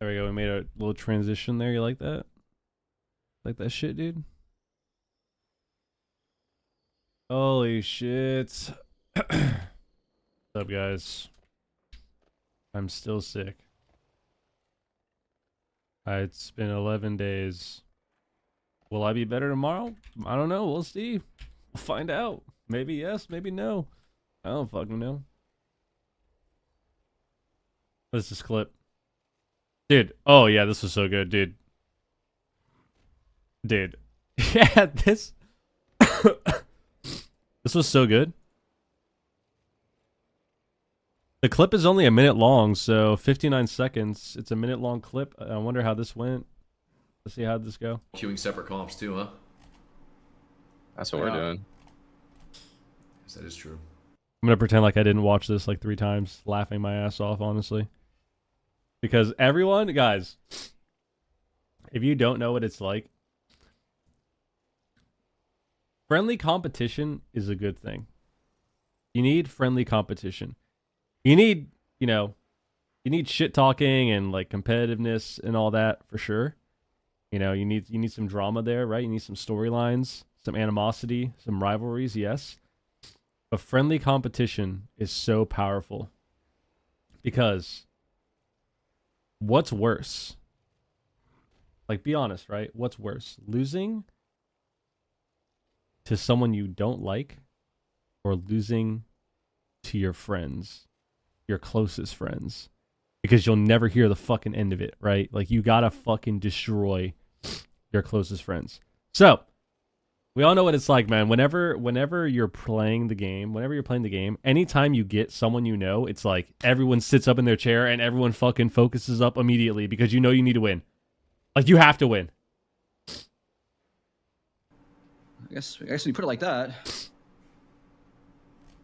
There we go. We made a little transition there. You like that? Like that shit, dude? Holy shit. What's up, guys? I'm still sick. It's been 11 days. Will I be better tomorrow? I don't know. We'll see. We'll find out. Maybe yes, maybe no. I don't fucking know. What's this clip? Dude. Oh, yeah, this was so good, dude. Dude. Yeah, this... This was so good. The clip is only a minute long, so 59 seconds. It's a minute long clip. I wonder how this went. Let's see how this go. Queuing separate comps too, huh? That's what we're doing. Yes, that is true. I'm gonna pretend like I didn't watch this like 3 times, laughing my ass off, honestly. Because everyone, guys, if you don't know what it's like, friendly competition is a good thing. You need friendly competition. You need, you need shit talking and like competitiveness and all that for sure. You need some drama there, right? You need some storylines, some animosity, some rivalries, yes. But friendly competition is so powerful. Because what's worse? Like, be honest, right? What's worse? Losing to someone you don't like, or losing to your friends, your closest friends? Because you'll never hear the fucking end of it, right? Like, you gotta fucking destroy your closest friends. So, we all know what it's like, man. Whenever you're playing the game, anytime you get someone you know, it's like everyone sits up in their chair and everyone fucking focuses up immediately because you know you need to win. Like, you have to win. I guess when you put it like that.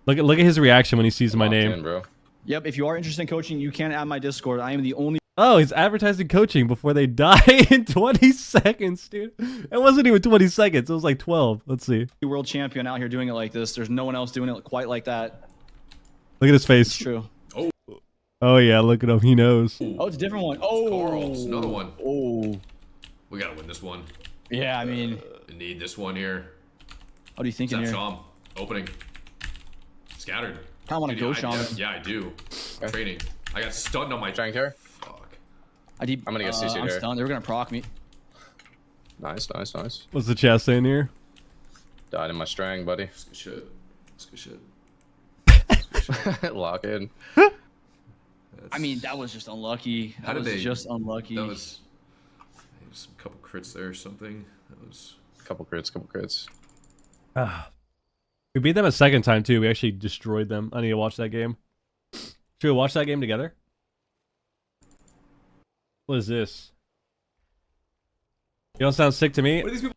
Look at his reaction when he sees my name. Bro. Yep, if you are interested in coaching, you can add my Discord. I am the only... Oh, he's advertising coaching before they die in 20 seconds, dude. It wasn't even 20 seconds. It was like 12. Let's see. world champion out here doing it like this. There's no one else doing it quite like that. Look at his face. It's true. Oh, yeah, look at him. He knows. Oh, it's a different one. Oh, Carl's another one. Oh. We gotta win this one. Yeah, I mean... We need this one here. What are you thinking here? Sham. Opening. Scattered. I want to go, Shaman. Yeah, I do. Training. I got stunned on my... Strength here. Fuck. I'm gonna get CC I'm here. stunned. They were gonna proc me. Nice. What's the chat saying here? Died in my strang, buddy. That's good shit. That's good shit. Lock in. I mean, that was just unlucky. How did they... just unlucky. That was... a couple crits there or something. That was... Couple crits. We beat them a second time, too. We actually destroyed them. I need to watch that game. Should we watch that game together? What is this? You don't sound sick to me? What are these people...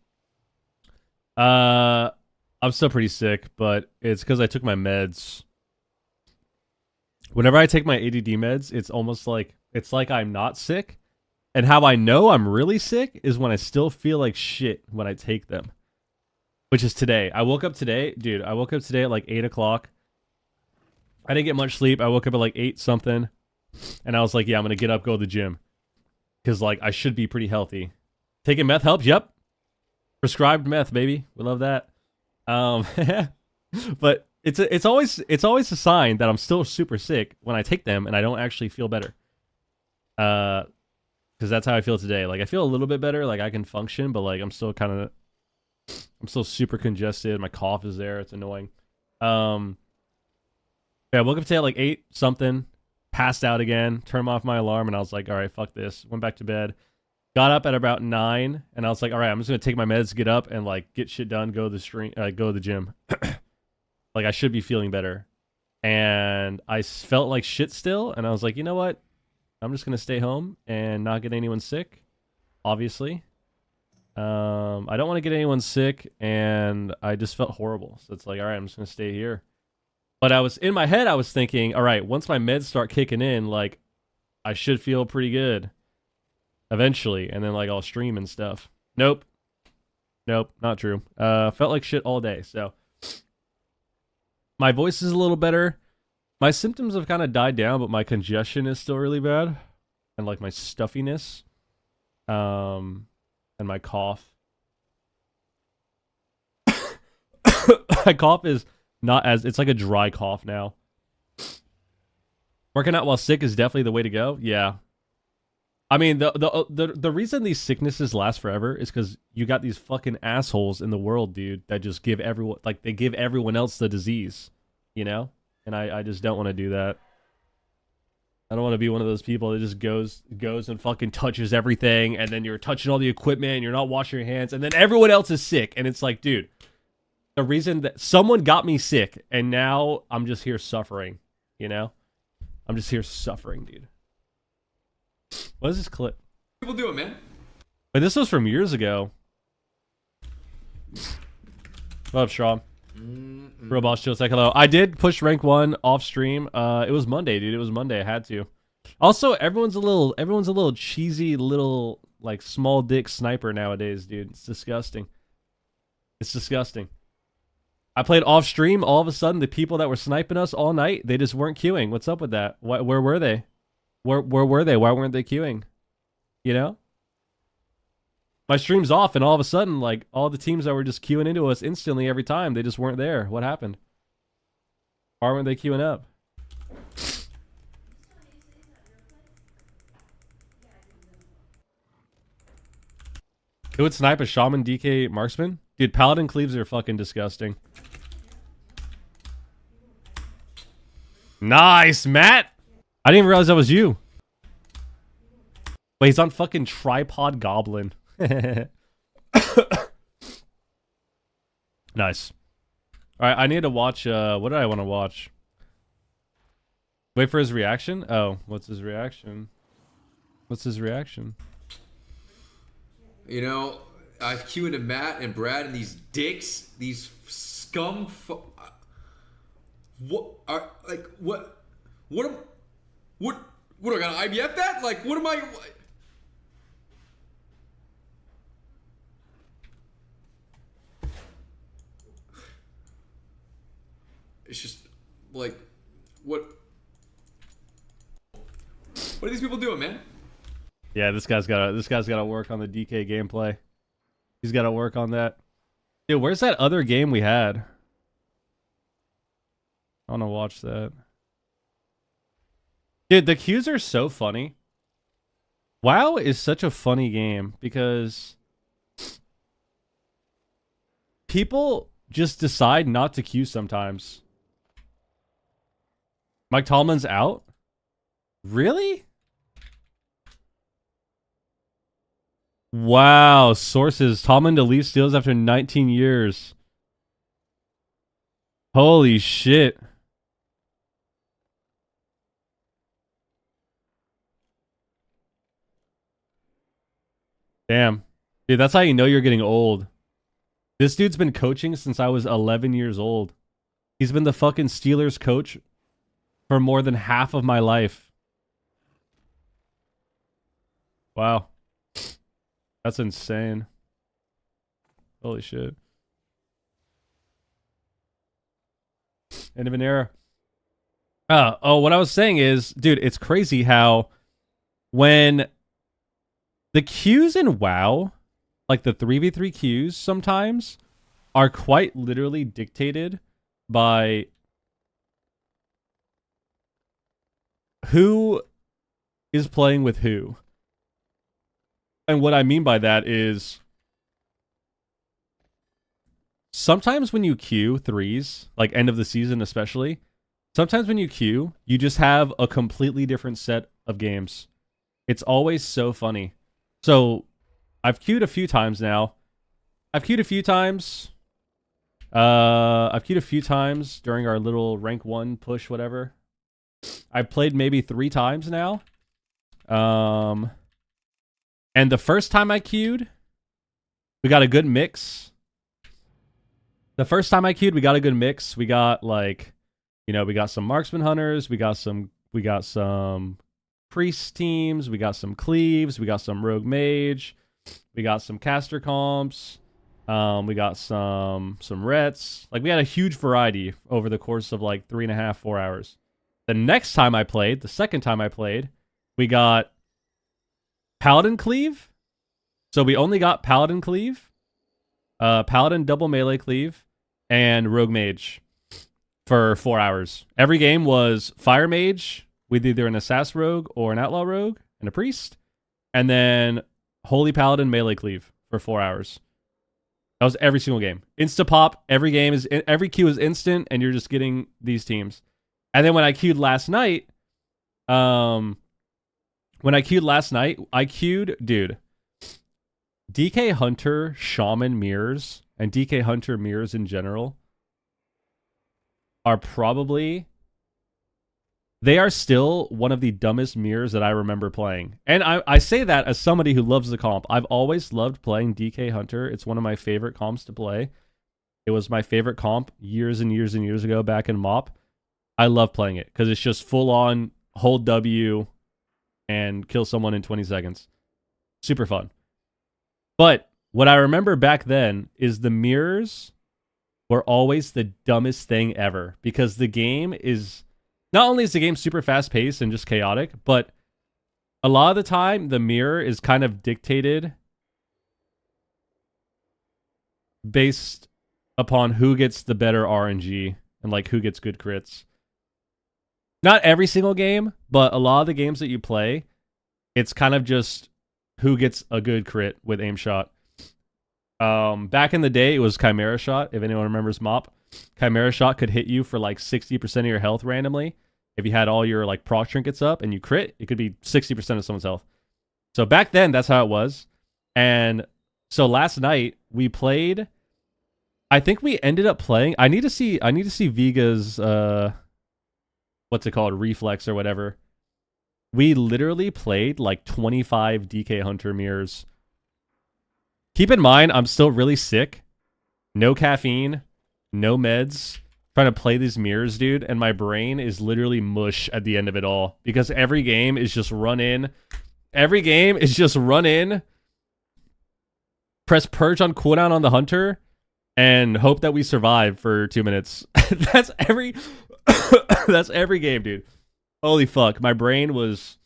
I'm still pretty sick, but it's because I took my meds. Whenever I take my ADD meds, it's almost like... It's like I'm not sick. And how I know I'm really sick is when I still feel like shit when I take them. Which is today. I woke up today. Dude, I woke up today at like 8 o'clock. I didn't get much sleep. I woke up at like 8 something. And I was like, yeah, I'm going to get up, go to the gym. Because like, I should be pretty healthy. Taking meth helps? Yep. Prescribed meth, baby. We love that. But it's always a sign that I'm still super sick when I take them and I don't actually feel better. Because that's how I feel today. Like, I feel a little bit better. Like, I can function, but like, I'm still super congested. My cough is there. It's annoying. Yeah, I woke up today at like 8 something. Passed out again. Turned off my alarm, and I was like, all right, fuck this. Went back to bed. Got up at about 9, and I was like, all right, I'm just gonna take my meds, get up, and like get shit done. Go to the gym. Like, I should be feeling better. And I felt like shit still, and I was like, you know what? I'm just gonna stay home and not get anyone sick. Obviously. I don't want to get anyone sick, and I just felt horrible. So it's like, all right, I'm just gonna stay here. But I was in my head, I was thinking, all right, once my meds start kicking in, like, I should feel pretty good eventually, and then like I'll stream and stuff. Nope, not true. Felt like shit all day. So my voice is a little better. My symptoms have kind of died down, but my congestion is still really bad. and like my stuffiness, and my cough. My cough is not as, it's like a dry cough now. Working out while sick is definitely the way to go. Yeah. I mean, the reason these sicknesses last forever is because you got these fucking assholes in the world, dude, that just give everyone, like, they give everyone else the disease, you know? And I just don't want to do that. I don't want to be one of those people that just goes and fucking touches everything, and then you're touching all the equipment, and you're not washing your hands, and then everyone else is sick, and it's like, dude, the reason that someone got me sick, and now I'm just here suffering, you know? I'm just here suffering, dude. What is this clip? People do it, man. But this was from years ago. What up, Sean? Real Boss Chill, say hello. I did push rank 1 off stream. It was Monday, dude. It was Monday. I had to. Also, everyone's a little cheesy, little like small dick sniper nowadays, dude. It's disgusting. It's disgusting. I played off stream. All of a sudden, the people that were sniping us all night, they just weren't queuing. What's up with that? Where were they? Where were they? Why weren't they queuing? You know? My stream's off, and all of a sudden, like, all the teams that were just queuing into us instantly every time, they just weren't there. What happened? Why weren't they queuing up? Who would snipe a Shaman DK marksman? Dude, Paladin cleaves are fucking disgusting. Nice, Matt! I didn't even realize that was you. Wait, he's on fucking Tripod Goblin. Nice. Alright, I need to watch, what did I want to watch? Wait for his reaction? Oh, what's his reaction? What's his reaction? You know, I've queued into Matt and Brad and these dicks, these scum. What are like what am what I got an IBF that? Like what am I? It's just like what are these people doing, man? Yeah, this guy's gotta work on the DK gameplay. He's gotta work on that. Dude, where's that other game we had? I wanna watch that. Dude, the queues are so funny. WoW is such a funny game because people just decide not to queue sometimes. Mike Tomlin's out? Really? Wow, sources. Tomlin to leave Steelers after 19 years. Holy shit. Damn. Dude, that's how you know you're getting old. This dude's been coaching since I was 11 years old. He's been the fucking Steelers coach for more than half of my life. Wow. That's insane. Holy shit. End of an era. Oh, what I was saying is, dude, it's crazy how when the queues in WoW, like the 3v3 queues sometimes, are quite literally dictated by who is playing with who. And what I mean by that is sometimes when you queue threes, like end of the season especially, sometimes when you queue, you just have a completely different set of games. It's always so funny. So I've queued a few times now. I've queued a few times during our little rank 1 push, whatever. I played maybe 3 times now. And the first time I queued, we got a good mix. We got like, you know, we got some marksman hunters, we got some priest teams, we got some cleaves, we got some rogue mage, we got some caster comps, we got some rets. Like, we had a huge variety over the course of like 3.5-4 hours. The second time I played, we got Paladin Cleave. So we only got Paladin Cleave, Paladin double melee cleave, and Rogue Mage for 4 hours. Every game was Fire Mage with either an Assassin Rogue or an Outlaw Rogue and a Priest, and then Holy Paladin melee cleave for 4 hours. That was every single game. Insta pop. Every queue is instant, and you're just getting these teams. And then when I queued last night, I queued, dude, DK Hunter Shaman mirrors and DK Hunter mirrors in general are probably, they are still one of the dumbest mirrors that I remember playing. And I say that as somebody who loves the comp. I've always loved playing DK Hunter. It's one of my favorite comps to play. It was my favorite comp years and years and years ago back in MOP. I love playing it because it's just full on hold W and kill someone in 20 seconds. Super fun. But what I remember back then is the mirrors were always the dumbest thing ever because the game is, not only is the game super fast paced and just chaotic, but a lot of the time the mirror is kind of dictated based upon who gets the better RNG and like who gets good crits. Not every single game, but a lot of the games that you play, it's kind of just who gets a good crit with aim shot. Back in the day, it was Chimera Shot. If anyone remembers MOP, Chimera Shot could hit you for like 60% of your health randomly. If you had all your like proc trinkets up and you crit, it could be 60% of someone's health. So back then, that's how it was. And so last night we played. I think we ended up playing. I need to see Viga's what's it called, reflex or whatever. We literally played like 25 DK Hunter mirrors. Keep in mind, I'm still really sick. No caffeine, no meds. Trying to play these mirrors, dude, and my brain is literally mush at the end of it all because every game is just run in. Every game is just run in, press purge on cooldown on the hunter, and hope that we survive for 2 minutes. That's every game, dude. Holy fuck, my brain was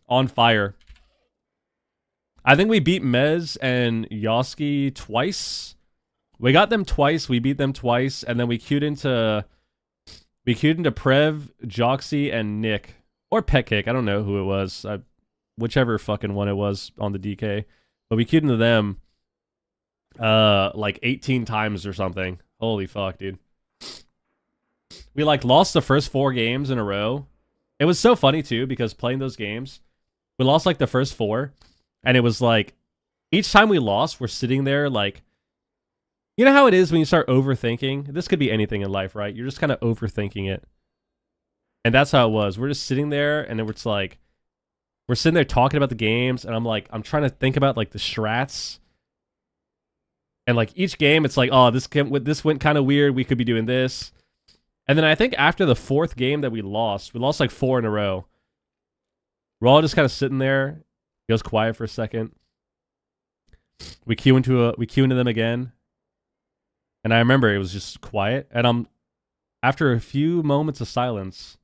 on fire. I think we beat Mez and Yoski twice. We got them twice, we beat them twice, and then we queued into Prev, Joxy, and Nick. Or Petkick, I don't know who it was. Whichever fucking one it was on the DK. But we queued into them like 18 times or something. Holy fuck, dude. We like lost the first 4 games in a row. It was so funny too, because playing those games, we lost like the first 4, and it was like, each time we lost, we're sitting there like, you know how it is when you start overthinking? This could be anything in life, right? You're just kind of overthinking it. And that's how it was. We're just sitting there, and it's like, we're sitting there talking about the games, and I'm trying to think about like the strats. And like each game, it's like, oh, this went kind of weird. We could be doing this. And then I think after the 4th game that we lost like 4 in a row. We're all just kind of sitting there. It goes quiet for a second. We queue into them again. And I remember it was just quiet. And after a few moments of silence,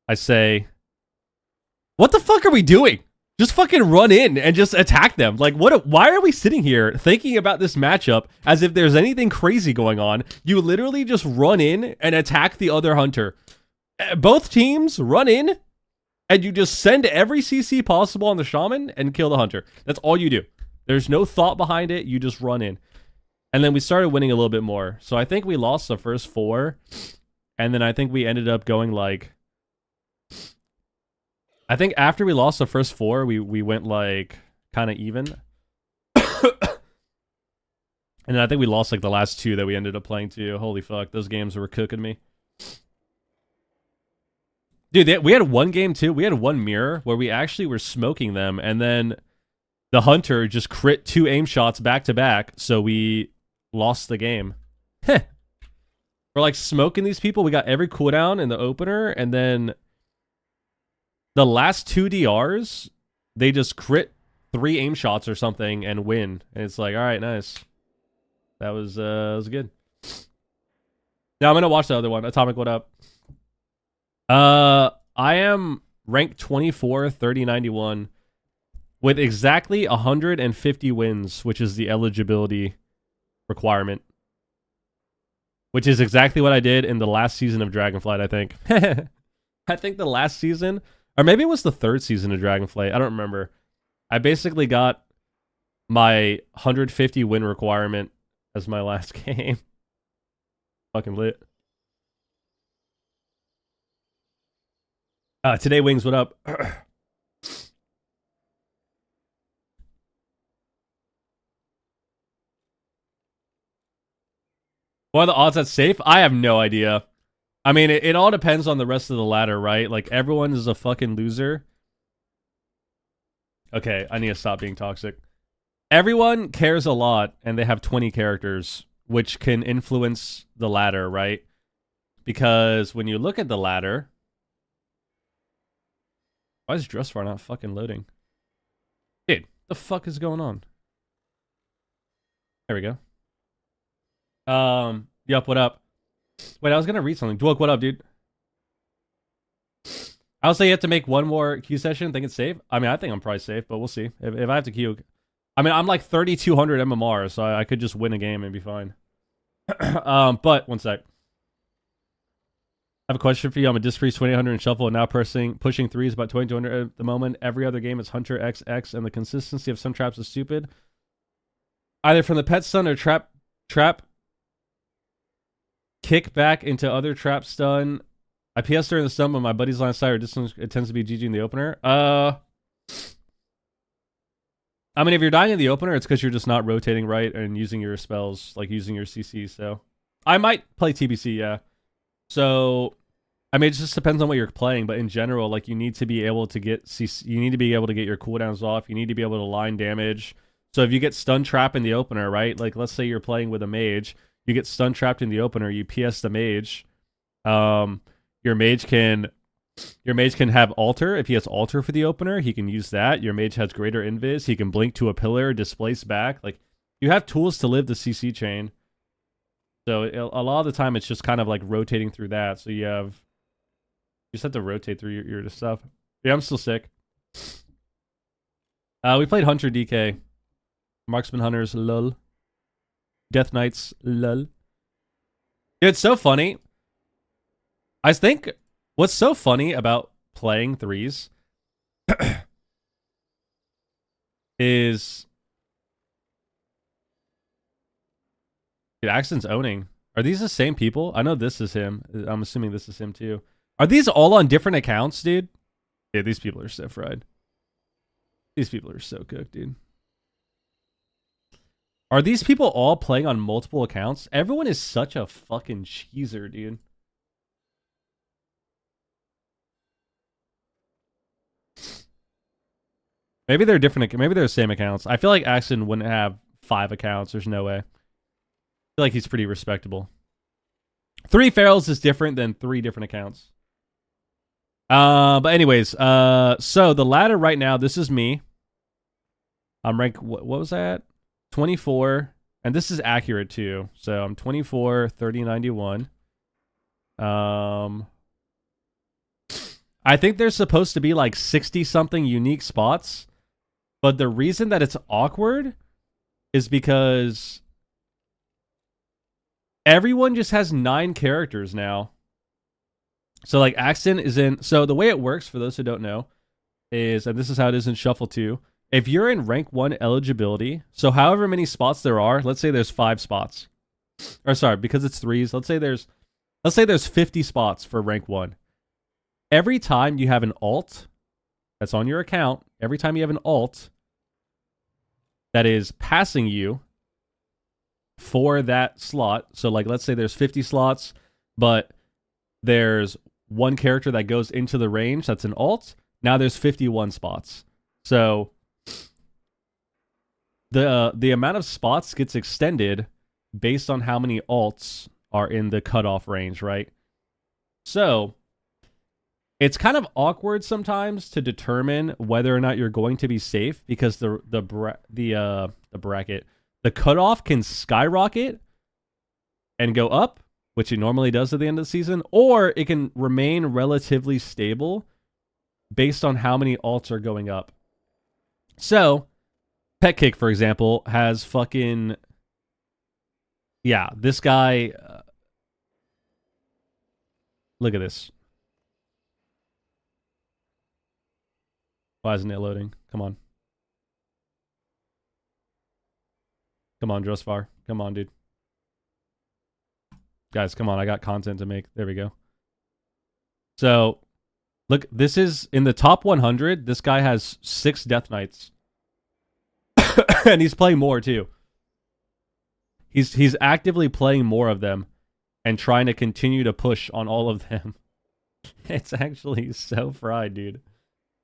I say, what the fuck are we doing? Just fucking run in and just attack them. Like, why are we sitting here thinking about this matchup as if there's anything crazy going on? You literally just run in and attack the other hunter. Both teams run in and you just send every CC possible on the shaman and kill the hunter. That's all you do. There's no thought behind it. You just run in. And then we started winning a little bit more. So I think we lost the first 4. And then I think we ended up going like, I think after we lost the first 4, we went like kind of even. And then I think we lost like the last 2 that we ended up playing too. Holy fuck, those games were cooking me. Dude, we had one game too. We had one mirror where we actually were smoking them, and then the hunter just crit 2 aim shots back to back, so we lost the game. Heh. We're like smoking these people. We got every cooldown in the opener, and then the last 2 DRs, they just crit 3 aim shots or something and win. And it's like, all right, nice. That was good. Now I'm gonna watch the other one. Atomic, what up? I am rank 24, 3091, with exactly 150 wins, which is the eligibility requirement. Which is exactly what I did in the last season of Dragonflight, I think. I think the last season, or maybe it was the third season of Dragonflight. I don't remember. I basically got my 150 win requirement as my last game. Fucking lit. Today Wings, what up? What are the odds that's safe? I have no idea. I mean, it all depends on the rest of the ladder, right? Like, everyone is a fucking loser. Okay, I need to stop being toxic. Everyone cares a lot, and they have 20 characters, which can influence the ladder, right? Because when you look at the ladder... Why is Dressfar not fucking loading? Dude, the fuck is going on? There we go. Yup, what up? Wait, I was gonna read something. Dwoke, what up, dude? I'll say you have to make one more queue session. Think it's safe? I mean, I think I'm probably safe, but we'll see. If I have to queue... I mean, I'm like 3,200 MMR, so I could just win a game and be fine. But, one sec. I have a question for you. I'm a Disc Priest 2800 in Shuffle and now pushing threes about 2200 at the moment. Every other game is Hunter XX, and the consistency of some traps is stupid. Either from the pet stun or trap kick back into other trap stun. I PS during the stun, but my buddy's line of sight or distance, it tends to be GG in the opener. I mean, if you're dying in the opener, it's because you're just not rotating right and using your spells, like using your CC. So I might play TBC, yeah. So I mean, it just depends on what you're playing, but in general, like, you need to be able to get CC, you need to be able to get your cooldowns off. You need to be able to line damage. So if you get stun trap in the opener, right? Like, let's say you're playing with a mage, you get stun trapped in the opener, you PS the mage. Your mage can have alter. If he has alter for the opener, he can use that. Your mage has greater invis. He can blink to a pillar, displace back. Like, you have tools to live the CC chain. So a lot of the time, it's just kind of like rotating through that. So you just have to rotate through your stuff. Yeah, I'm still sick. We played Hunter DK. Marksman Hunters, lol. Death Knights, lol. It's so funny. I think what's so funny about playing threes is... Dude, Axton's owning. Are these the same people? I know this is him. I'm assuming this is him too. Are these all on different accounts, dude? Yeah, these people are so fried. These people are so cooked, dude. Are these people all playing on multiple accounts? Everyone is such a fucking cheeser, dude. Maybe they're different. Maybe they're the same accounts. I feel like Axton wouldn't have 5 accounts. There's no way. I feel like he's pretty respectable. 3 ferals is different than 3 different accounts. But anyways, so the ladder right now, this is me. I'm ranked, what was that? 24, and this is accurate too. So I'm 24, 30, 91. I think there's supposed to be like 60 something unique spots, but the reason that it's awkward is because everyone just has 9 characters now. So like Axton is in, so the way it works for those who don't know is, and this is how it is in Shuffle 2, if you're in rank 1 eligibility, so however many spots there are, let's say there's 5 spots. Or sorry, because it's threes, let's say there's 50 spots for rank 1. Every time you have an alt that's on your account, every time you have an alt that is passing you for that slot, so like let's say there's 50 slots, but there's one character that goes into the range that's an alt, now there's 51 spots. So the amount of spots gets extended based on how many alts are in the cutoff range, right? So it's kind of awkward sometimes to determine whether or not you're going to be safe because the cutoff can skyrocket and go up, which it normally does at the end of the season, or it can remain relatively stable based on how many alts are going up. So, Pet Kick, for example, has fucking... Yeah, this guy... look at this. Why isn't it loading? Come on. Come on, Drusvar. Come on, dude. Guys, come on. I got content to make. There we go. So, look, this is in the top 100. This guy has 6 Death Knights. And he's playing more, too. He's actively playing more of them and trying to continue to push on all of them. It's actually so fried, dude.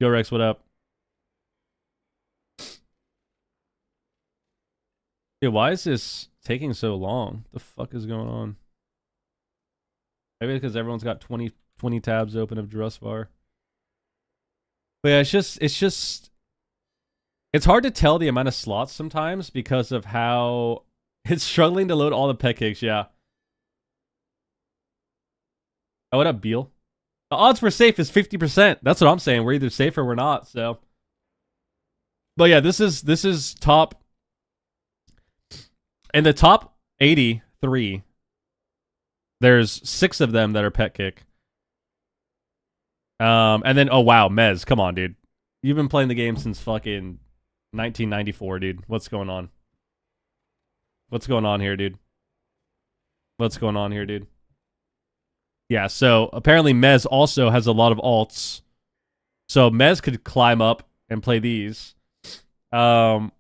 Yo, Rex, what up? Dude, why is this taking so long? The fuck is going on? Maybe because everyone's got 20 tabs open of Drusvar. But yeah, it's hard to tell the amount of slots sometimes because of how it's struggling to load all the pet kicks, yeah. Oh, what up, Beal? The odds for safe is 50%. That's what I'm saying. We're either safe or we're not, so. But yeah, this is top. In the top 83, there's 6 of them that are pet kick. And then, oh wow, Mez, come on, dude. You've been playing the game since fucking 1994, dude. What's going on? What's going on here, dude? What's going on here, dude? Yeah, so apparently Mez also has a lot of alts. So Mez could climb up and play these. And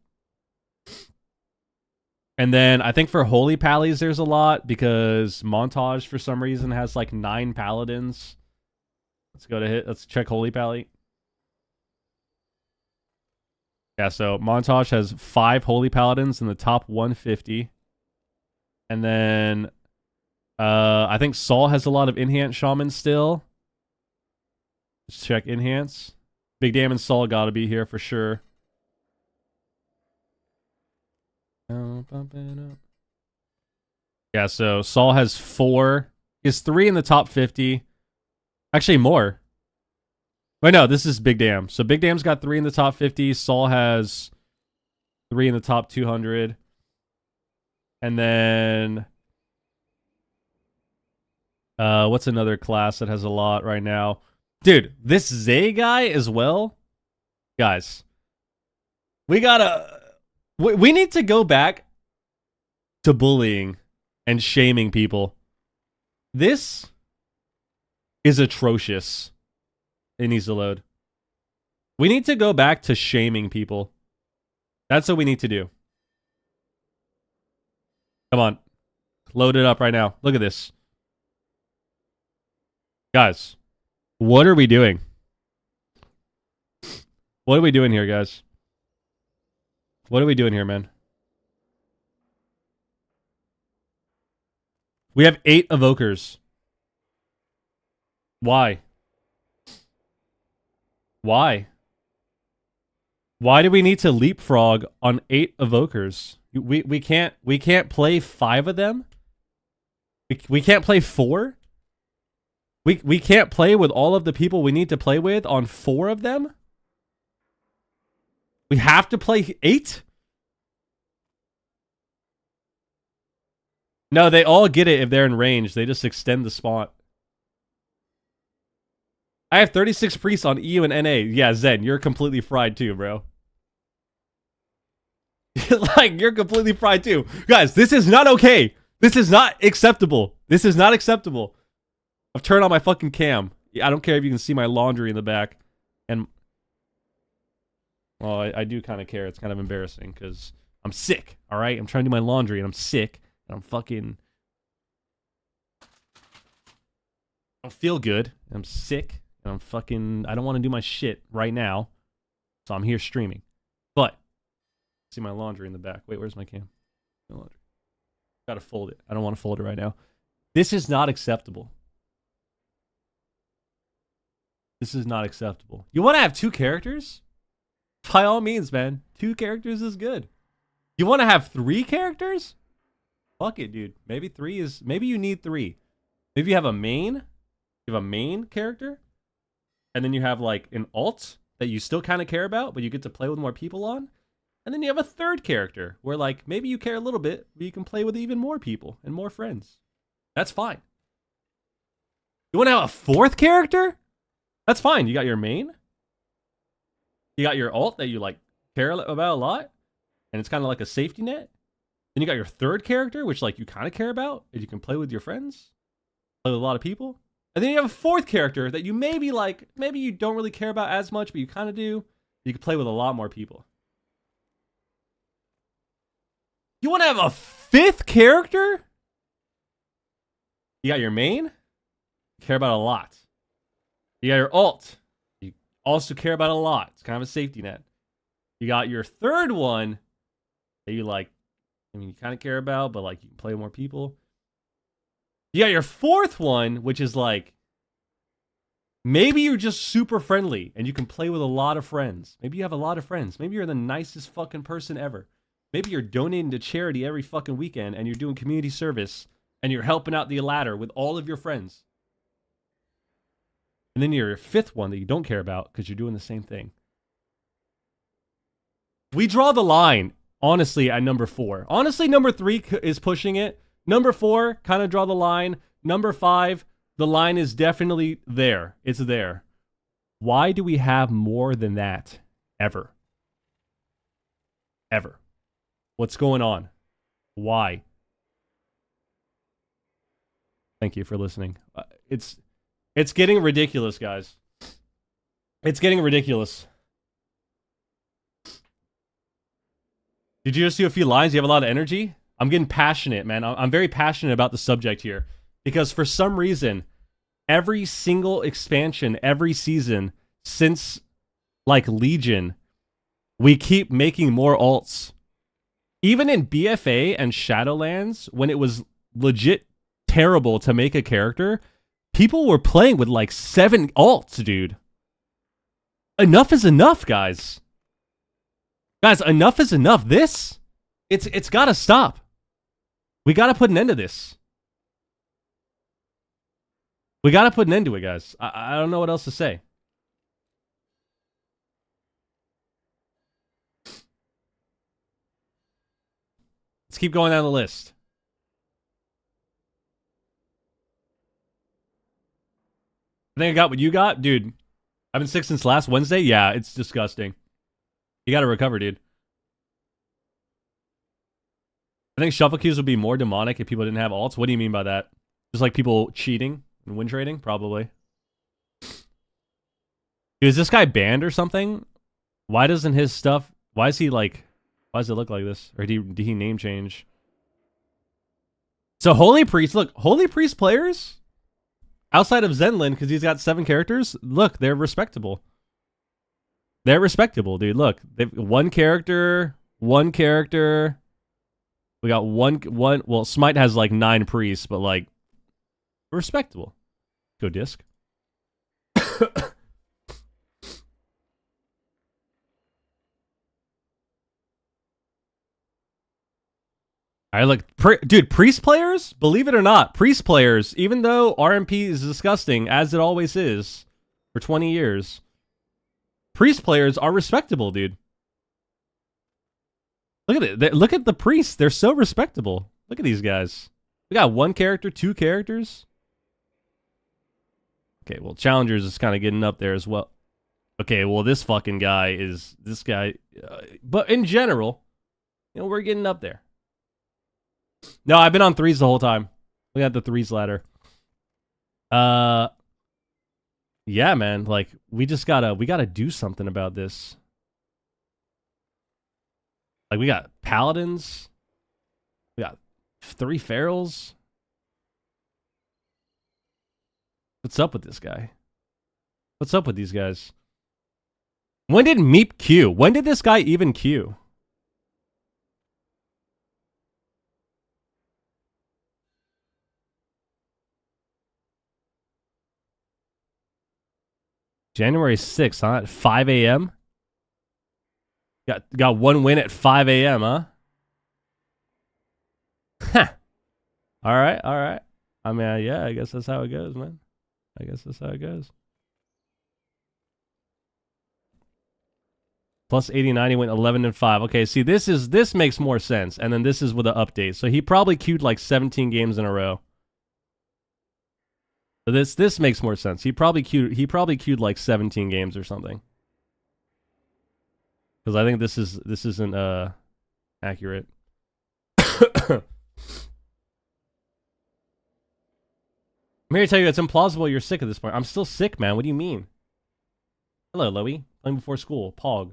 then I think for Holy Pallies there's a lot because Montage for some reason has like 9 paladins. Let's check Holy Pally. Yeah, so Montage has 5 Holy Paladins in the top 150. And then I think Saul has a lot of Enhance Shamans still. Let's check Enhance. Big Damn and Saul gotta be here for sure. Yeah, so Saul has 4. He has 3 in the top 50. Actually, more. Wait, no, this is Big Damn. So Big Damn's got 3 in the top 50. Saul has 3 in the top 200. And then... what's another class that has a lot right now? Dude, this Zay guy as well? Guys. We gotta... We need to go back to bullying and shaming people. This is atrocious. It needs to load. We need to go back to shaming people. That's what we need to do. Come on. Load it up right now. Look at this. Guys, what are we doing? What are we doing here, guys? What are we doing here, man? We have 8 evokers. Why? Why? Why do we need to leapfrog on 8 evokers? We can't play 5 of them? We can't play 4? We can't play with all of the people we need to play with on 4 of them? We have to play 8? No, they all get it if they're in range. They just extend the spot. I have 36 priests on EU and NA. Yeah, Zen, you're completely fried too, bro. Like, you're completely fried too. Guys, this is not okay. This is not acceptable. This is not acceptable. I've turned on my fucking cam. I don't care if you can see my laundry in the back. And... well, I do kind of care. It's kind of embarrassing because I'm sick, all right? I'm trying to do my laundry and I'm sick. And I'm fucking... I don't feel good. I'm sick. And I'm fucking... I don't want to do my shit right now. So I'm here streaming. But... see my laundry in the back. Wait, where's my cam? My laundry. Gotta fold it. I don't want to fold it right now. This is not acceptable. This is not acceptable. You want to have 2 characters? By all means, man. 2 characters is good. You want to have 3 characters? Fuck it, dude. Maybe 3 is... maybe you need 3. Maybe you have a main. You have a main character. And then you have like an alt that you still kind of care about, but you get to play with more people on. And then you have a third character where like maybe you care a little bit, but you can play with even more people and more friends. That's fine. You want to have a fourth character? That's fine. You got your main. You got your alt that you like care about a lot, and it's kind of like a safety net. Then you got your third character, which like you kind of care about, and you can play with your friends, play with a lot of people. And then you have a fourth character that you maybe like, maybe you don't really care about as much, but you kind of do. You can play with a lot more people. You want to have a fifth character? You got your main, you care about a lot. You got your alt, you also care about a lot. It's kind of a safety net. You got your third one that you like, I mean, you kind of care about, but like you can play with more people. You got your fourth one, which is like, maybe you're just super friendly and you can play with a lot of friends. Maybe you have a lot of friends. Maybe you're the nicest fucking person ever. Maybe you're donating to charity every fucking weekend and you're doing community service and you're helping out the ladder with all of your friends. And then your fifth one that you don't care about because you're doing the same thing. We draw the line, honestly, at number 4. Honestly, number 3 is pushing it. Number 4, kind of draw the line. Number 5, the line is definitely there. It's there. Why do we have more than that ever? Ever. What's going on? Why? Thank you for listening. It's getting ridiculous, guys. It's getting ridiculous. Did you just do a few lines? You have a lot of energy? I'm getting passionate, man. I'm very passionate about the subject here. Because for some reason, every single expansion, every season, since, like, Legion, we keep making more alts. Even in BFA and Shadowlands, when it was legit terrible to make a character, people were playing with, like, 7 alts, dude. Enough is enough, guys. Guys, enough is enough. It's gotta stop. We gotta put an end to this. We gotta put an end to it, guys. I don't know what else to say. Let's keep going down the list. I think I got what you got. Dude, I've been sick since last Wednesday. Yeah, it's disgusting. You gotta recover, dude. I think shuffle queues would be more demonic if people didn't have alts. What do you mean by that? Just like people cheating and win trading? Probably. Dude, is this guy banned or something? Why doesn't his stuff... Why is he like... Why does it look like this? Or did he name change? So Holy Priest... Look, Holy Priest players... Outside of Zenlin, because he's got 7 characters... Look, they're respectable. They're respectable, dude. Look, they've one character... We got one. Well, Smite has like 9 priests, but like respectable. Go disc. I look, dude. Priest players, believe it or not, priest players. Even though RMP is disgusting, as it always is, for 20 years, priest players are respectable, dude. Look at it. Look at the priests. They're so respectable. Look at these guys. We got 1 character, 2 characters. Okay, well, Challengers is kind of getting up there as well. Okay, well, this fucking guy is... This guy... but in general, you know, we're getting up there. No, I've been on 3s the whole time. We got the 3s ladder. Yeah, man. Like, we gotta do something about this. Like, we got Paladins. We got 3 Ferals. What's up with this guy? What's up with these guys? When did Meep queue? When did this guy even queue? January 6th, huh? At 5 a.m.? Got 1 win at 5 a.m., huh? Huh. All right. I mean, yeah, I guess that's how it goes, man. I guess that's how it goes. Plus 89, he went 11 and 5. Okay, see, this makes more sense. And then this is with an update. So he probably queued like 17 games in a row. So this makes more sense. He probably queued like 17 games or something. Because I think this isn't accurate. I'm here to tell you it's implausible you're sick at this point. I'm still sick, man. What do you mean? Hello, Loey. Playing before school. Pog.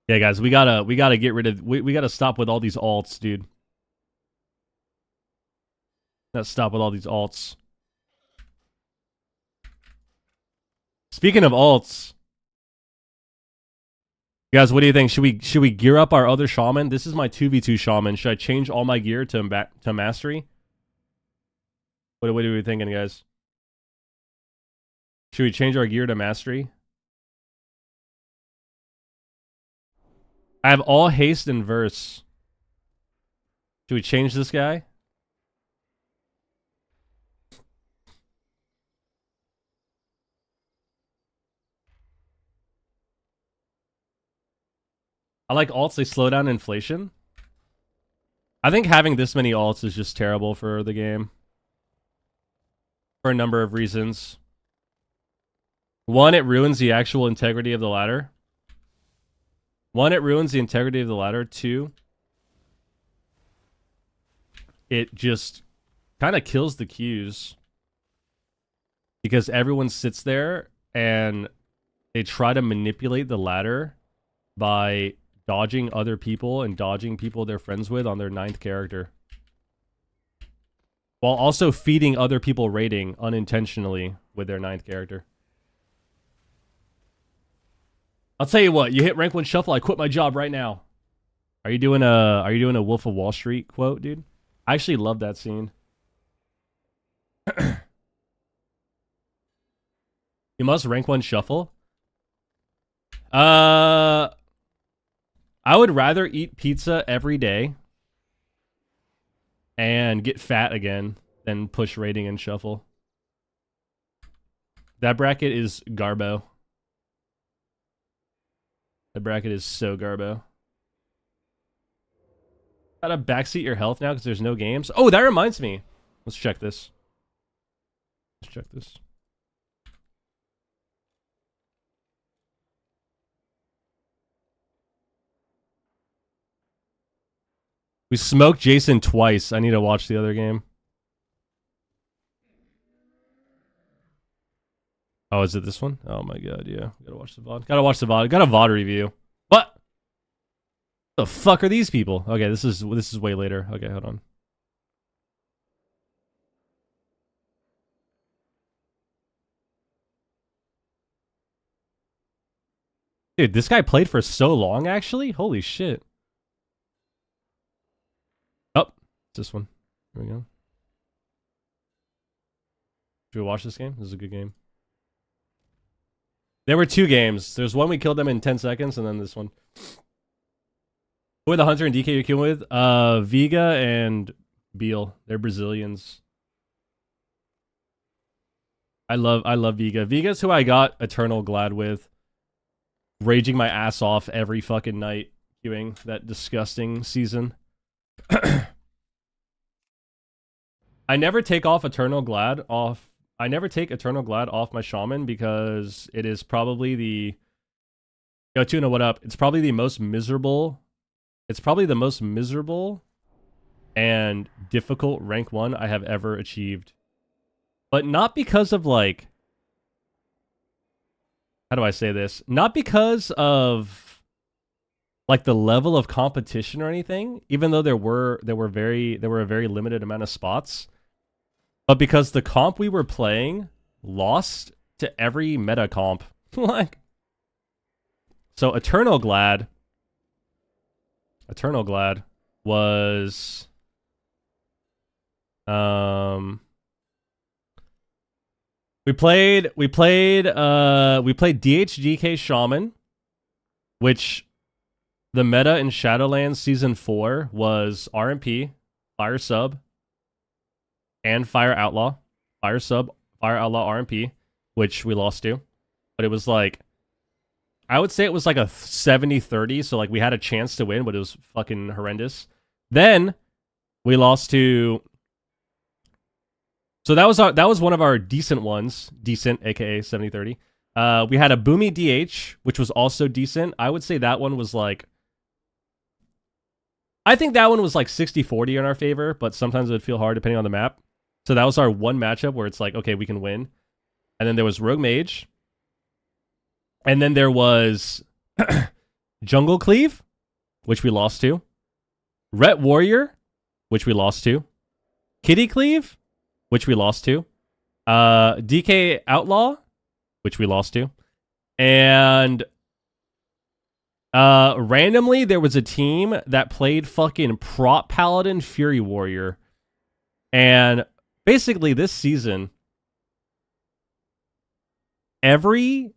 Yeah, guys, we gotta get rid of we gotta stop with all these alts, dude. Let's stop with all these alts. Speaking of alts, guys, what do you think? Should we gear up our other shaman? This is my 2v2 shaman. Should I change all my gear to mastery? What are we thinking, guys? Should we change our gear to mastery? I have all haste and verse. Should we change this guy? I like alts, they slow down inflation. I think having this many alts is just terrible for the game. For a number of reasons. One, it ruins the actual integrity of the ladder. Two, it just kind of kills the queues. Because everyone sits there and they try to manipulate the ladder by dodging other people and dodging people they're friends with on their 9th character. While also feeding other people rating unintentionally with their 9th character. I'll tell you what, you hit rank 1 shuffle, I quit my job right now. Are you doing a Wolf of Wall Street quote, dude? I actually love that scene. You must rank 1 shuffle? I would rather eat pizza every day and get fat again than push rating and shuffle. That bracket is garbo. The bracket is so garbo. Gotta backseat your health now because there's no games. Oh, that reminds me. Let's check this. We smoked Jason twice. I need to watch the other game. Oh, is it this one? Oh my god, yeah. Gotta watch the VOD. Got a VOD review. What? The fuck are these people? Okay, this is way later. Okay, hold on. Dude, this guy played for so long, actually? Holy shit. Oh, it's this one. Here we go. Should we watch this game? This is a good game. There were 2 games. There's one we killed them in 10 seconds, and then this one. Who are the Hunter and DK you're killing with? Viga and Beal. They're Brazilians. I love Viga. Viga's who I got Eternal Glad with. Raging my ass off every fucking night queuing that disgusting season. I never take Eternal Glad off my shaman because it is probably the... Yo, Tuna, what up? It's probably the most miserable and difficult rank 1 I have ever achieved. But not because of, like... How do I say this? Not because of, like, the level of competition or anything, even though there were a very limited amount of spots. But because the comp we were playing lost to every meta comp. Like, so Eternal Glad was we played DHGK Shaman, which the meta in Shadowlands Season 4 was RMP, Fire Sub, and Fire Outlaw. Fire Sub, Fire Outlaw, RMP, which we lost to. But it was like I would say it was like a 70-30. So like we had a chance to win, but it was fucking horrendous. Then we lost to. So that was one of our decent ones. Decent, aka 70-30. We had a Boomy DH, which was also decent. I would say that one was like. I think that one was like 60-40 in our favor, but sometimes it would feel hard depending on the map. So that was our one matchup where it's like, okay, we can win. And then there was Rogue Mage. And then there was Jungle Cleave, which we lost to. Ret Warrior, which we lost to. Kitty Cleave, which we lost to. DK Outlaw, which we lost to. And randomly, there was a team that played fucking Prop Paladin Fury Warrior. And basically this season, every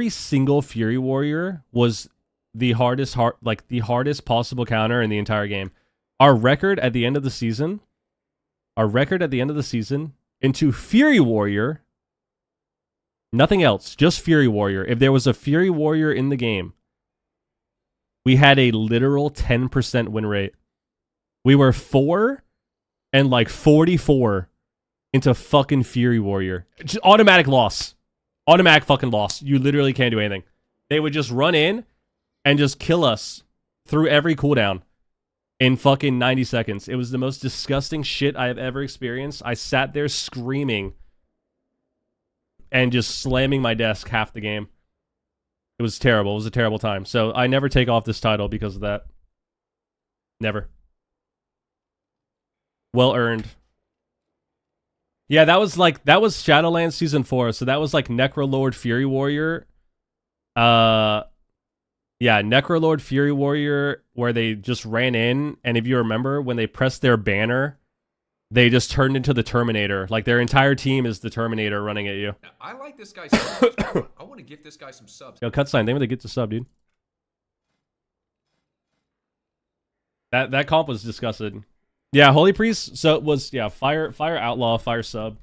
single Fury Warrior was the hardest possible counter in the entire game. Our record at the end of the season into Fury Warrior, nothing else, just Fury Warrior. If there was a Fury Warrior in the game, we had a literal 10% win rate. We were 4 and like 44 into fucking Fury Warrior. Just automatic loss. Automatic fucking loss. You literally can't do anything. They would just run in and just kill us through every cooldown in fucking 90 seconds. It was the most disgusting shit I have ever experienced. I sat there screaming and just slamming my desk half the game. It was terrible. It was a terrible time. So I never take off this title because of that. Never. Well earned. Yeah, that was Shadowlands Season 4. So that was like Necrolord Fury Warrior. Yeah, Necrolord Fury Warrior, where they just ran in, and if you remember, when they pressed their banner, they just turned into the Terminator. Like, their entire team is the Terminator running at you. I like this guy so much. I want to give this guy some subs. Yo, Cutsign, they get the sub, dude. That comp was disgusting. Yeah, Holy Priest, so it was, yeah, Fire Outlaw, Fire Sub.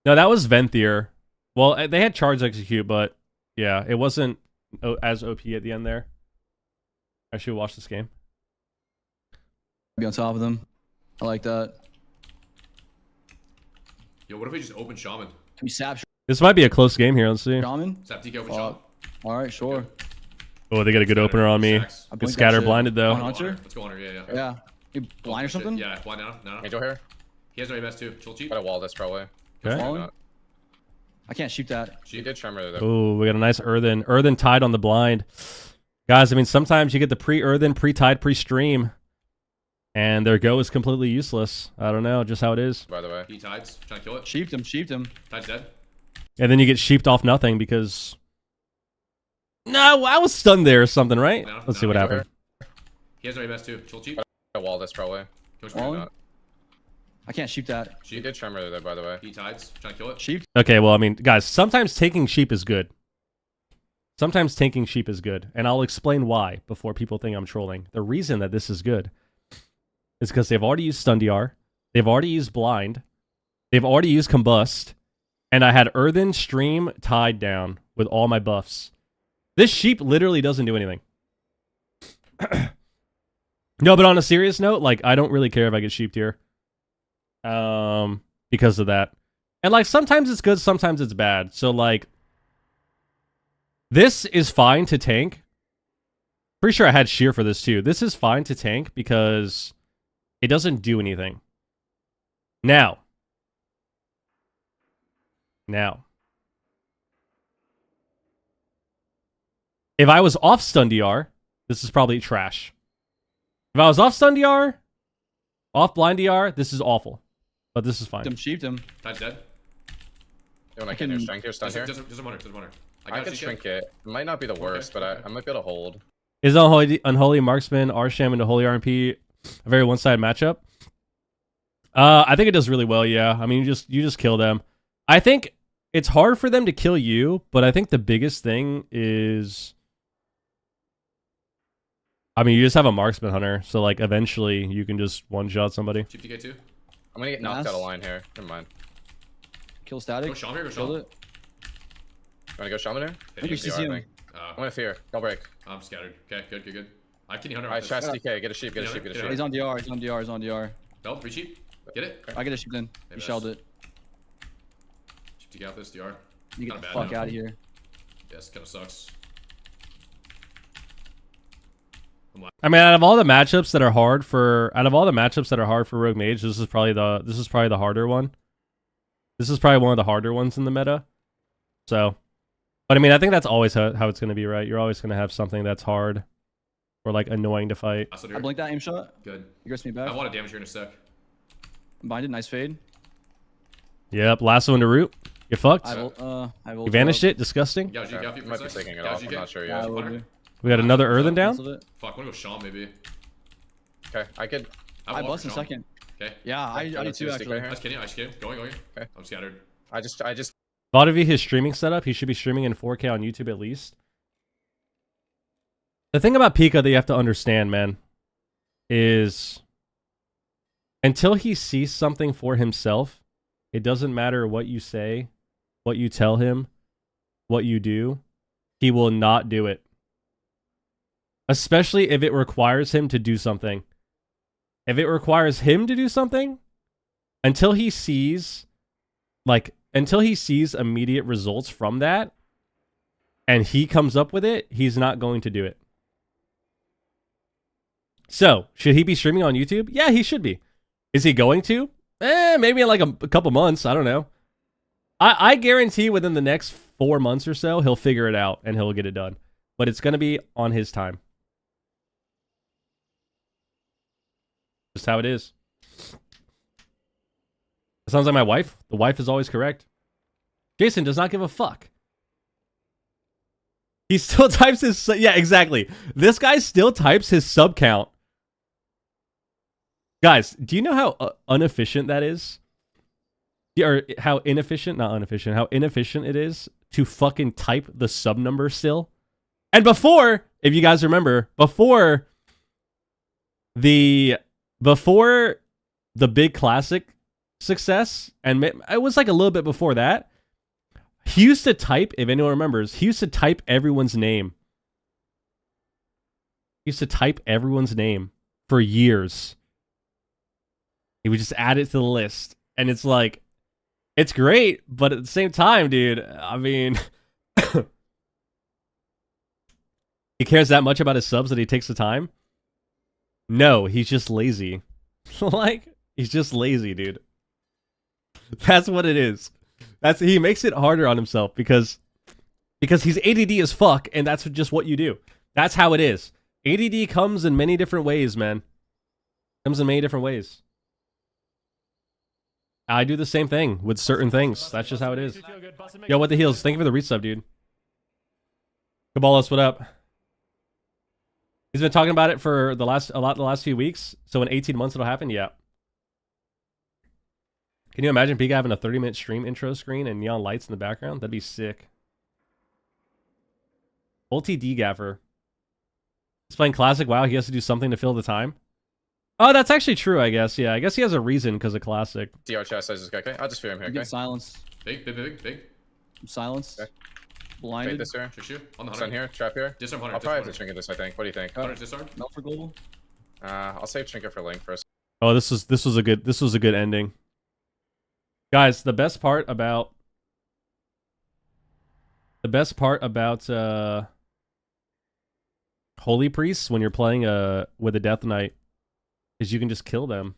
No, that was Venthyr. Well, they had Charge Execute, but yeah, it wasn't as OP at the end there. I should watch this game. Be on top of them. I like that. Yo, what if we just open Shaman? Can we sap This might be a close game here. Let's see. Shaman? Sap DK open Shaman. All right, sure. Oh, they got a good opener on me. Get scatter blinded though. Hunter? Let's go Hunter. Yeah. Yeah. You blind or something? Yeah, blind now. No. Angel here. He has no MS too. Chill cheap. Got a wall this probably. Okay. Falling? I can't shoot that. She did tremor though. Oh, we got a nice Earthen. Earthen tied on the blind. Guys, I mean, sometimes you get the pre-Earthen, pre-tied, pre-stream, and their go is completely useless. I don't know, just how it is. By the way. He tides. Trying to kill it. Sheeped him. Tide's dead. And then you get sheeped off nothing because... No, I was stunned there or something, right? No, Let's see what happened. He has no MS too. Chill cheap. Got a wall this probably. Falling? I can't shoot that. She did tremor there by the way. He tides. Trying to kill it. Sheep? Okay, well, I mean, guys, sometimes taking sheep is good. Sometimes taking sheep is good, and I'll explain why before people think I'm trolling. The reason that this is good is because they've already used Stun DR, they've already used Blind, they've already used Combust, and I had Earthen Stream tied down with all my buffs. This sheep literally doesn't do anything. No, but on a serious note, like, I don't really care if I get sheeped here. Because of that. And, like, sometimes it's good, sometimes it's bad. So, like, this is fine to tank. Pretty sure I had shear for this, too. This is fine to tank because it doesn't do anything. Now. If I was off Stun DR, this is probably trash. If I was off Stun DR, off Blind DR, this is awful. But this is fine. Sheeped him. Tide's dead. When I can your strength here, stun here. Doesn't Hunter. I could shrink it. It might not be the worst, but I might be able to hold. Is Unholy Marksman, Arsham, and Holy RMP a very one-sided matchup? I think it does really well, yeah. I mean, you just kill them. I think it's hard for them to kill you, but I think the biggest thing is... I mean, you just have a Marksman Hunter, so, like, eventually you can just one-shot somebody. Cheap DK too. I'm gonna get knocked out of line here. Never mind. Kill static. Go Shaman here, go Killed Shaman. it. You wanna go shaman here? I think we should see him. I'm gonna fear. Don't break. I'm scattered. Okay, good. I have Kitty Hunter. Alright, Shasta DK. Get a sheep. Get a sheep. Get a sheep. He's on DR. He's on DR. He's on DR. No, 3 sheep. Get it. I get a sheep then. Hey, He shelled it. Sheep to get out this DR. You get Kinda the bad fuck now. out of here. Yes, kind of sucks. I mean, out of all the matchups that are hard for Rogue Mage, this is probably the harder one. This is probably one of the harder ones in the meta. So, but I mean, I think that's always how it's going to be, right? You're always going to have something that's hard or like annoying to fight. I blinked that aim shot. Good. He gets me back. I want to damage here in a sec. Binded. Nice fade. Yep, lasso into root. Get fucked. I will You vanished it. Disgusting. Yeah, you got Might be taking it off. I'm not sure Yeah, I yet. will do. We got another earthen down. Fuck, wanna go Shaman maybe? Okay, I could. I bust in second. Okay. Yeah, I do too actually. I just kidding. Going. Okay. I'm scattered. I just. A lot of his streaming setup, he should be streaming in 4K on YouTube at least. The thing about Pika that you have to understand, man, is until he sees something for himself, it doesn't matter what you say, what you tell him, what you do, he will not do it. Especially if it requires him to do something. If it requires him to do something, until he sees immediate results from that, and he comes up with it, he's not going to do it. So, should he be streaming on YouTube? Yeah, he should be. Is he going to? Maybe in like a couple months. I don't know. I guarantee within the next 4 months or so, he'll figure it out and he'll get it done. But it's going to be on his time. Just how it is. It sounds like my wife. The wife is always correct. Jason does not give a fuck. He still types his... Yeah, exactly. This guy still types his sub count. Guys, do you know how inefficient that is? Or how inefficient? Not inefficient. How inefficient it is to fucking type the sub number still? And before, if you guys remember, before the big classic success, and it was like a little bit before that, he used to type, if anyone remembers, he used to type everyone's name. He used to type everyone's name for years. He would just add it to the list. And it's like, it's great, but at the same time, dude, I mean, he cares that much about his subs that he takes the time? No, he's just lazy. Like, he's just lazy, dude. That's what it is. He makes it harder on himself because he's ADD as fuck, and that's just what you do. That's how it is. ADD comes in many different ways, man. Comes in many different ways. I do the same thing with certain things. That's just how it is. Yo, what the heels? Thank you for the resub, dude. Caballos, what up? He's been talking about it for the last few weeks. So in 18 months it'll happen? Yeah. Can you imagine Pika having a 30-minute stream intro screen and neon lights in the background? That'd be sick. Ulti D-Gaffer. He's playing Classic. Wow, he has to do something to fill the time. Oh, that's actually true, I guess. Yeah, I guess he has a reason because of Classic. DR chest size is okay. I'll just fear him here, okay? Get silence. Big. Silence. Okay. Blinded. Fade this here. Just shoot. On the Sun hunter. here, trap here. Disarm hunter. I'll probably have to trinket this, I think. What do you think? Hunter's disarm. Melt for global. I'll save trinket for Link first. Oh, this was a good ending. Guys, the best part about Holy Priests when you're playing with a Death Knight is you can just kill them.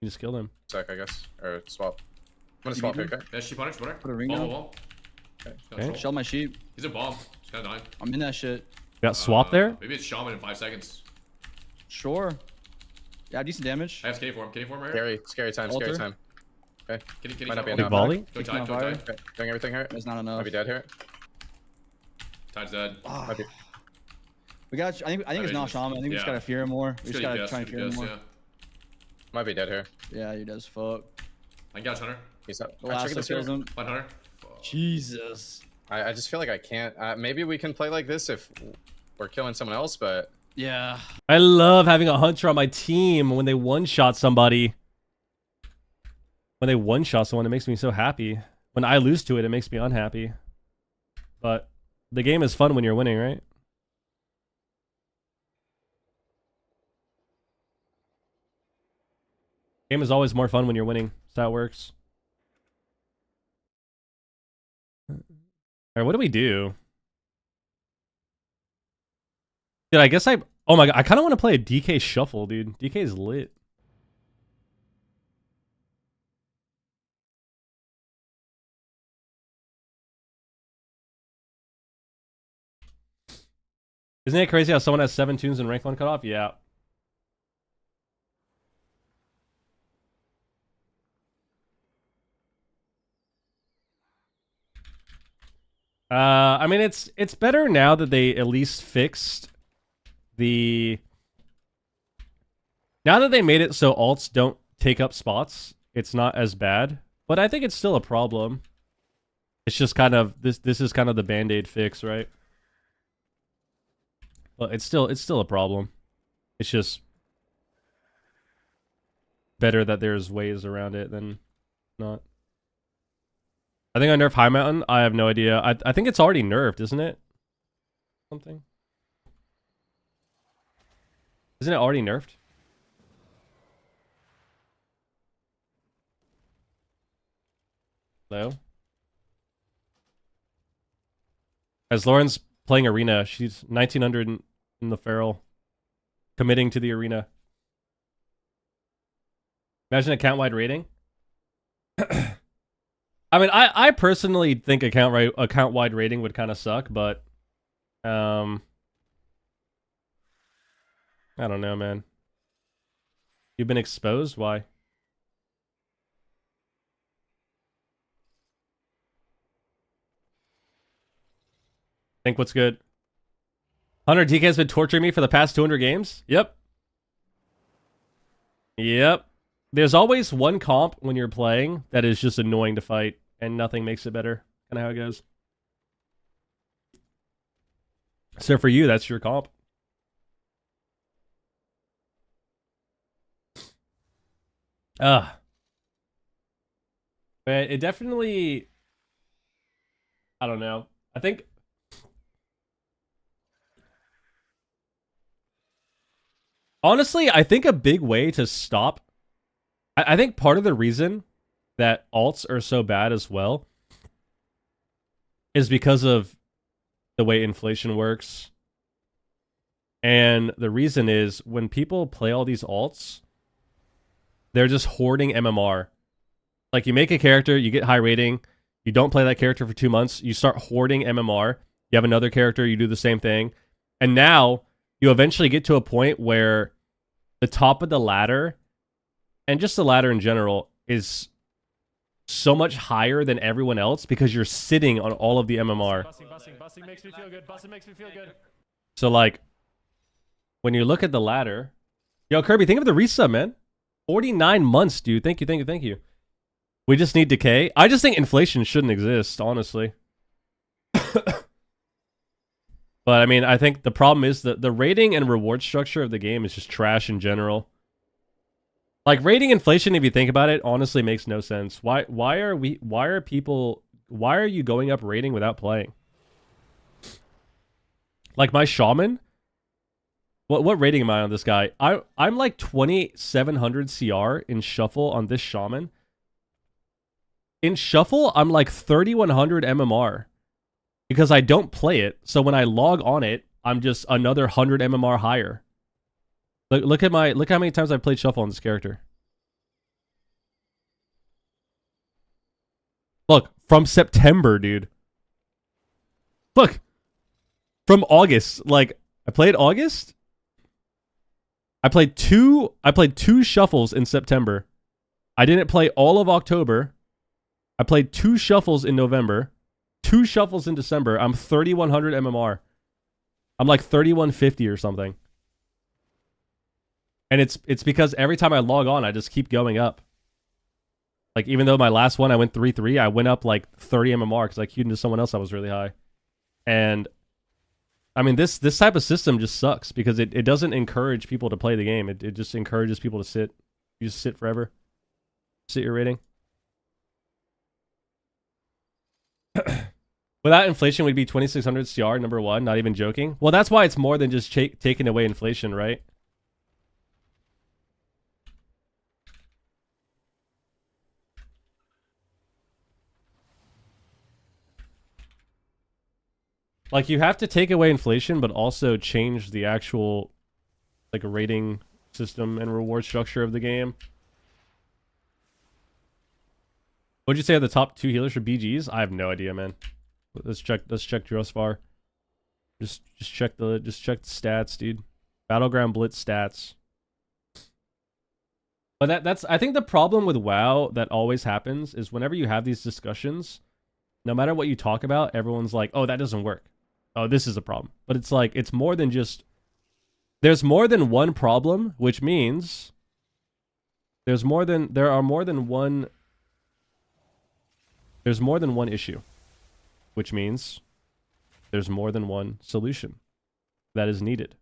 You just kill them. Sec, I guess. Or swap. I'm gonna swap here, okay? Yeah, sheep hunter. Put a ring down. Wall. Okay. Shell my sheep. He's a bomb. He's kind of dying. I'm in that shit. Got swap there? Maybe it's Shaman in 5 seconds. Sure. Yeah, decent damage. I have Kitty form. Kitty form right here. Scary time. Okay. Kitty. Might not be Big enough. volley? Go tide. Okay. Doing everything here. That's not enough. Might be dead here. Tide's dead. Might be. We got. I think it's not Shaman. I think we just gotta fear him more. We just gotta try and fear him more. Yeah. Might be dead here. Yeah, you dead as fuck. I got Hunter. He's up. The last kills him. Find Hunter. Jesus. I just feel like I can't. Maybe we can play like this if we're killing someone else, but Yeah. I love having a hunter on my team when they one-shot somebody. when they one-shot someone, it makes me so happy. When I lose to it, it makes me unhappy. But the game is fun when you're winning, right? Game is always more fun when you're winning. That's how it works. Alright, what do we do? Dude, I guess oh my god, I kind of want to play a DK shuffle, dude. DK is lit. Isn't it crazy how someone has 7 tunes in rank 1 cutoff? Yeah. I mean, it's better now that they at least fixed the... Now that they made it so alts don't take up spots, it's not as bad. But I think it's still a problem. It's just kind of... This is kind of the Band-Aid fix, right? Well, it's still a problem. It's just better that there's ways around it than not. I think I nerfed High Mountain. I have no idea. I think it's already nerfed, isn't it? Something. Isn't it already nerfed? Hello? As Lauren's playing Arena, she's 1900 in the Feral. Committing to the Arena. Imagine account-wide rating. I mean, I personally think account-wide rating would kind of suck, but... I don't know, man. You've been exposed? Why? Think what's good? 100 DK has been torturing me for the past 200 games? Yep. Yep. There's always one comp when you're playing that is just annoying to fight, and nothing makes it better. Kind of how it goes. So for you, that's your comp. But it definitely... I don't know. I think... Honestly, I think a big way to stop... I think part of the reason that alts are so bad as well is because of the way inflation works. And the reason is when people play all these alts, they're just hoarding MMR. Like, you make a character, you get high rating, you don't play that character for 2 months, you start hoarding MMR, you have another character, you do the same thing, and now you eventually get to a point where the top of the ladder, and just the ladder in general, is so much higher than everyone else because you're sitting on all of the MMR. Busing makes me feel good. Busing makes me feel good. So, like, when you look at the ladder... Yo, Kirby, think of the resub, man. 49 months, dude. Thank you, thank you, thank you. We just need decay. I just think inflation shouldn't exist, honestly. But, I mean, I think the problem is that the rating and reward structure of the game is just trash in general. Like, rating inflation, if you think about it, honestly makes no sense. Why are you going up rating without playing? Like, my Shaman? What rating am I on this guy? I'm like 2700 CR in Shuffle on this Shaman. In Shuffle, I'm like 3100 MMR. Because I don't play it, so when I log on it, I'm just another 100 MMR higher. Look how many times I've played Shuffle on this character. Look, from September, dude. Look. From August. Like, I played August. I played two shuffles in September. I didn't play all of October. I played 2 shuffles in November. 2 shuffles in December. I'm 3100 MMR. I'm like 3150 or something. And it's because every time I log on, I just keep going up. Like, even though my last one I went 3-3, I went up like 30 MMR because I queued into someone else that was really high. And I mean, this type of system just sucks because it doesn't encourage people to play the game. It just encourages people to sit. You just sit forever. Sit your rating. Without inflation, we'd be 2600 CR, number one. Not even joking. Well, that's why it's more than just taking away inflation, right? Like, you have to take away inflation, but also change the actual, like, rating system and reward structure of the game. What'd you say are the top 2 healers for BGs? I have no idea, man. Let's check Drosvar. Just check the stats, dude. Battleground Blitz stats. But that's I think the problem with WoW that always happens is whenever you have these discussions, no matter what you talk about, everyone's like, "Oh, that doesn't work. Oh, this is a problem." But it's like it's more than just there's more than one problem, which means there are more than one issue, which means there's more than one solution that is needed.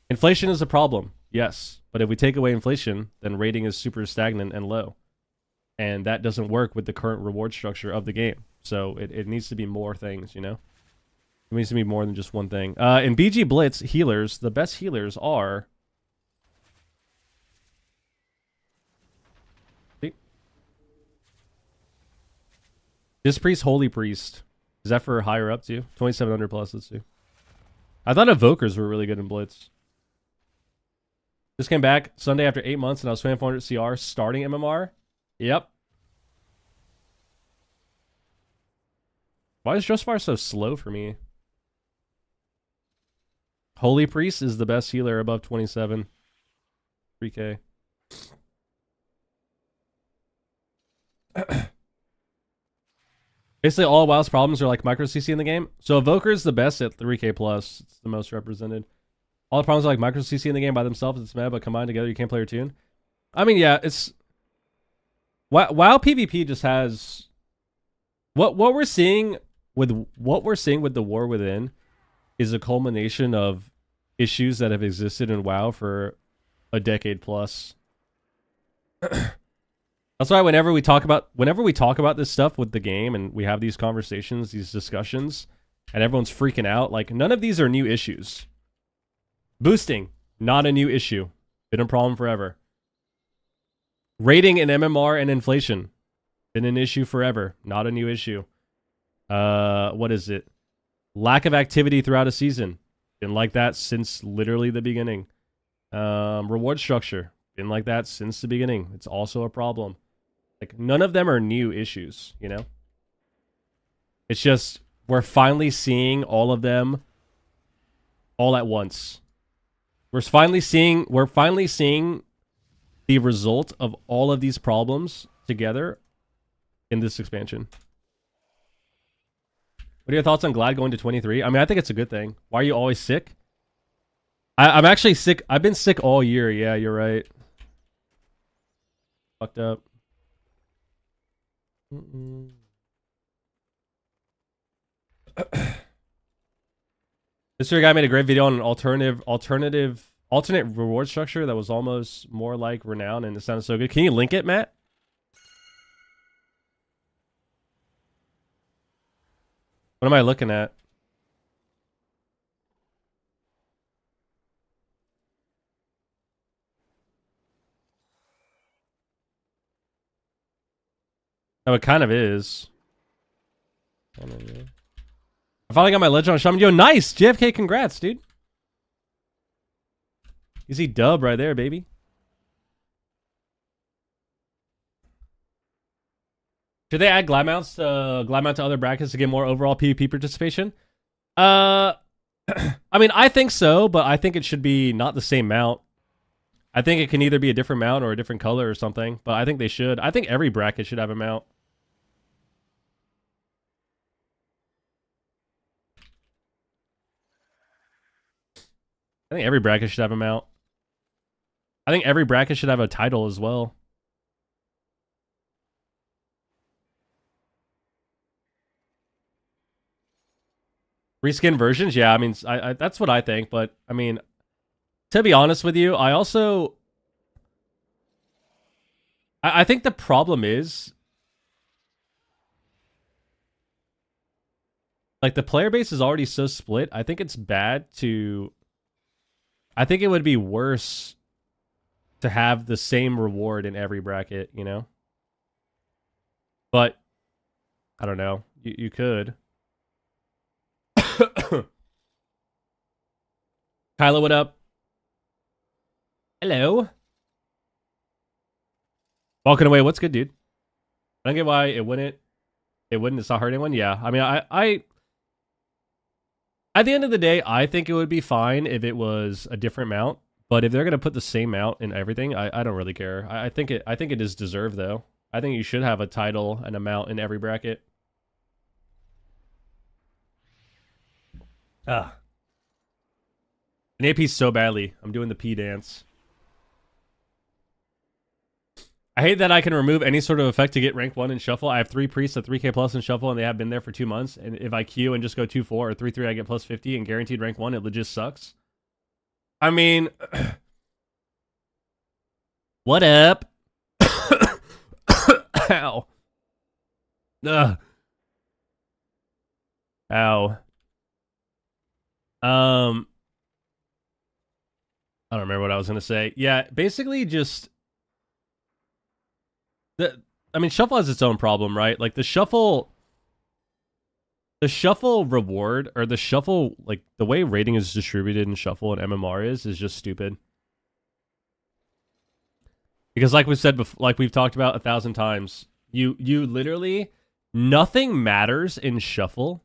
Inflation is a problem, yes, but if we take away inflation, then rating is super stagnant and low. And that doesn't work with the current reward structure of the game. So it needs to be more things, you know? It needs to be more than just one thing. In BG Blitz, healers, the best healers are... This priest, Holy Priest. Is that for higher up too? 2700 plus, let's see. I thought Evokers were really good in Blitz. Just came back Sunday after 8 months and I was 2400 CR starting MMR. Yep. Why is Drosvar so slow for me? Holy Priest is the best healer above 27. 3k. Basically, all WoW's problems are like micro CC in the game. So Evoker is the best at 3k plus. It's the most represented. All the problems are like micro CC in the game by themselves. It's mad, but combined together, you can't play your tune. I mean, yeah, it's WoW PvP just has what we're seeing with the War Within is a culmination of issues that have existed in WoW for a decade plus. That's why whenever we talk about this stuff with the game and we have these conversations, these discussions, and everyone's freaking out, like none of these are new issues. Boosting, not a new issue. Been a problem forever. Rating and MMR and inflation, been an issue forever. Not a new issue. What is it? Lack of activity throughout a season. Been like that since literally the beginning. Reward structure. Been like that since the beginning. It's also a problem. Like, none of them are new issues, you know? It's just, we're finally seeing all of them all at once. We're finally seeing the result of all of these problems together in this expansion. What are your thoughts on Glad going to 23? I mean, I think it's a good thing. Why are you always sick? I'm actually sick. I've been sick all year. Yeah, you're right. Fucked up. Mr. Guy made a great video on an alternate reward structure that was almost more like Renown, and it sounded so good. Can you link it, Matt? What am I looking at? Oh, it kind of is. I finally got my legend on Shaman. Yo, nice! JFK, congrats, dude. Easy dub right there, baby. Should they add glide mount to other brackets to get more overall PvP participation? I mean, I think so, but I think it should be not the same mount. I think it can either be a different mount or a different color or something, but I think they should. I think every bracket should have a mount. I think every bracket should have a mount. I think every bracket should have a title as well. Reskin versions? Yeah, I mean, that's what I think, but I mean, to be honest with you, I also... I think the problem is, like, the player base is already so split. I think it's bad to... I think it would be worse to have the same reward in every bracket, you know? But, I don't know. You could. Kylo, what up? Hello. Walking away, what's good, dude? I don't get why it wouldn't. It's not hurt anyone. Yeah, I mean, I at the end of the day, I think it would be fine if it was a different mount. But if they're gonna put the same mount in everything, I don't really care. I think it is deserved though. I think you should have a title and a mount in every bracket. Ah, an AP so badly. I'm doing the P dance. I hate that I can remove any sort of effect to get rank 1 in Shuffle. I have 3 priests at 3k plus in Shuffle, and they have been there for 2 months. And if I queue and just go 2-4 or 3-3, I get plus 50 and guaranteed rank 1. It legit sucks. I mean... what up? Ow. Ugh. Ow. I don't remember what I was going to say. Yeah, basically just... I mean, Shuffle has its own problem, right? Like, the Shuffle reward, or the Shuffle, like, the way rating is distributed in Shuffle and MMR is just stupid. Because like we've said before, like we've talked about 1,000 times, you literally, nothing matters in Shuffle,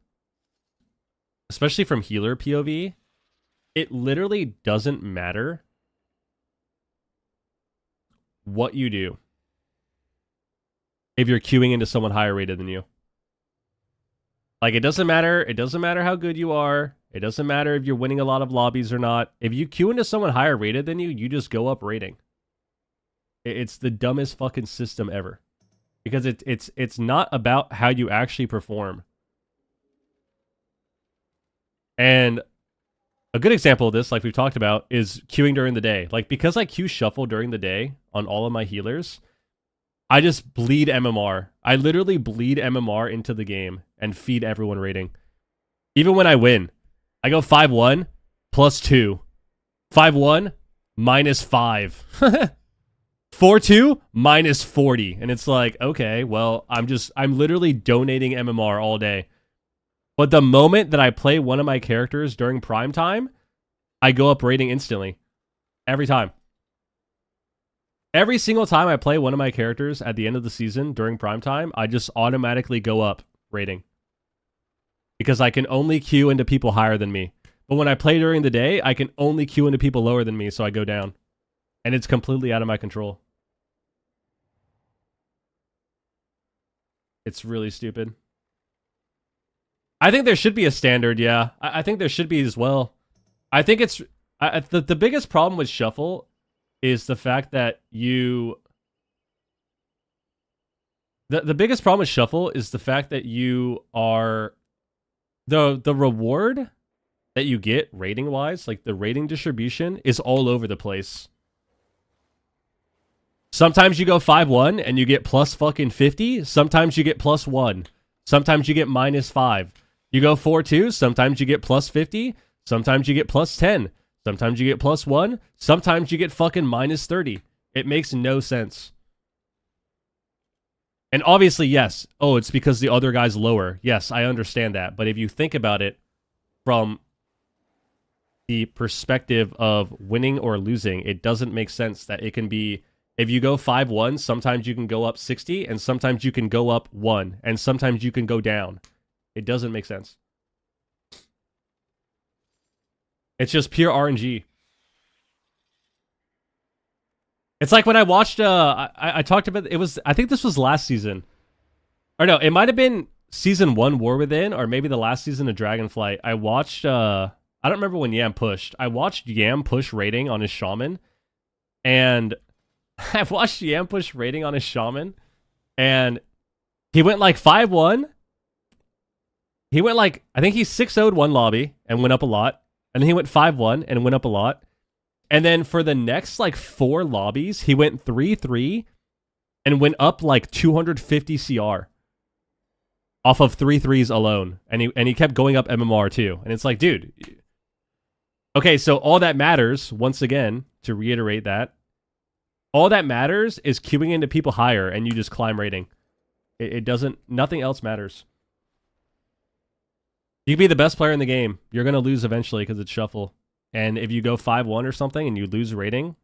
especially from healer POV. It literally doesn't matter what you do if you're queuing into someone higher rated than you. Like, it doesn't matter. It doesn't matter how good you are. It doesn't matter if you're winning a lot of lobbies or not. If you queue into someone higher rated than you, you just go up rating. It's the dumbest fucking system ever. Because it's not about how you actually perform. And a good example of this, like we've talked about, is queuing during the day. Like, because I queue Shuffle during the day on all of my healers, I just bleed MMR. I literally bleed MMR into the game and feed everyone rating. Even when I win, I go 5-1 plus 2. 5-1 minus 5. 4-2 minus 40. And it's like, okay, well, I'm literally donating MMR all day. But the moment that I play one of my characters during prime time, I go up rating instantly. Every time. Every single time I play one of my characters at the end of the season during prime time, I just automatically go up rating. Because I can only queue into people higher than me. But when I play during the day, I can only queue into people lower than me, so I go down. And it's completely out of my control. It's really stupid. I think there should be a standard, yeah. I think there should be as well. I think it's... the biggest problem with Shuffle is the fact that you... The biggest problem with Shuffle is the fact that you are... The reward that you get rating-wise, like the rating distribution, is all over the place. Sometimes you go 5-1 and you get plus fucking 50. Sometimes you get plus 1. Sometimes you get minus 5. You go 4-2. Sometimes you get plus 50. Sometimes you get plus 10. Sometimes you get plus 1. Sometimes you get fucking minus 30. It makes no sense. And obviously, yes. Oh, it's because the other guy's lower. Yes, I understand that. But if you think about it from the perspective of winning or losing, it doesn't make sense that it can be... If you go 5-1, sometimes you can go up 60, and sometimes you can go up 1, and sometimes you can go down. It doesn't make sense. It's just pure RNG. It's like when I watched, I talked about, it was, I think this was last season. Or no, it might have been season 1 War Within, or maybe the last season of Dragonflight. I watched, I don't remember when Yam pushed. I watched Yam push rating on his Shaman, and I've watched Yam push rating on his Shaman, and he went like 5-1. He went like, I think he 6-0'd one lobby and went up a lot. And then he went 5-1 and went up a lot. And then for the next like 4 lobbies, he went 3-3 and went up like 250 CR off of 3 threes alone, and he kept going up MMR too. And it's like, dude, okay, so all that matters, once again, to reiterate that, all that matters is queuing into people higher, and you just climb rating. It doesn't, nothing else matters. You can be the best player in the game. You're going to lose eventually because it's shuffle. And if you go 5-1 or something and you lose rating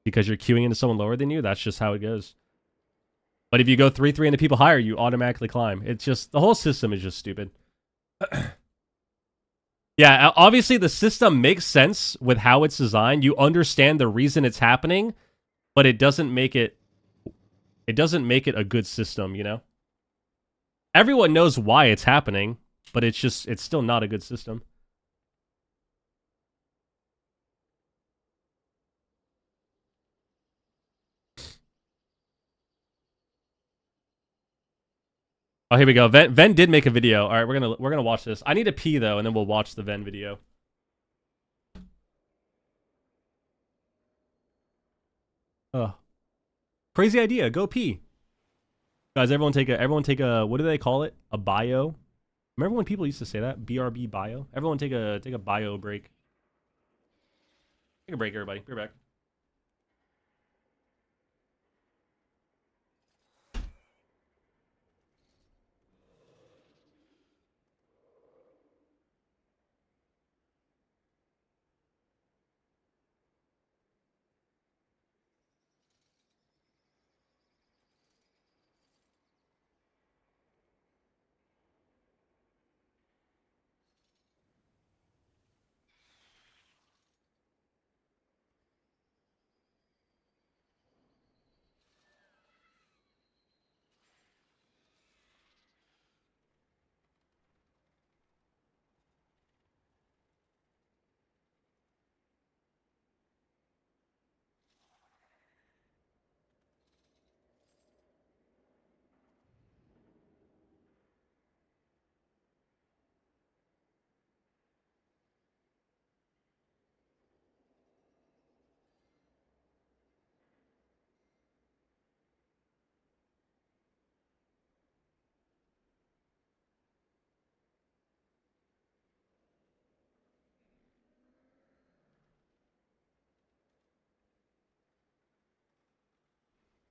because you're queuing into someone lower than you, that's just how it goes. But if you go 3-3 into people higher, you automatically climb. It's just, the whole system is just stupid. Yeah, obviously the system makes sense with how it's designed. You understand the reason it's happening, but it doesn't make it a good system, you know? Everyone knows why it's happening, but it's still not a good system. Oh, here we go. Ven did make a video. All right, we're gonna watch this. I need to pee though, and then we'll watch the Ven video. Oh, crazy idea. Go pee, guys. Everyone take a. What do they call it? A bio. Remember when people used to say that? BRB bio. Everyone take a bio break. Take a break, everybody. Be right back.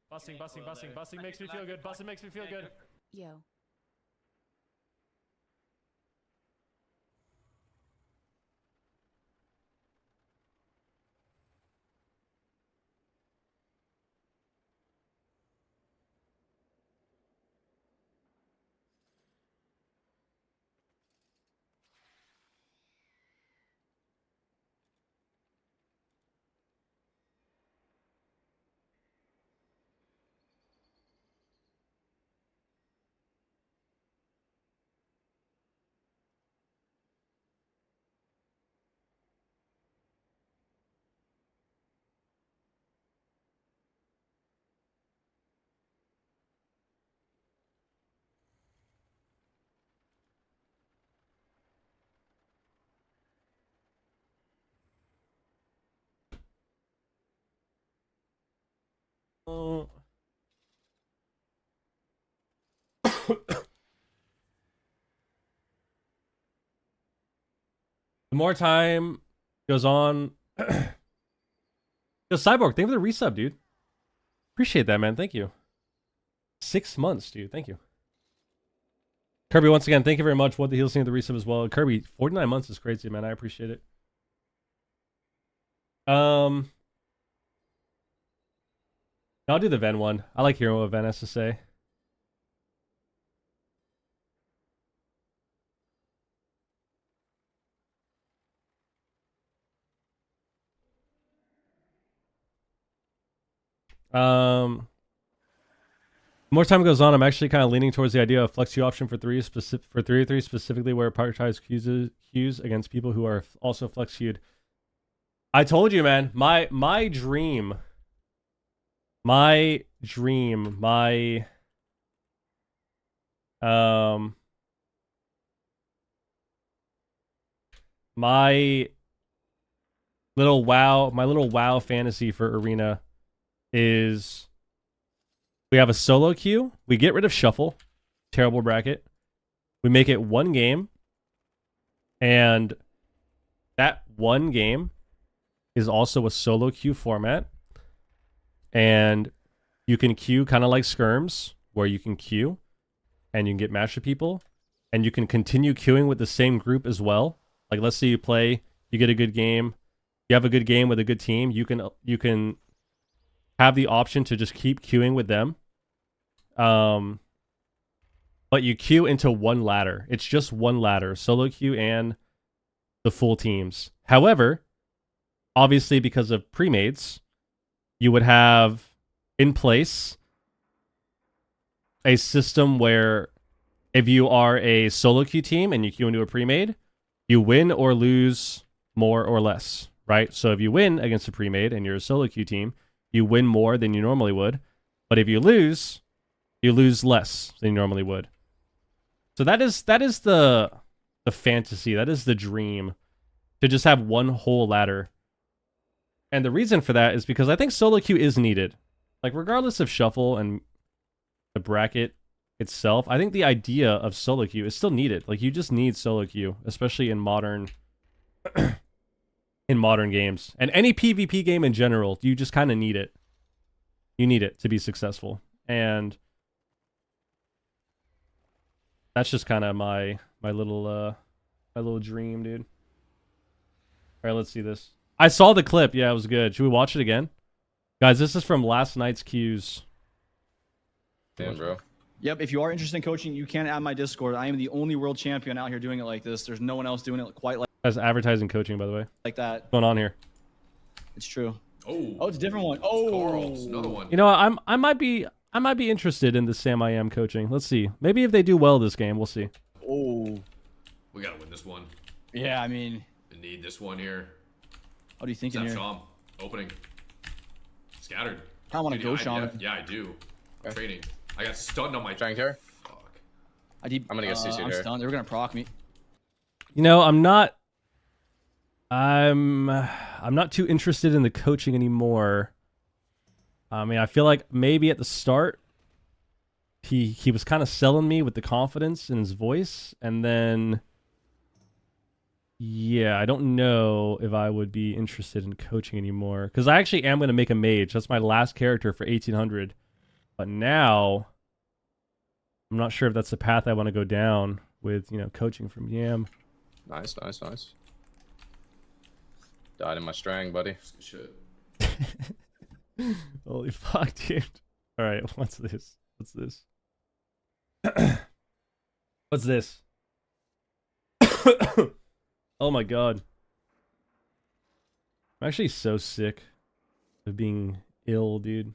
Busting makes me feel good. Busting makes me feel good. Yo. The more time goes on. Yo, Cyborg, thank you for the resub, dude. Appreciate that, man. Thank you. 6 months, dude. Thank you. Kirby, once again, thank you very much. What the heels, seeing the resub as well. Kirby, 49 months is crazy, man. I appreciate it. I'll do the Ven one. I like hearing what Ven has to say. More time goes on, I'm actually kind of leaning towards the idea of flex queue option for 3 3 specifically where it prioritizes queues against people who are also flex queued. I told you, man, my dream, my little WoW fantasy for Arena is We have a solo queue. We get rid of shuffle. Terrible bracket. We make it one game. And that one game is also a solo queue format. And you can queue kind of like skirms, where you can queue and you can get matched with people. And you can continue queuing with the same group as well. Like, let's say you play, you get a good game, you have a good game with a good team, you can have the option to just keep queuing with them. But you queue into one ladder. It's just one ladder, solo queue and the full teams. However, obviously because of pre-mates, you would have in place a system where if you are a solo queue team and you queue into a pre-made, you win or lose more or less, right? So if you win against a pre-made and you're a solo queue team, you win more than you normally would. But if you lose less than you normally would. So that is the fantasy. That is the dream, to just have one whole ladder. And the reason for that is because I think solo queue is needed. Like, regardless of shuffle and the bracket itself, I think the idea of solo queue is still needed. Like, you just need solo queue, especially in modern in modern games. And any PvP game in general, you just kind of need it. You need it to be successful. And that's just kind of my little dream, dude. All right, let's see this. I saw the clip. Yeah, it was good. Should we watch it again? Guys, this is from last night's queues. Damn, bro. Yep, if you are interested in coaching, you can add my Discord. I am the only world champion out here doing it like this. There's no one else doing it quite That's advertising coaching, by the way. like that. What's going on here? It's true. Oh, It's a different one. Oh, Carl's another one. You know, I might be interested in the Sam I Am coaching. Let's see. Maybe if they do well this game, we'll see. Oh. We gotta win this one. Yeah, I mean, We need this one here. what are you thinking Snap here? Sham. Opening. Scattered. I want to go, I- Sean. Yeah, I do. I'm training. I got stunned on my Trying here. Fuck. I'm gonna get CC I'm there. stunned. They were gonna proc me. You know, I'm not too interested in the coaching anymore. I mean, I feel like maybe at the start he was kind of selling me with the confidence in his voice, and then yeah, I don't know if I would be interested in coaching anymore, because I actually am going to make a mage. That's my last character for 1800. But now I'm not sure if that's the path I want to go down with, you know, coaching from Yam. Nice. Died in my strang, buddy. That's good shit. Holy fuck, dude. All right, what's this? What's this? Oh my god. I'm actually so sick of being ill, dude.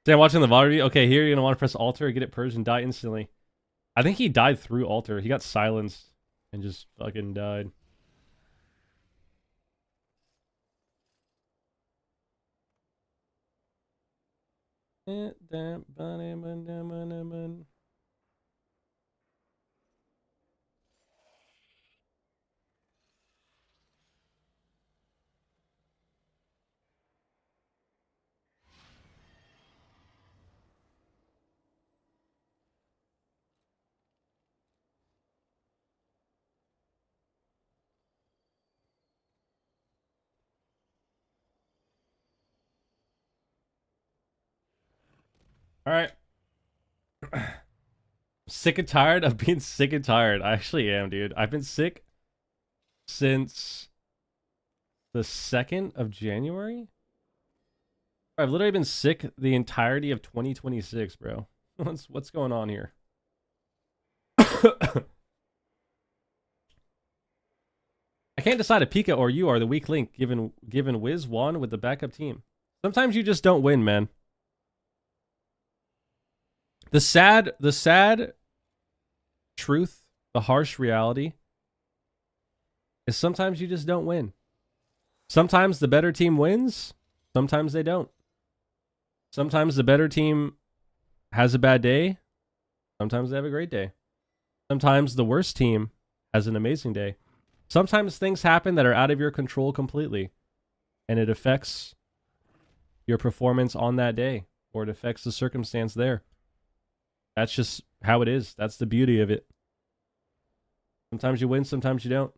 Damn, watching the VOD review. Okay, here you're gonna want to press altar, get it purged, and die instantly. I think he died through altar. He got silenced and just fucking died. All right. Sick and tired of being sick and tired. I actually am, dude. I've been sick since the 2nd of January. I've literally been sick the entirety of 2026, bro. What's going on here? I can't decide if Pika or you are the weak link given Wiz won with the backup team. Sometimes you just don't win, man. The sad truth, the harsh reality is sometimes you just don't win. Sometimes the better team wins. Sometimes they don't. Sometimes the better team has a bad day. Sometimes they have a great day. Sometimes the worst team has an amazing day. Sometimes things happen that are out of your control completely, and it affects your performance on that day, or it affects the circumstance there. That's just how it is. That's the beauty of it. Sometimes you win, sometimes you don't.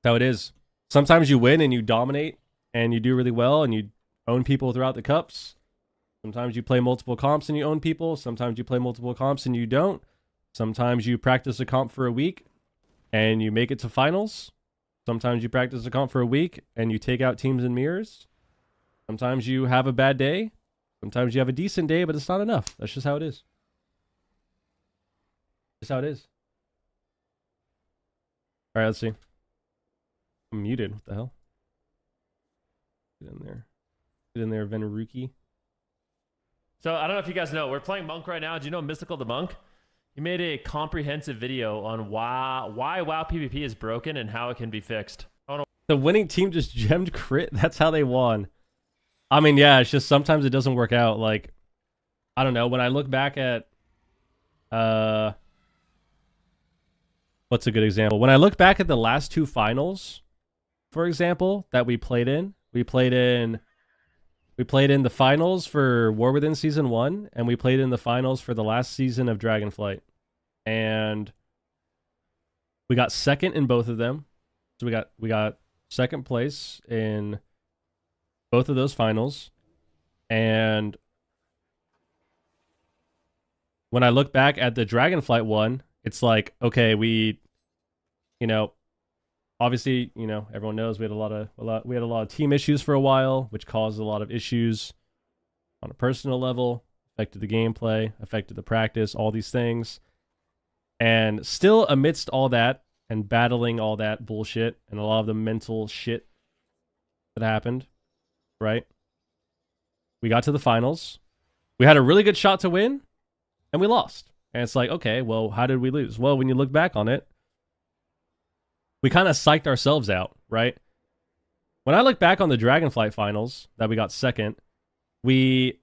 That's how it is. Sometimes you win and you dominate and you do really well and you own people throughout the cups. Sometimes you play multiple comps and you own people. Sometimes you play multiple comps and you don't. Sometimes you practice a comp for a week and you make it to finals. Sometimes you practice a comp for a week and you take out teams in mirrors. Sometimes you have a bad day. Sometimes you have a decent day, but it's not enough. That's just how it is. That's how it is. All right, let's see. I'm muted. What the hell? Get in there. Get in there, Veneruki. So I don't know if you guys know, we're playing Monk right now. Do you know Mystical the Monk? He made a comprehensive video on why WoW PvP is broken and how it can be fixed. I don't know. The winning team just gemmed crit. That's how they won. I mean, yeah, it's just sometimes it doesn't work out. Like, I don't know. When I look back at, what's a good example? When I look back at the last two finals, for example, that we played in the finals for War Within Season 1, and we played in the finals for the last season of Dragonflight. And we got second in both of them. So we got second place in both of those finals. And when I look back at the Dragonflight one, it's like, okay, we, obviously, everyone knows we had a lot of team issues for a while, which caused a lot of issues on a personal level, affected the gameplay, affected the practice, all these things. And still amidst all that and battling all that bullshit and a lot of the mental shit that happened, right? We got to the finals. We had a really good shot to win, and we lost. And it's like, okay, well, how did we lose? Well, when you look back on it, we kind of psyched ourselves out, right? When I look back on the Dragonflight finals that we got second, if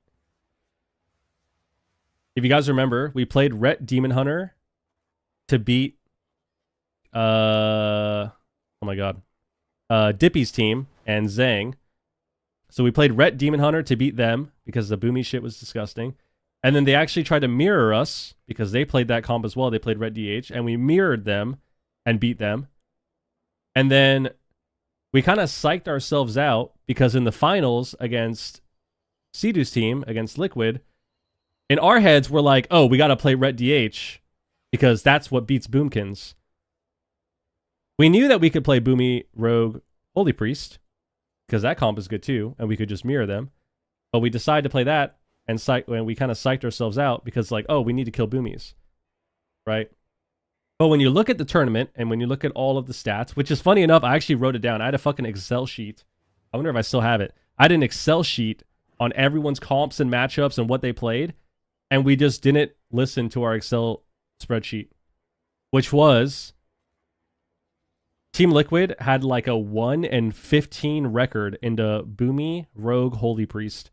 you guys remember, we played Ret Demon Hunter to beat, Dippy's team and Zhang. So we played Ret Demon Hunter to beat them because the boomy shit was disgusting. And then they actually tried to mirror us because they played that comp as well. They played Ret DH, and we mirrored them and beat them. And then we kind of psyched ourselves out because in the finals against Sidu's team, against Liquid, in our heads, we're like, oh, we got to play Ret DH because that's what beats Boomkins. We knew that we could play Boomy Rogue Holy Priest because that comp is good too, and we could just mirror them. But we decided to play that, and we kind of psyched ourselves out because, like, oh, we need to kill Boomies, right? But when you look at the tournament and when you look at all of the stats, which is funny enough, I actually wrote it down. I had a fucking Excel sheet. I wonder if I still have it. I had an Excel sheet on everyone's comps and matchups and what they played, and we just didn't listen to our Excel spreadsheet, which was Team Liquid had like a 1-15 record into Boomy Rogue Holy Priest.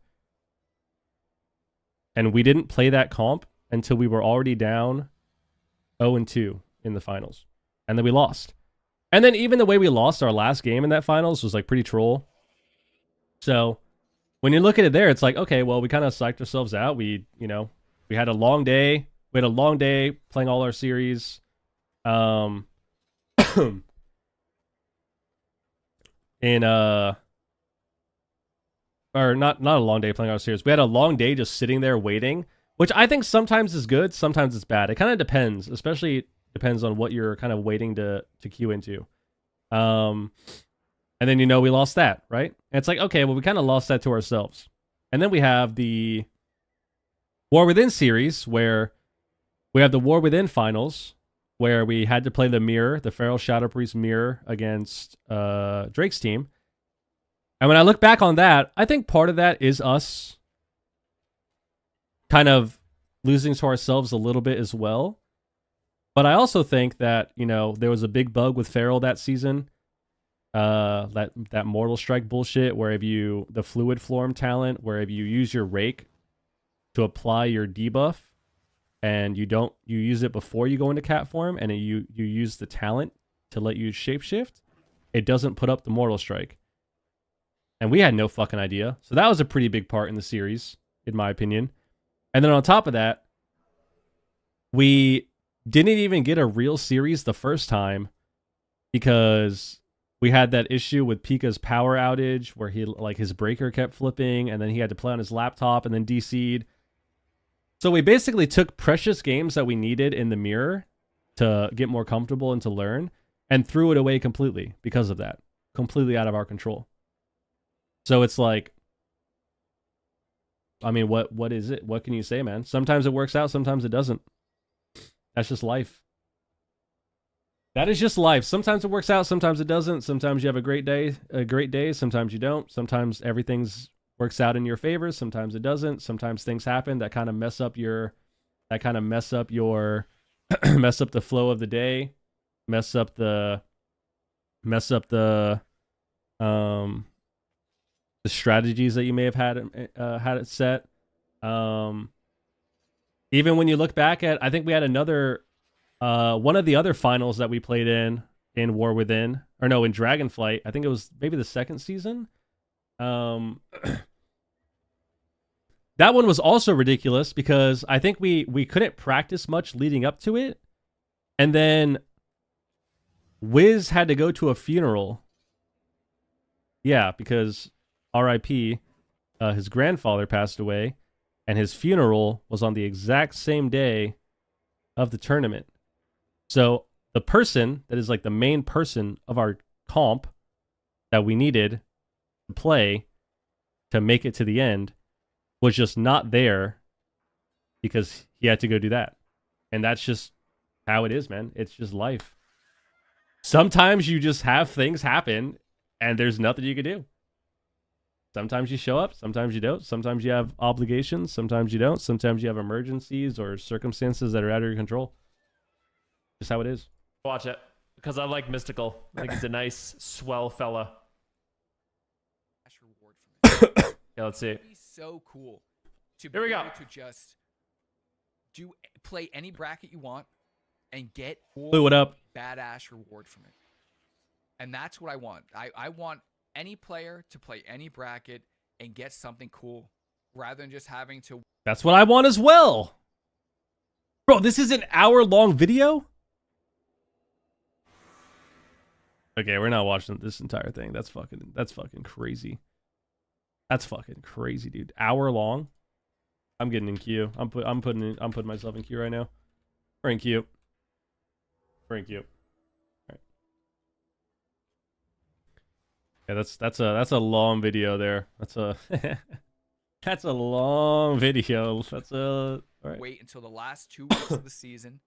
And we didn't play that comp until we were already down 0-2 in the finals. And then we lost. And then even the way we lost our last game in that finals was like pretty troll. So when you look at it there, it's like, okay, well, we kind of psyched ourselves out. We had a long day. We had a long day playing all our series. Or not a long day playing our series. We had a long day just sitting there waiting, which I think sometimes is good, sometimes it's bad. It kind of depends, especially depends on what you're kind of waiting to queue into. And then we lost that, right? And it's like, okay, well, we kind of lost that to ourselves. And then we have the War Within series where we have the War Within finals where we had to play the mirror, the Feral Shadow Priest mirror against Drake's team. And when I look back on that, I think part of that is us kind of losing to ourselves a little bit as well. But I also think that, you know, there was a big bug with Feral that season. That Mortal Strike bullshit where if you the fluid form talent where if you use your rake to apply your debuff and you use it before you go into cat form and you use the talent to let you shapeshift, it doesn't put up the Mortal Strike. And we had no fucking idea. So that was a pretty big part in the series, in my opinion. And then on top of that, we didn't even get a real series the first time because we had that issue with Pika's power outage where he like his breaker kept flipping and then he had to play on his laptop and then DC'd. So we basically took precious games that we needed in the mirror to get more comfortable and to learn and threw it away completely because of that. Completely out of our control. So it's like, I mean, what is it? What can you say, man? Sometimes it works out, sometimes it doesn't. That's just life. That is just life. Sometimes it works out, sometimes it doesn't. Sometimes you have a great day, sometimes you don't. Sometimes everything's works out in your favor, sometimes it doesn't. Sometimes things happen that kind of mess up your mess up the flow of the day, mess up the strategies that you may have had it set. Even when you look back at, I think we had another one of the other finals that we played in War Within, or no, in Dragonflight. I think it was maybe the second season. That one was also ridiculous because I think we couldn't practice much leading up to it. And then Wiz had to go to a funeral. Yeah, because RIP, his grandfather passed away, and his funeral was on the exact same day of the tournament. So the person that is like the main person of our comp that we needed to play to make it to the end was just not there because he had to go do that. And that's just how it is, man. It's just life. Sometimes you just have things happen and there's nothing you can do. Sometimes you show up, sometimes you don't. Sometimes you have obligations, sometimes you don't. Sometimes you have emergencies or circumstances that are out of your control. Just how it is. Watch it, because I like Mystical. I think he's a nice, swell fella. Reward from it. Yeah, let's see. It'd be so cool to Here we be go. able to just play any bracket you want and get Blew it up. badass reward from it. And that's what I want. I want any player to play any bracket and get something cool rather than just having to. That's what I want as well. Bro, this is an hour-long video? Okay, we're not watching this entire thing. That's fucking crazy. That's fucking crazy, dude. Hour long? I'm getting in queue. I'm putting myself in queue right now. We're in queue. We're in queue. All right. Yeah, that's a long video there. That's a that's a long video. That's a all right. Wait until the last 2 weeks of the season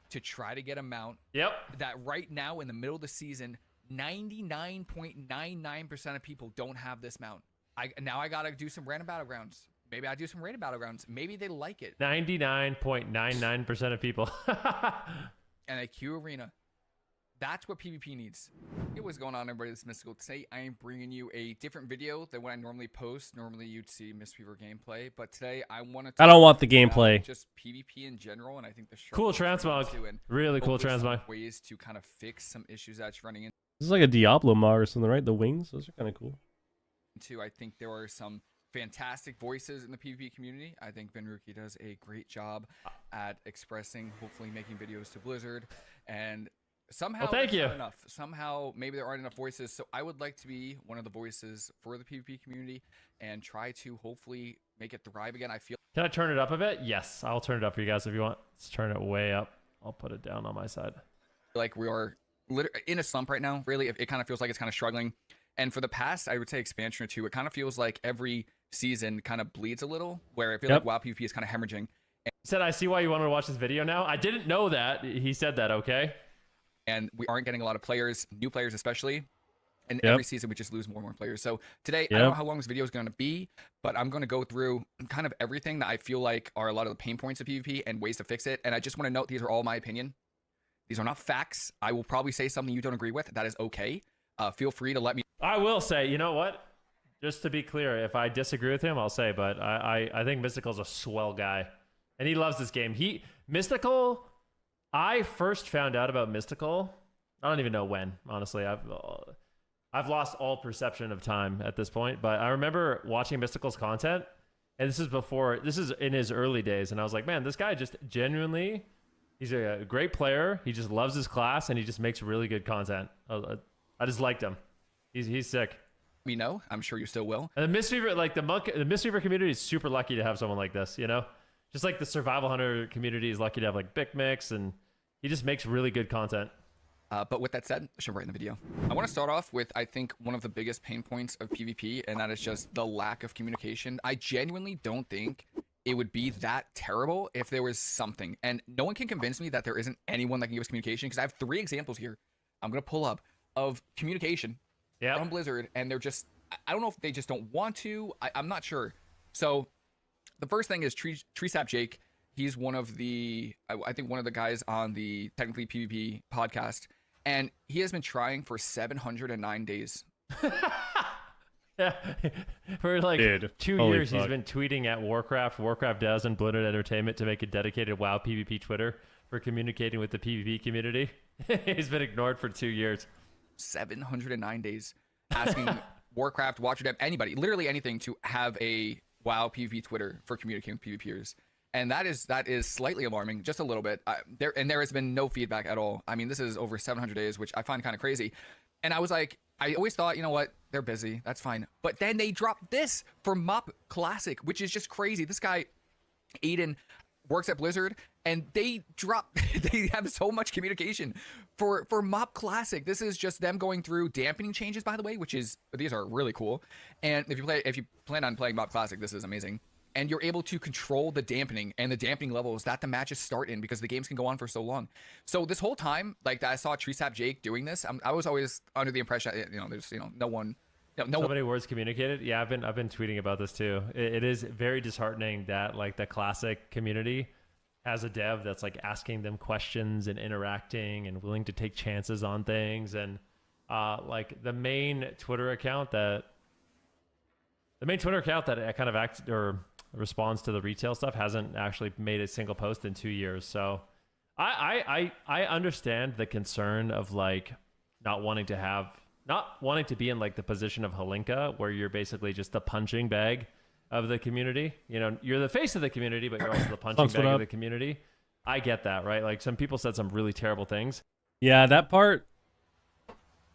to try to get a mount. Yep. That right now in the middle of the season, 99.99% of people don't have this mount. Now I gotta do some random battlegrounds. Maybe I do some rated battlegrounds. Maybe they like it. 99.99% of people. And a Q arena. That's what PvP needs. Hey, what's going on, everybody? This is Mystical. Today, I am bringing you a different video than what I normally post. Normally, you'd see Mistweaver gameplay, but today, I want to. I don't want the gameplay. Just PvP in general, and I think the Cool transmog. Really cool transmog. Ways to kind of fix some issues that you're running into. This is like a Diablo mod or something, right? The wings, those are kind of cool. I think there are some fantastic voices in the PvP community. I think Venruki does a great job at expressing, hopefully making videos to Blizzard, and somehow thank you. Not enough. Somehow maybe there aren't enough voices. So I would like to be one of the voices for the PvP community and try to hopefully make it thrive again. I feel. Can I turn it up a bit? Yes, I'll turn it up for you guys if you want. Let's turn it way up. I'll put it down on my side. Like we are in a slump right now. Really, it kind of feels like it's kind of struggling. And for the past, I would say expansion or two, it kind of feels like every season kind of bleeds a little, where I feel like WoW PvP is kind of hemorrhaging. He said, I see why you wanted to watch this video now. I didn't know that. He said that, okay? And we aren't getting a lot of players, new players especially. And Yep. every season we just lose more and more players. So today, I Yep. don't know how long this video is going to be, but I'm going to go through kind of everything that I feel like are a lot of the pain points of PvP and ways to fix it. And I just want to note, these are all my opinion. These are not facts. I will probably say something you don't agree with. That is okay. Feel free to let me. I will say, you know what? Just to be clear, if I disagree with him, I'll say, but I think Mystical's a swell guy. And he loves this game. Mystical, I first found out about Mystical, I don't even know when, honestly. I've lost all perception of time at this point, but I remember watching Mystical's content, and this is in his early days, and I was like, man, this guy just genuinely, he's a great player. He just loves his class, and he just makes really good content. I just liked him. He's sick. Me know. I'm sure you still will. And the Mistweaver, like the Mistweaver community is super lucky to have someone like this, you know? Just like the Survival Hunter community is lucky to have like Big Mix, and he just makes really good content. But with that said, let's jump right in the video. I want to start off with, I think, one of the biggest pain points of PvP, and that is just the lack of communication. I genuinely don't think it would be that terrible if there was something. And no one can convince me that there isn't anyone that can give us communication, because I have 3 examples here I'm going to pull up of communication from Blizzard, and they're just, I don't know if they just don't want to. I'm not sure. So the first thing is Treesap Jake. He's one of the, I think one of the guys on the Technically PvP podcast, and he has been trying for 709 days. Yeah, for like Dude, 2 holy years, he's fuck. been tweeting at Warcraft Does, and Bloated Entertainment to make a dedicated WoW PvP Twitter for communicating with the PvP community. He's been ignored for 2 years. 709 days asking Warcraft, Watcher Dev, anybody, literally anything, to have a WoW PvP Twitter for communicating with PvPers. And that is slightly alarming, just a little bit. There has been no feedback at all. I mean, this is over 700 days, which I find kind of crazy. And I was like, I always thought, you know what, they're busy, that's fine. But then they dropped this for Mop Classic, which is just crazy. This guy, Aiden, works at Blizzard, and they have so much communication for Mop Classic. This is just them going through dampening changes, by the way, these are really cool. And if you plan on playing Mop Classic, this is amazing. And you're able to control the dampening and the dampening levels that the matches start in, because the games can go on for so long. So this whole time, like, that I saw Treesap Jake doing this, I was always under the impression, there's no one. So many words communicated. Yeah, I've been tweeting about this too. It is very disheartening that like the Classic community has a dev that's like asking them questions and interacting and willing to take chances on things, and like the main Twitter account that kind of acts or responds to the retail stuff hasn't actually made a single post in 2 years. So I understand the concern of like not wanting to be in like the position of Halinka, where you're basically just the punching bag of the community. You know, you're the face of the community, but you're also the punching bag of the community. I get that, right? Like, some people said some really terrible things. Yeah, that part.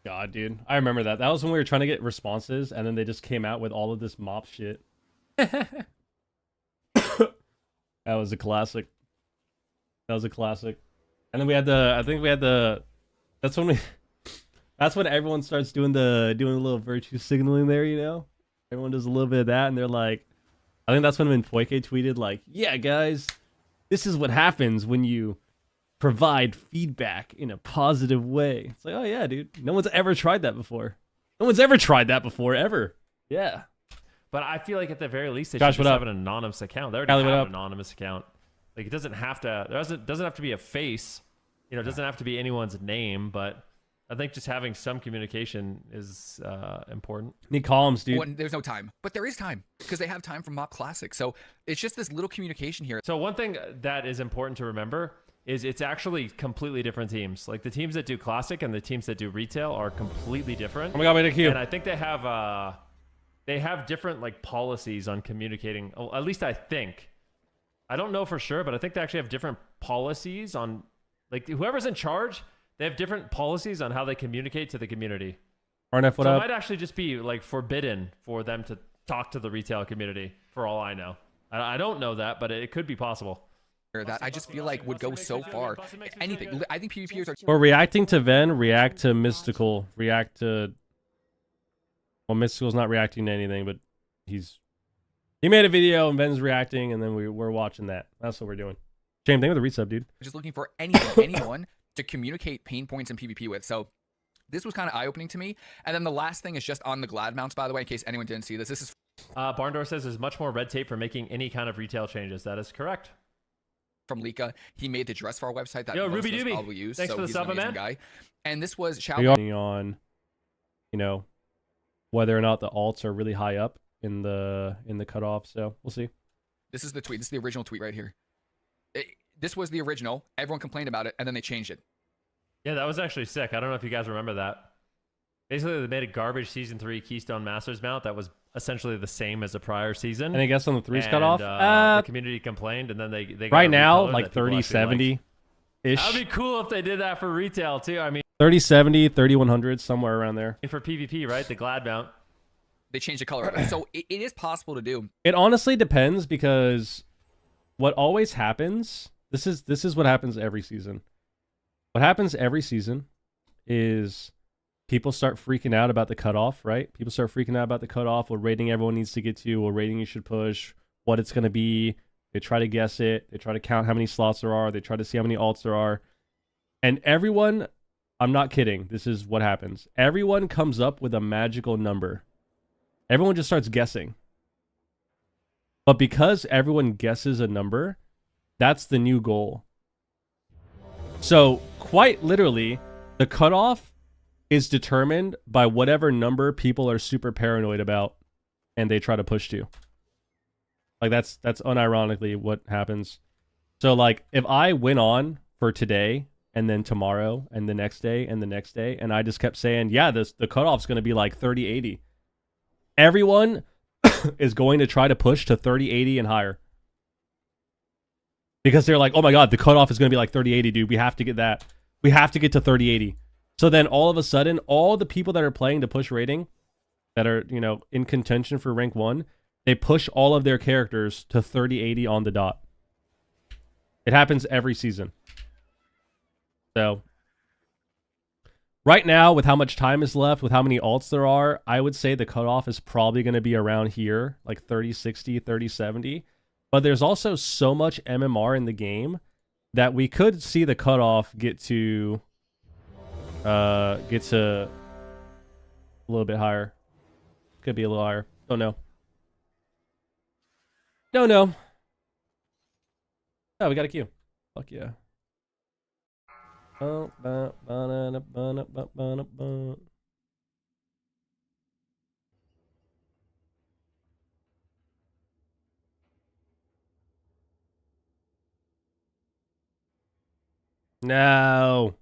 God, dude, I remember that. That was when we were trying to get responses, and then they just came out with all of this mop shit. That was a classic. And then we had that's when everyone starts doing the little virtue signaling there, you know? Everyone does a little bit of that, and they're like, I think that's when Poike tweeted, like, yeah, guys, this is what happens when you provide feedback in a positive way. It's like, oh yeah, dude, no one's ever tried that before. Ever. Yeah. But I feel like at the very least, they Josh, should just what have up? an anonymous account. They already Kylie, what have up? an anonymous account. Like, it doesn't have to be a face. You know, it doesn't have to be anyone's name, but I think just having some communication is important. Need columns, dude. Well, there's no time, but there is time, because they have time for Mop Classic. So it's just this little communication here. So one thing that is important to remember is it's actually completely different teams. Like, the teams that do Classic and the teams that do retail are completely different. Oh my god, wait a queue. And I think they have different like policies on communicating. Oh, at least I think. I don't know for sure, but I think they actually have different policies on, like, whoever's in charge, they have different policies on how they communicate to the community. RNF, what So it up? might actually just be like forbidden for them to talk to the retail community, for all I know. I don't know that, but it could be possible. That I just feel like would go so far. Anything. I think PvPers are. Or reacting to Ven, react to Mystical, react to... Well, Mystical's not reacting to anything, but he made a video and Ven's reacting, and then we're watching that. That's what we're doing. Same thing with the resub, dude. Just looking for anything, anyone to communicate pain points in PvP with. So This was kind of eye-opening to me. And then the last thing is just on the Glad mounts, by the way, in case anyone didn't see this. This is Barndor says there's much more red tape for making any kind of retail changes. That is correct. from Lika. He made the dress for our website that Yo, most Ruby of us Dooby. probably use. Thanks so for the he's sub, an amazing man. guy. And this was Depending on, you know, whether or not the alts are really high up in the cutoff. So we'll see. This is the tweet. This is the original tweet right here. This was the original. Everyone complained about it, and then they changed it. Yeah, that was actually sick. I don't know if you guys remember that. Basically, they made a garbage Season 3 Keystone Masters mount that was essentially the same as the prior season. And I guess on the threes and, cutoff, the community complained, and then they got right a now recolor like that people 30, actually 70 liked. ish. That'd be cool if they did that for retail too. I mean, 30, 70, 3100, somewhere around there. for PvP, right? The Glad mount. They changed the color. So it is possible to do. It honestly depends, because what always happens, this is what happens every season. What happens every season is people start freaking out about the cutoff, right? People start freaking out about the cutoff, what rating everyone needs to get to, what rating you should push, what it's going to be. They try to guess it. They try to count how many slots there are. They try to see how many alts there are. And everyone, I'm not kidding, this is what happens. Everyone comes up with a magical number. Everyone just starts guessing. But because everyone guesses a number, that's the new goal. So, quite literally, the cutoff is determined by whatever number people are super paranoid about and they try to push to. Like, that's unironically what happens. So, like, if I went on for today and then tomorrow and the next day and the next day, and I just kept saying, yeah, the cutoff's going to be like 3080, everyone is going to try to push to 3080 and higher. Because they're like, oh my god, the cutoff is going to be like 3080, dude. We have to get that. We have to get to 3080. So then all of a sudden, all the people that are playing to push rating, that are, you know, in contention for rank 1, they push all of their characters to 3080 on the dot. It happens every season. So, right now, with how much time is left, with how many alts there are, I would say the cutoff is probably going to be around here, like 3060, 3070. But there's also so much MMR in the game that we could see the cutoff get to a little bit higher. Could be a little higher. Don't know. Don't know. Oh, we got a queue. Fuck yeah. No.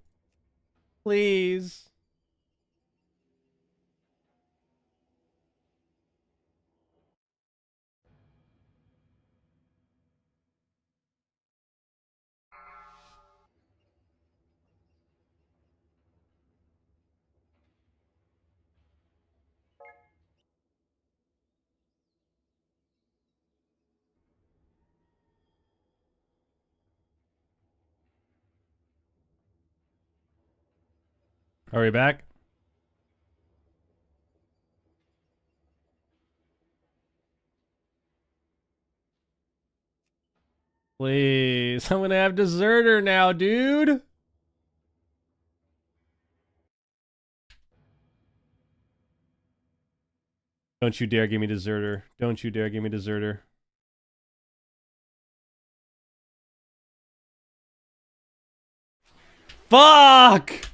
Please. Are we back? Please. I'm gonna have deserter now, dude. Don't you dare give me deserter. Don't you dare give me deserter. Fuck!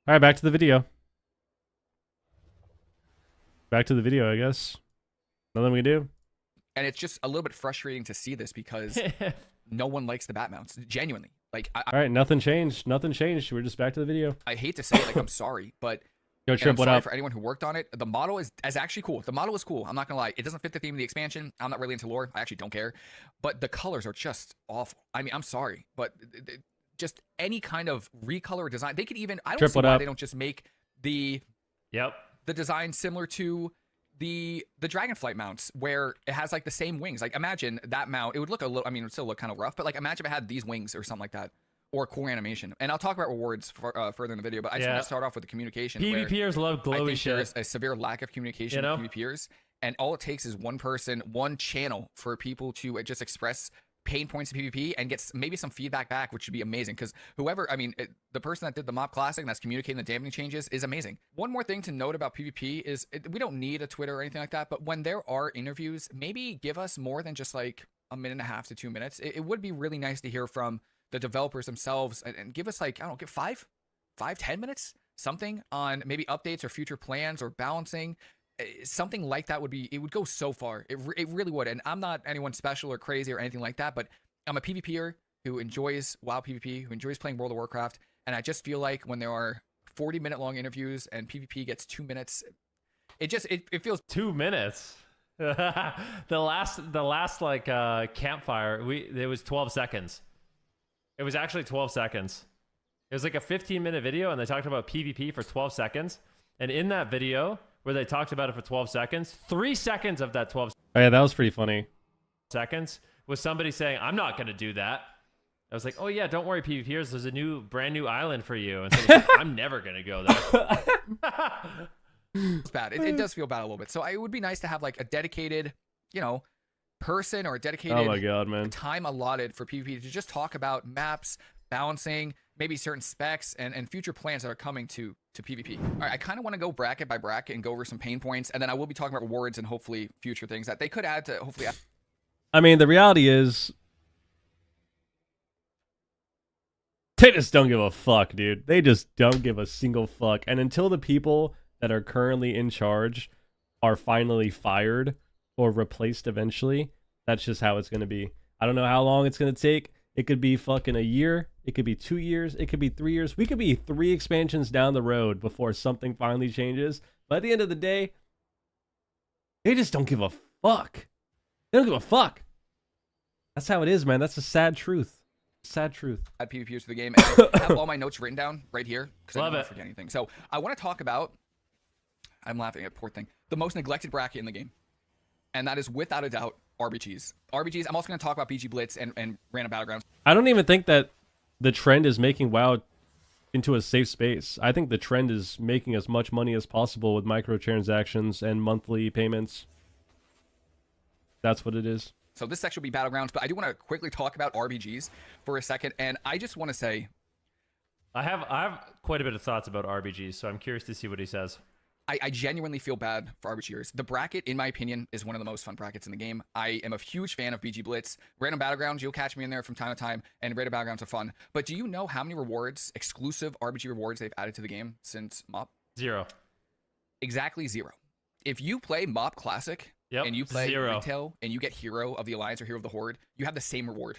All right, back to the video. Back to the video, I guess. Nothing we can do. And it's just a little bit frustrating to see this because no one likes the bat mounts. Genuinely. Like, All right, nothing changed. Nothing changed. We're just back to the video. I hate to say it, like, I'm sorry, but Yo, and Trip, I'm what sorry up? for anyone who worked on it. The model is actually cool. The model is cool. I'm not gonna lie. It doesn't fit the theme of the expansion. I'm not really into lore. I actually don't care. But the colors are just awful. I mean, I'm sorry, but just any kind of recolor design. They could even. I don't Trip, see what why up? they don't just make the Yep. design similar to the Dragonflight mounts, where it has like the same wings. Like, imagine that mount. It would look a little. I mean, it would still look kind of rough, but like, imagine if it had these wings or something like that. or core animation. And I'll talk about rewards further in the video, but I just want to start off with the communication. PvPers love I glowy think shit. there's a severe lack of communication with PvPers, and all it takes is one person, one channel for people to just express pain points in PvP and get maybe some feedback back, which would be amazing. Because whoever, the person that did the Mop Classic and that's communicating the dampening changes is amazing. One more thing to note about PvP is we don't need a Twitter or anything like that, but when there are interviews, maybe give us more than just like a minute and a half to 2 minutes. It would be really nice to hear from the developers themselves and give us like, I don't know, give 5-10 minutes, something on maybe updates or future plans or balancing. Something like that it would go so far. It really would. And I'm not anyone special or crazy or anything like that, but I'm a PvPer who enjoys WoW PvP, who enjoys playing World of Warcraft. And I just feel like when there are 40-minute long interviews and PvP gets 2 minutes, it feels 2 minutes. the last like campfire, it was 12 seconds. It was actually 12 seconds. It was like a 15-minute video and they talked about PvP for 12 seconds. And in that video where they talked about it for 12 seconds, 3 seconds of that 12 Oh yeah, that was pretty funny. seconds was somebody saying, I'm not going to do that. I was like, oh yeah, don't worry, PvPers, there's a brand new island for you. And so like, I'm never going to go there. It's bad. It does feel bad a little bit. So it would be nice to have like a dedicated, person or a dedicated Oh my god, man. time allotted for PvP to just talk about maps, balancing, maybe certain specs and future plans that are coming to PvP. All right, I kind of want to go bracket by bracket and go over some pain points, and then I will be talking about rewards and hopefully future things that they could add to hopefully. I mean, the reality is, they just don't give a fuck, dude. They just don't give a single fuck. And until the people that are currently in charge are finally fired or replaced eventually, that's just how it's going to be. I don't know how long it's going to take. It could be fucking a year. It could be 2 years. It could be 3 years. We could be 3 expansions down the road before something finally changes. But at the end of the day, they just don't give a fuck. They don't give a fuck. That's how it is, man. That's the sad truth. Sad truth. Add PvPers to the game. And I have all my notes written down right here because I don't want to forget anything. So I want to talk about, I'm laughing at poor thing, the most neglected bracket in the game. And that is without a doubt RBGs. I'm also going to talk about BG Blitz and random battlegrounds. I don't even think that the trend is making WoW into a safe space. I think the trend is making as much money as possible with microtransactions and monthly payments. That's what it is. So this section will be battlegrounds, but I do want to quickly talk about RBGs for a second. And I just want to say, I have quite a bit of thoughts about RBGs, so I'm curious to see what he says. I genuinely feel bad for RBGers. The bracket, in my opinion, is one of the most fun brackets in the game. I am a huge fan of BG Blitz. Random Battlegrounds, you'll catch me in there from time to time, and Random Battlegrounds are fun. But do you know how many rewards, exclusive RBG rewards, they've added to the game since MOP? 0. Exactly 0. If you play MOP Classic, and you play 0. Retail, and you get Hero of the Alliance or Hero of the Horde, you have the same reward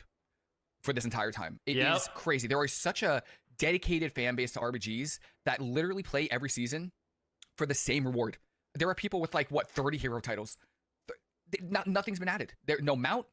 for this entire time. It is crazy. There is such a dedicated fan base to RBGs that literally play every season for the same reward. There are people with like 30 hero titles. Nothing's been added. There no mount,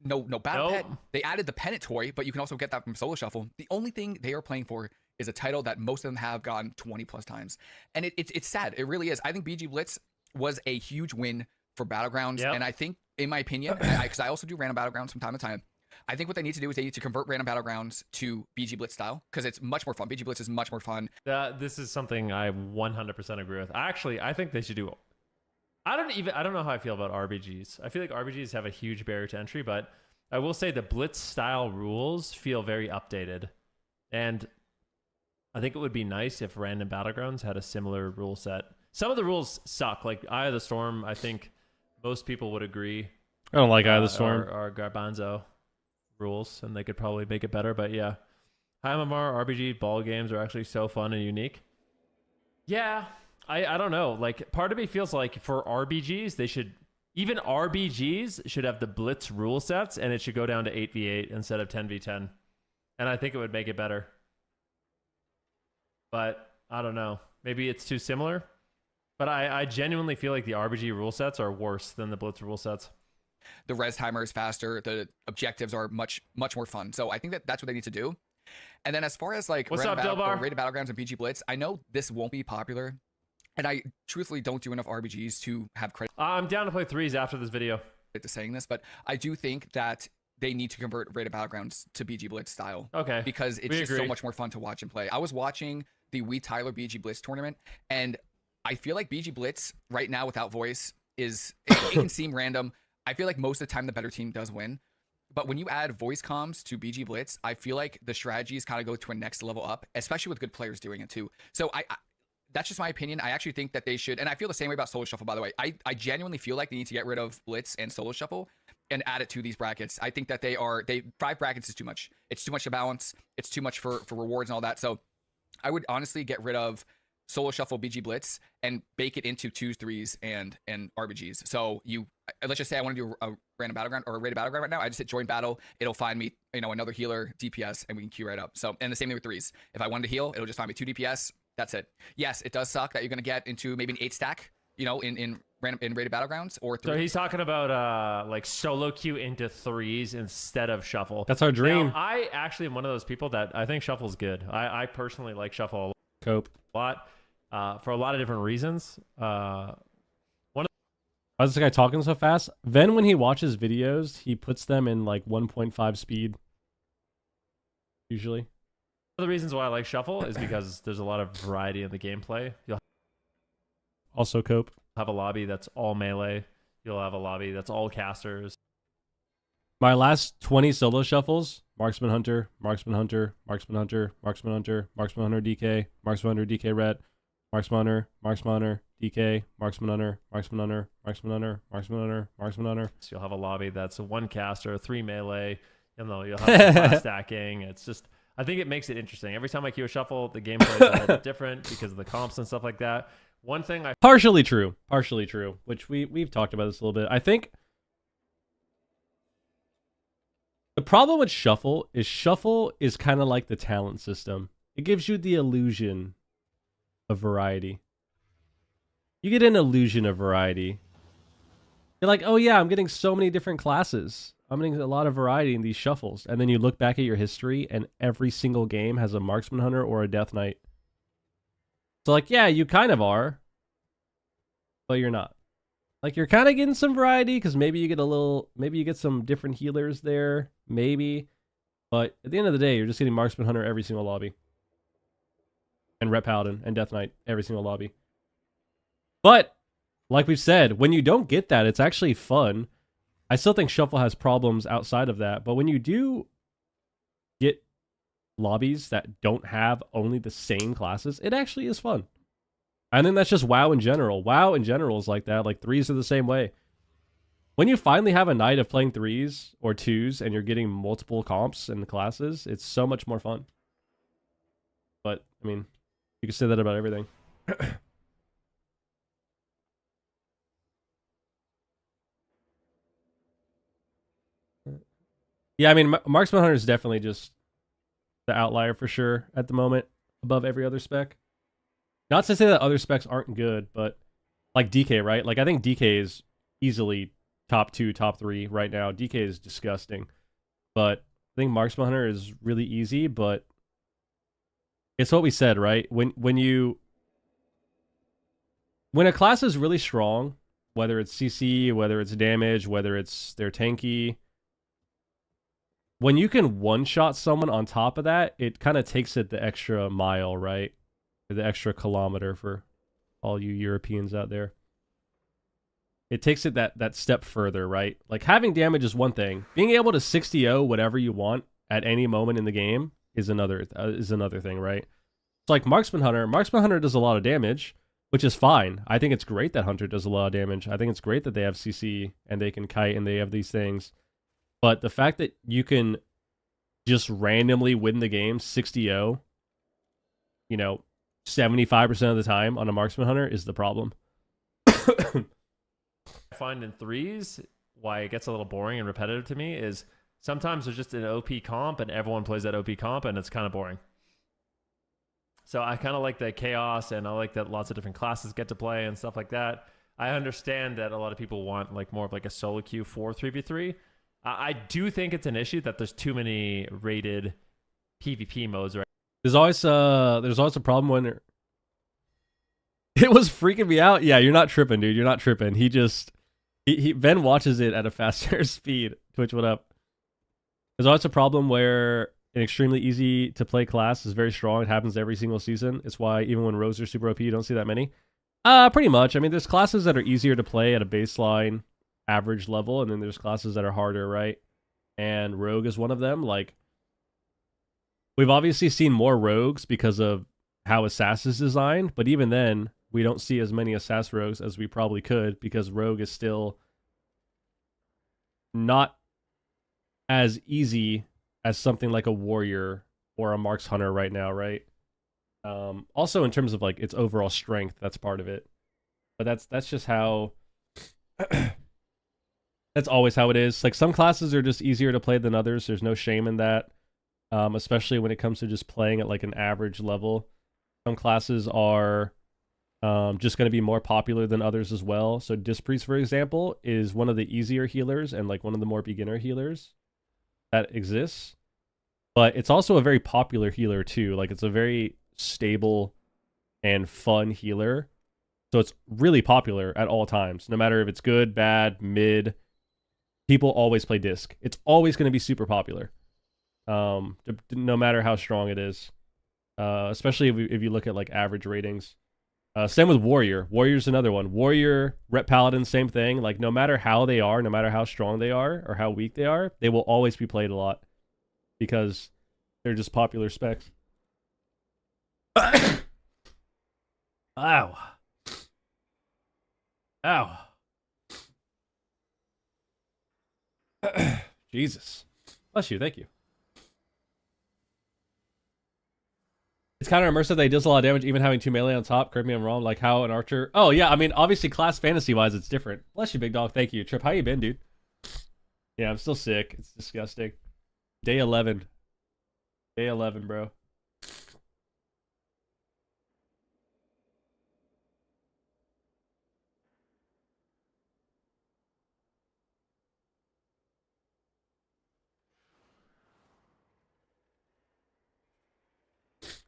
no battle pet. They added the pennant toy, but you can also get that from Solo Shuffle. The only thing they are playing for is a title that most of them have gone 20 plus times, and it's sad. It really is. I think BG Blitz was a huge win for Battlegrounds, and I think, in my opinion, because I also do random Battlegrounds from time to time, I think what they need to do is they need to convert random Battlegrounds to BG Blitz style because it's much more fun. BG Blitz is much more fun. This is something I 100% agree with. Actually, I think they should do. I don't know how I feel about RBGs. I feel like RBGs have a huge barrier to entry, but I will say the Blitz style rules feel very updated, and I think it would be nice if random Battlegrounds had a similar rule set. Some of the rules suck, like Eye of the Storm. I think most people would agree. I don't like Eye of the Storm. Or Garbanzo rules, and they could probably make it better. But yeah, High MMR RPG ball games are actually so fun and unique. Yeah, I don't know. Like, part of me feels like for RBGs, RBGs should have the Blitz rule sets, and it should go down to 8v8 instead of 10v10. And I think it would make it better. But I don't know. Maybe it's too similar. But I genuinely feel like the RBG rule sets are worse than the Blitz rule sets. The res timer is faster. The objectives are much more fun. So I think that's what they need to do. And then as far as like What's up, Dilbar? Rated Battlegrounds and BG Blitz, I know this won't be popular, and I truthfully don't do enough RBGs to have credit. I'm down to play 3s after this video. To saying this, but I do think that they need to convert Raid of Battlegrounds to BG Blitz style. Okay. Because it's We just so agree. much more fun to watch and play. I was watching the We Tyler BG Blitz tournament, and I feel like BG Blitz right now without voice it can seem random. I feel like most of the time the better team does win. But when you add voice comms to BG Blitz, I feel like the strategies kind of go to a next level up, especially with good players doing it too. So I that's just my opinion. I actually think that they should, and I feel the same way about Solo Shuffle, by the way. I genuinely feel like they need to get rid of Blitz and Solo Shuffle and add it to these brackets. I think that 5 brackets is too much. It's too much to balance. It's too much for rewards and all that. So I would honestly get rid of Solo Shuffle BG Blitz and bake it into 2s, 3s, and RBGs. So let's just say I want to do a random battleground or a rated battleground right now. I just hit join battle. It'll find me, another healer, DPS, and we can queue right up. So, and the same thing with 3s. If I wanted to heal, it'll just find me 2 DPS. That's it. Yes, it does suck that you're going to get into maybe an 8 stack, in rated battlegrounds or 3. So he's talking about like solo queue into 3s instead of shuffle. That's our dream. Now, I actually am one of those people that I think shuffle's good. I personally like shuffle Cope. a lot for a lot of different reasons. Why is this guy talking so fast? Then when he watches videos, he puts them in like 1.5 speed. Usually. One of the reasons why I like shuffle is because there's a lot of variety in the gameplay. You'll Also cope. have a lobby that's all melee. You'll have a lobby that's all casters. My last 20 solo shuffles: Marksman Hunter, Marksman Hunter, Marksman Hunter, Marksman Hunter, Marksman Hunter DK, Marksman Hunter DK Red, Marksman Hunter, Marksman Hunter DK, Marksman Hunter, Marksman Hunter, Marksman Hunter, Marksman Hunter, Marksman Hunter. So you'll have a lobby that's 1 caster, 3 melee. You'll have 5 stacking. It's just, I think it makes it interesting. Every time I queue a shuffle, the gameplay is a little bit different because of the comps and stuff like that. One thing I Partially true, which we've talked about this a little bit. I think the problem with shuffle is kind of like the talent system. It gives you the illusion of variety. You get an illusion of variety. You're like, oh yeah, I'm getting so many different classes. I'm getting a lot of variety in these shuffles. And then you look back at your history and every single game has a Marksman Hunter or a Death Knight. So like, yeah, you kind of are, but you're not. Like, you're kind of getting some variety because maybe you get some different healers there, maybe. But at the end of the day, you're just getting Marksman Hunter every single lobby. And Rep Paladin and Death Knight every single lobby. But, like we've said, when you don't get that, it's actually fun. I still think Shuffle has problems outside of that, but when you do get lobbies that don't have only the same classes, it actually is fun. I think that's just WoW in general. WoW in general is like that. Like 3s are the same way. When you finally have a night of playing 3s or 2s and you're getting multiple comps and classes, it's so much more fun. But, I mean, you can say that about everything. Yeah, I mean, Marksman Hunter is definitely just the outlier for sure at the moment, above every other spec. Not to say that other specs aren't good, but like DK, right? Like, I think DK is easily top 2, top 3 right now. DK is disgusting. But I think Marksman Hunter is really easy, but it's what we said, right? When a class is really strong, whether it's CC, whether it's damage, whether it's they're tanky, when you can one-shot someone on top of that, it kind of takes it the extra mile, right? Or the extra kilometer for all you Europeans out there. It takes it that step further, right? Like, having damage is one thing. Being able to 60-0 whatever you want at any moment in the game is another thing, right? It's like Marksman Hunter. Marksman Hunter does a lot of damage, which is fine. I think it's great that Hunter does a lot of damage. I think it's great that they have CC and they can kite and they have these things. But the fact that you can just randomly win the game 60-0, 75% of the time on a Marksman Hunter is the problem. I find in 3s, why it gets a little boring and repetitive to me is sometimes there's just an OP comp and everyone plays that OP comp and it's kind of boring. So I kind of like the chaos and I like that lots of different classes get to play and stuff like that. I understand that a lot of people want like more of like a solo queue 4-3v3. I do think it's an issue that there's too many rated PvP modes, right? There's always a problem when it was freaking me out. Yeah, you're not tripping, dude. You're not tripping. He Ben watches it at a faster speed. Twitch, what up? There's always a problem where an extremely easy to play class is very strong. It happens every single season. It's why even when rogues are super OP, you don't see that many. Pretty much. I mean, there's classes that are easier to play at a baseline average level, and then there's classes that are harder, right? And rogue is one of them. Like, we've obviously seen more rogues because of how Assass is designed, but even then, we don't see as many Assass rogues as we probably could because rogue is still not as easy as something like a warrior or a marks hunter right now, right? Also in terms of like its overall strength, that's part of it. But that's just how that's always how it is. Like, some classes are just easier to play than others. There's no shame in that. Especially when it comes to just playing at like an average level. Some classes are just going to be more popular than others as well. So Disc Priest, for example, is one of the easier healers and like one of the more beginner healers that exists. But it's also a very popular healer too. Like, it's a very stable and fun healer. So it's really popular at all times. No matter if it's good, bad, mid, people always play Disc. It's always going to be super popular. No matter how strong it is. Especially if you look at like average ratings. Same with Warrior. Warrior's another one. Warrior, Rep Paladin, same thing. Like, no matter how they are, no matter how strong they are or how weak they are, they will always be played a lot because they're just popular specs. Ow. Ow. Jesus. Bless you, thank you. It's kind of immersive that he does a lot of damage, even having 2 melee on top. Correct me if I'm wrong. Like how an archer... Oh, yeah, I mean, obviously, class fantasy-wise, it's different. Bless you, big dog. Thank you. Trip, how you been, dude? Yeah, I'm still sick. It's disgusting. Day 11. Day 11, bro.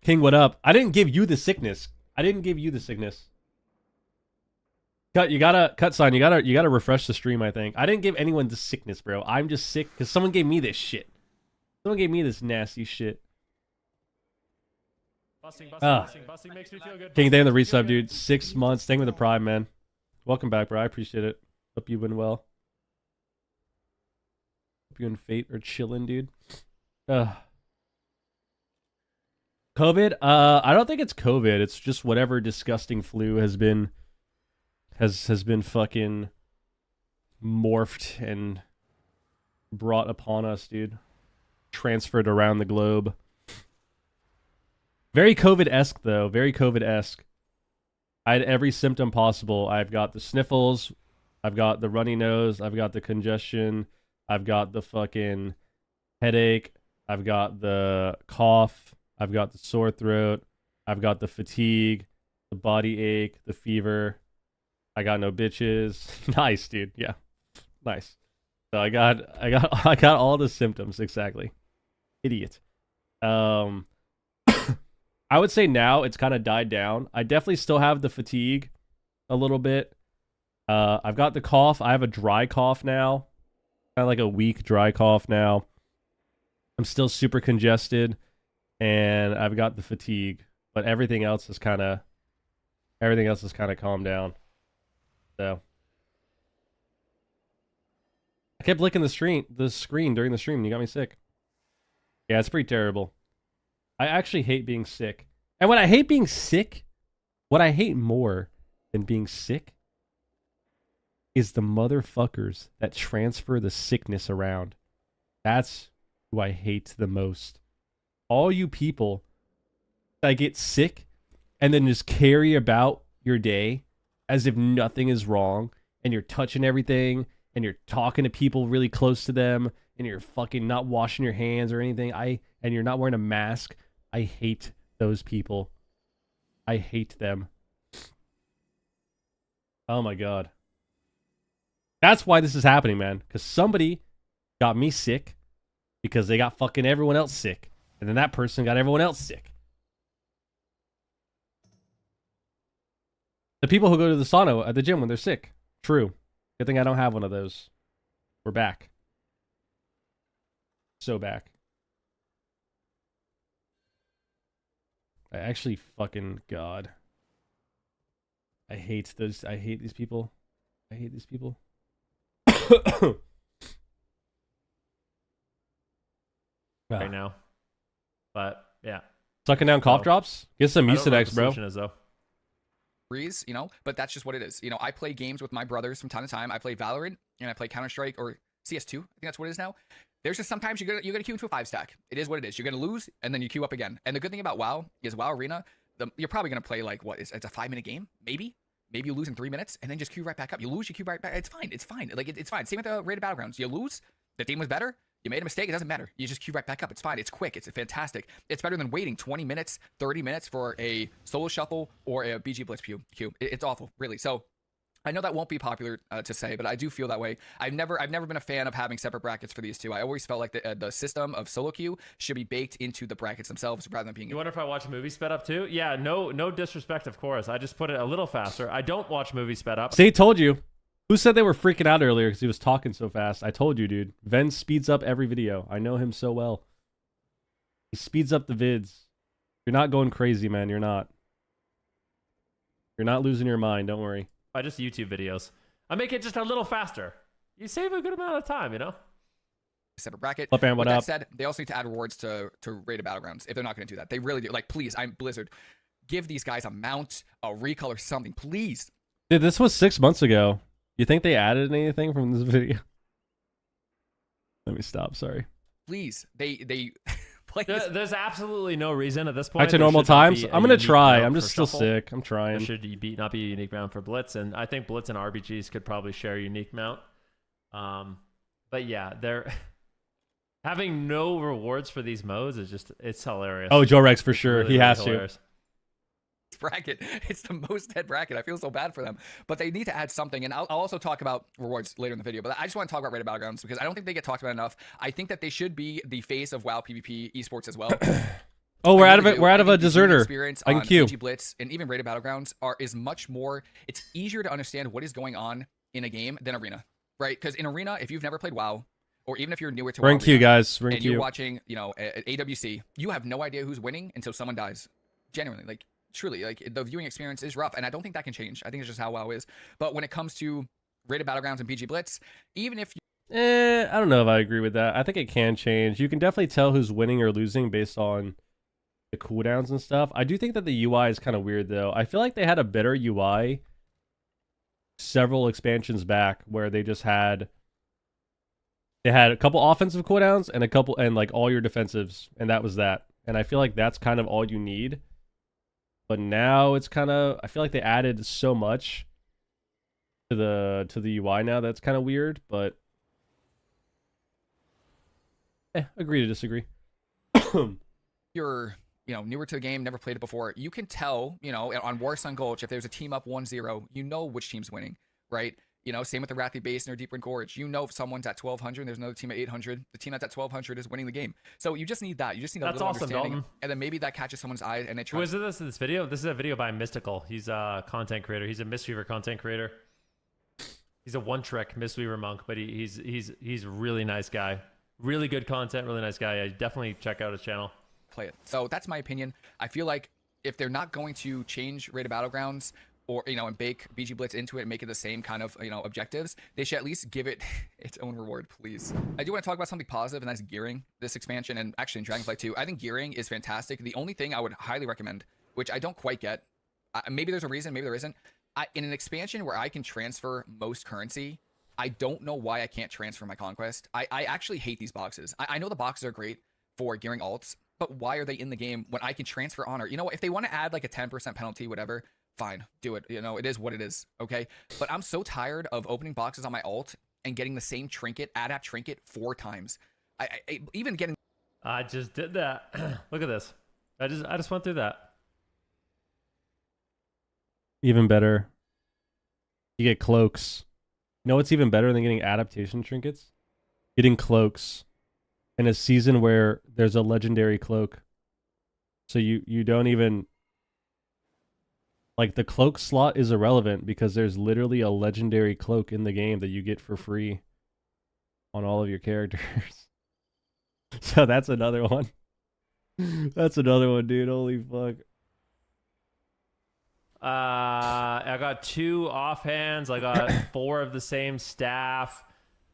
King, what up? I didn't give you the sickness. I didn't give you the sickness. You gotta refresh the stream, I think. I didn't give anyone the sickness, bro. I'm just sick because someone gave me this shit. Someone gave me this nasty shit. Busting makes me feel good. King, thank you for the resub, dude. 6 months. Thank you for the prime, man. Welcome back, bro. I appreciate it. Hope you've been well. Hope you and Fate are chilling, dude. COVID? I don't think it's COVID. It's just whatever disgusting flu has been fucking morphed and brought upon us, dude. Transferred around the globe. Very COVID-esque, though. Very COVID-esque. I had every symptom possible. I've got the sniffles. I've got the runny nose. I've got the congestion. I've got the fucking headache. I've got the cough. I've got the sore throat. I've got the fatigue, the body ache, the fever. I got no bitches. Nice, dude. Yeah. Nice. So I got all the symptoms exactly. Idiot. I would say now it's kind of died down. I definitely still have the fatigue a little bit. I've got the cough. I have a dry cough now. Kind of like a weak dry cough now. I'm still super congested. And I've got the fatigue, but everything else is kind of calmed down. So I kept licking the screen during the stream, and you got me sick. Yeah, it's pretty terrible. I actually hate being sick. And when I hate being sick, what I hate more than being sick is the motherfuckers that transfer the sickness around. That's who I hate the most. All you people that get sick and then just carry about your day as if nothing is wrong, and you're touching everything and you're talking to people really close to them and you're fucking not washing your hands or anything. And you're not wearing a mask. I hate those people. I hate them. Oh my God. That's why this is happening, man. Because somebody got me sick because they got fucking everyone else sick. And then that person got everyone else sick. The people who go to the sauna at the gym when they're sick. True. Good thing I don't have one of those. We're back. So back. I actually fucking God. I hate those. I hate these people. I hate these people. right now. But yeah, Sucking down cough So, drops. Get some I don't know what Mucinex, the bro. solution is, though. You know, but that's just what it is. You know, I play games with my brothers from time to time. I play Valorant and I play Counter-Strike or CS2. I think that's what it is now. There's just sometimes you're gonna queue into a 5-stack. It is what it is. You're gonna lose and then you queue up again. And the good thing about WoW is WoW Arena, you're probably gonna play like it's a 5-minute game, maybe. Maybe you lose in 3 minutes and then just queue right back up. You lose, you queue right back. It's fine. It's fine. Like it's fine. Same with the rated battlegrounds. You lose, the team was better. You made a mistake. It doesn't matter. You just queue right back up. It's fine. It's quick. It's fantastic. It's better than waiting 20 minutes, 30 minutes for a solo shuffle or a BG Blitz queue. It's awful, really. So I know that won't be popular to say, but I do feel that way. I've never been a fan of having separate brackets for these two. I always felt like the system of solo queue should be baked into the brackets themselves rather than being. You wonder if I watch movies sped up too? Yeah, no disrespect, of course. I just put it a little faster. I don't watch movies sped up. See, told you. Who said they were freaking out earlier because he was talking so fast? I told you, dude. Ven speeds up every video. I know him so well. He speeds up the vids. You're not going crazy, man. You're not. You're not losing your mind. Don't worry. I just YouTube videos. I make it just a little faster. You save a good amount of time, you know? Separate bracket. Flippan, what With that up? said, they also need to add rewards to rated battlegrounds if they're not going to do that. They really do. Like, please, I'm Blizzard. Give these guys a mount, a recolor, something, please. Dude, this was 6 months ago. You think they added anything from this video? Let me stop. Sorry. Please, they play There- this. There's absolutely no reason at this point. Back to there normal should not times. be a I'm gonna unique try. round I'm for just still Shuffle. sick. I'm There trying. should not be a unique round for Blitz, and I think Blitz and RBGs could probably share a unique mount. But yeah, they're having no rewards for these modes is it's hilarious. Oh, Joe Rex for sure. Really, He really has hilarious. Bracket. It's the most dead bracket. I feel so bad for them, but they need to add something. And I'll also talk about rewards later in the video. But I just want to talk about rated battlegrounds because I don't think they get talked about enough. I think that they should be the face of WoW PvP esports as well. Oh, we're I out of really it. do. We're I out of a think the viewing deserter. experience I can on queue. BG Blitz and even rated battlegrounds is much more. It's easier to understand what is going on in a game than Arena, right? Because in Arena, if you've never played WoW, or even if you're newer to We're WoW in queue, Arena, guys. We're in and you're queue. watching, you know, at AWC, you have no idea who's winning until someone dies. Genuinely, like truly, like the viewing experience is rough, and I don't think that can change. I think it's just how WoW is. But when it comes to rated battlegrounds and BG Blitz, even if you I don't know if I agree with that. I think it can change. You can definitely tell who's winning or losing based on the cooldowns and stuff. I do think that the UI is kind of weird, though. I feel like they had a better UI several expansions back where they had a couple offensive cooldowns and a couple and like all your defensives, and that was that. And I feel like that's kind of all you need. But now it's kind of, I feel like they added so much to the UI now that's kind of weird, but agree to disagree. you're, you know, newer to the game, never played it before, you can tell, you know, on Warsun Gulch, if there's a team up 1-0, you know which team's winning, right? You know, same with the Rathy Basin or Deeper Gorge. You know if someone's at 1200 and there's another team at 800, the team that's at 1200 is winning the game. So you just need that. You just need a That's little awesome, understanding. Dalton. And then maybe that catches someone's eye and they try. Who is this video? This is a video by Mystical. He's a content creator. He's a Mistweaver content creator. He's a one-trick Mistweaver monk, but he's a really nice guy. Really good content, really nice guy. Yeah, definitely check out his channel. Play it. So that's my opinion. I feel like if they're not going to change rated battlegrounds or, you know, and bake BG Blitz into it and make it the same kind of, you know, objectives, they should at least give it its own reward, please. I do want to talk about something positive, and that's gearing this expansion, and actually in Dragonflight too. I think gearing is fantastic. The only thing I would highly recommend, which I don't quite get, maybe there's a reason, maybe there isn't, in an expansion where I can transfer most currency, I don't know why I can't transfer my conquest. I actually hate these boxes. I know the boxes are great for gearing alts, but why are they in the game when I can transfer honor? You know, if they want to add like a 10% penalty, whatever, fine, do it. You know, it is what it is, okay? But I'm so tired of opening boxes on my alt and getting the same trinket, adapt trinket 4 times. I even getting... I just did that. Look at this. I just went through that. Even better, you get cloaks. You know what's even better than getting adaptation trinkets? Getting cloaks in a season where there's a legendary cloak. So you don't even... Like, the cloak slot is irrelevant because there's literally a legendary cloak in the game that you get for free on all of your characters. So that's another one. That's another one, dude. Holy fuck. I got 2 offhands. I got 4 of the same staff,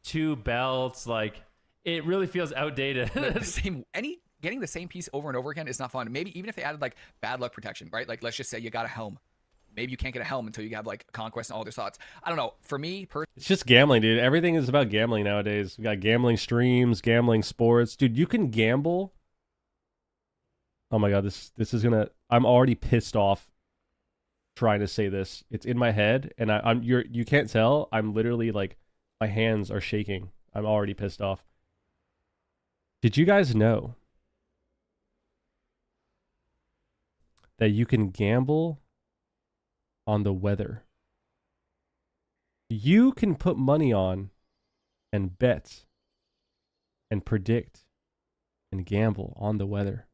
2 belts. Like, it really feels outdated. Getting the same piece over and over again is not fun. Maybe even if they added like bad luck protection, right? Like, let's just say you got a helm. Maybe you can't get a helm until you have like conquest and all other slots. I don't know. For me, It's just gambling, dude. Everything is about gambling nowadays. We got gambling streams, gambling sports. Dude, you can gamble. Oh my god, this is gonna. I'm already pissed off trying to say this. It's in my head, and you can't tell. I'm literally like, my hands are shaking. I'm already pissed off. Did you guys know that you can gamble on the weather? You can put money on and bet and predict and gamble on the weather.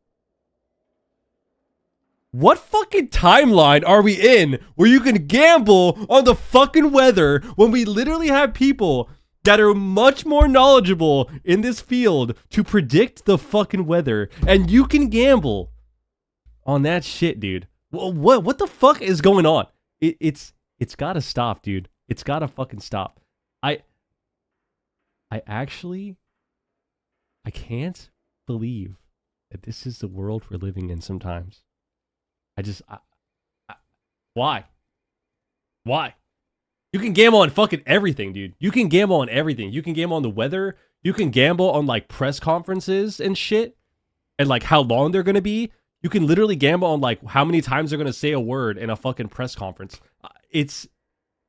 What fucking timeline are we in where you can gamble on the fucking weather when we literally have people that are much more knowledgeable in this field to predict the fucking weather, and you can gamble on that shit, dude? What the fuck is going on? It's gotta stop, dude. It's gotta fucking stop. I can't believe that this is the world we're living in sometimes. Why? You can gamble on fucking everything, dude. You can gamble on everything. You can gamble on the weather. You can gamble on like press conferences and shit, and like how long they're gonna be. You can literally gamble on like how many times they're gonna say a word in a fucking press conference. It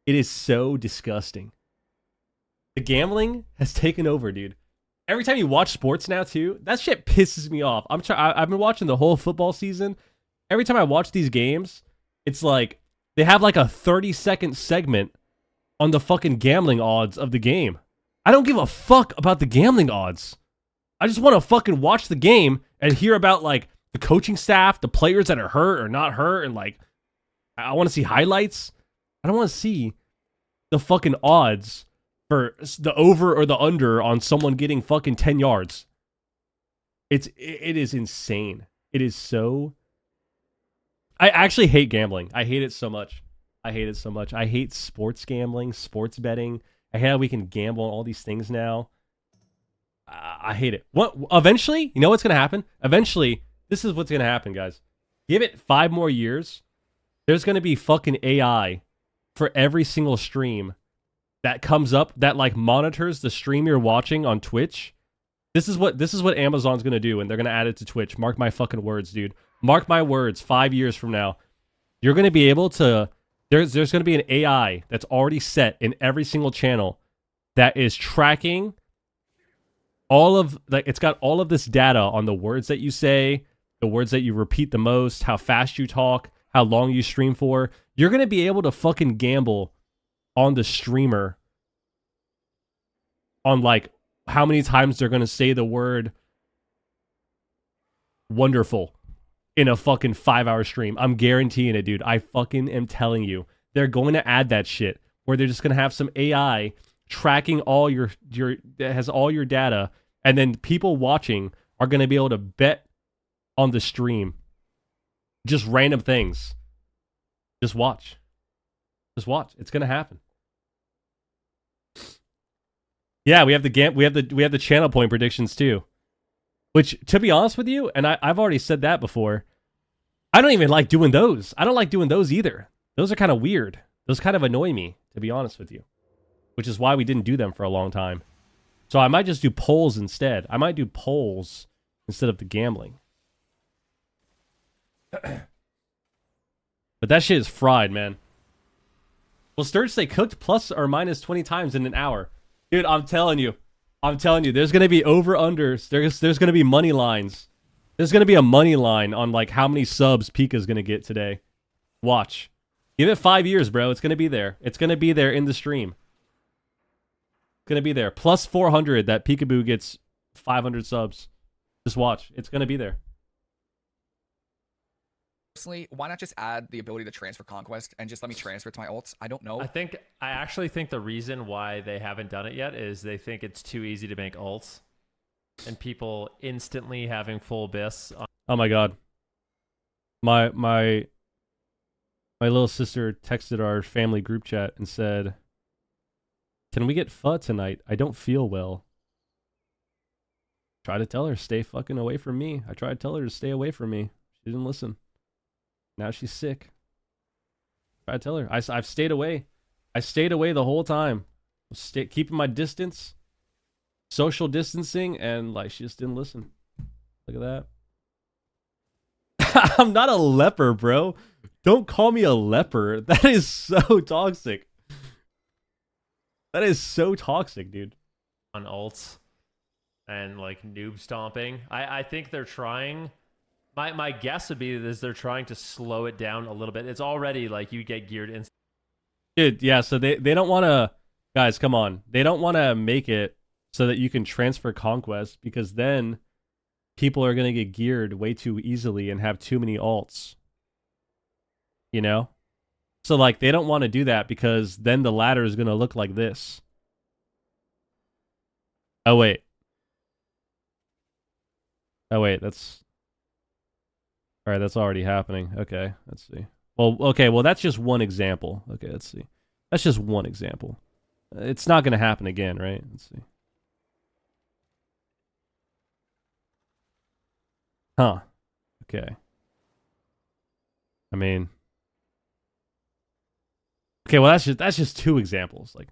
is so disgusting. The gambling has taken over, dude. Every time you watch sports now, too, that shit pisses me off. I've been watching the whole football season. Every time I watch these games, it's like they have like a 30-second segment on the fucking gambling odds of the game. I don't give a fuck about the gambling odds. I just want to fucking watch the game and hear about like the coaching staff, the players that are hurt or not hurt, and like I want to see highlights. I don't want to see the fucking odds for the over or the under on someone getting fucking 10 yards. It is insane. It is so... I actually hate gambling. I hate it so much. I hate sports gambling, sports betting. I hate how we can gamble on all these things now. I hate it. Eventually, you know what's going to happen? Eventually, this is what's going to happen, guys. Give it 5 more years. There's going to be fucking AI for every single stream that comes up that like monitors the stream you're watching on Twitch. This is what Amazon's going to do, and they're going to add it to Twitch. Mark my fucking words, dude. Mark my words, 5 years from now, you're going to be able to... There's going to be an AI that's already set in every single channel that is tracking all of... like it's got all of this data on the words that you say, the words that you repeat the most, how fast you talk, how long you stream for. You're going to be able to fucking gamble on the streamer on like how many times they're going to say the word wonderful in a fucking 5-hour stream. I'm guaranteeing it, dude. I fucking am telling you. They're going to add that shit where they're just going to have some AI tracking all your that has all your data, and then people watching are going to be able to bet on the stream. Just random things. Just watch. Just watch. It's going to happen. Yeah, we have the channel point predictions too. Which, to be honest with you, and I've already said that before, I don't even like doing those. I don't like doing those either. Those are kind of weird. Those kind of annoy me, to be honest with you. Which is why we didn't do them for a long time. So I might just do polls instead. I might do polls instead of the gambling. But that shit is fried, man. Will Sturge stay cooked plus or minus 20 times in an hour? Dude, I'm telling you, there's going to be over-unders. There's going to be money lines. There's going to be a money line on like how many subs Pika's going to get today. Watch. Give it 5 years, bro. It's going to be there. It's going to be there in the stream. It's going to be there. Plus 400 that Peekaboo gets 500 subs. Just watch. It's going to be there. Personally, why not just add the ability to transfer conquest and just let me transfer it to my ults? I don't know. I actually think the reason why they haven't done it yet is they think it's too easy to make ults. and people instantly having full bis. Oh my god. My little sister texted our family group chat and said, "Can we get pho tonight? I don't feel well." Try to tell her, stay fucking away from me. I tried to tell her to stay away from me. She didn't listen. Now she's sick. Try to tell her. I've stayed away. I stayed away the whole time. Keeping my distance. Social distancing, and like she just didn't listen. Look at that. I'm not a leper, bro. Don't call me a leper. That is so toxic. That is so toxic, dude. On ults and like noob stomping. I think they're trying. My guess would be is they're trying to slow it down a little bit. It's already like you get geared in. Dude, yeah, so they don't want to, guys, come on. They don't want to make it so that you can transfer conquest, because then people are going to get geared way too easily and have too many alts. You know? So like they don't want to do that, because then the ladder is going to look like this. Oh wait, that's all right. That's already happening. Okay, let's see. Well, okay, well that's just one example. Okay, let's see. That's just one example. It's not going to happen again, right? Let's see. Huh. Okay. I mean, okay, well that's just two examples. Like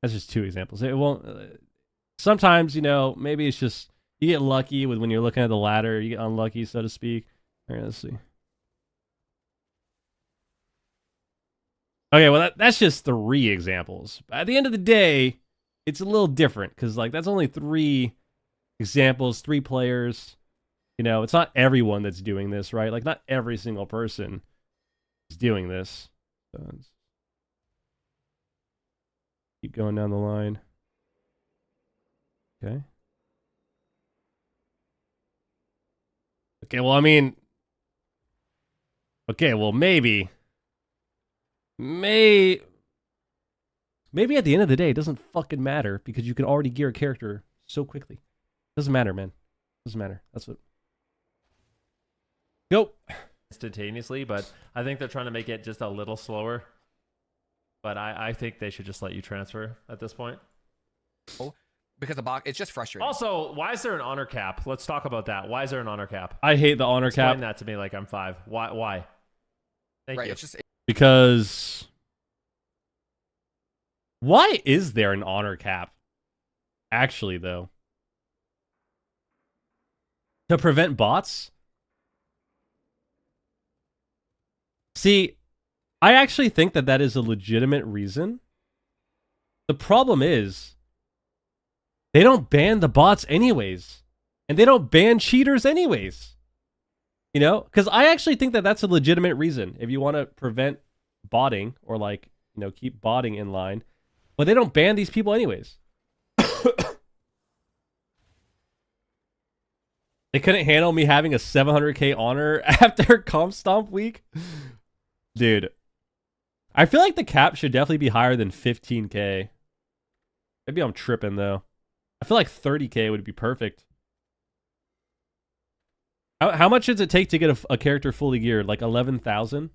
that's just two examples. It won't sometimes, you know, maybe it's just you get lucky with when you're looking at the ladder, you get unlucky, so to speak. All right, let's see. Okay, well that's just three examples. At the end of the day, it's a little different because like that's only three examples, three players. You know, it's not everyone that's doing this, right? Like not every single person is doing this. So keep going down the line. Okay. Okay, well, I mean, okay, well, maybe at the end of the day, it doesn't fucking matter because you can already gear a character so quickly. Doesn't matter, man. Doesn't matter. That's what. Go. Instantaneously, but I think they're trying to make it just a little slower. But I think they should just let you transfer at this point. Because the box, it's just frustrating. Also, why is there an honor cap? Let's talk about that. Why is there an honor cap? I hate the honor cap. Explain that to me like I'm 5. Why? Thank you. It's just Because why is there an honor cap? Actually, though. To prevent bots? See, I actually think that is a legitimate reason. The problem is they don't ban the bots anyways. And they don't ban cheaters anyways. You know? Because I actually think that's a legitimate reason. If you want to prevent botting or like, you know, keep botting in line. But they don't ban these people anyways. They couldn't handle me having a 700k honor after Comp Stomp week. Dude. I feel like the cap should definitely be higher than 15k. Maybe I'm tripping though. I feel like 30k would be perfect. How much does it take to get a character fully geared? Like 11,000?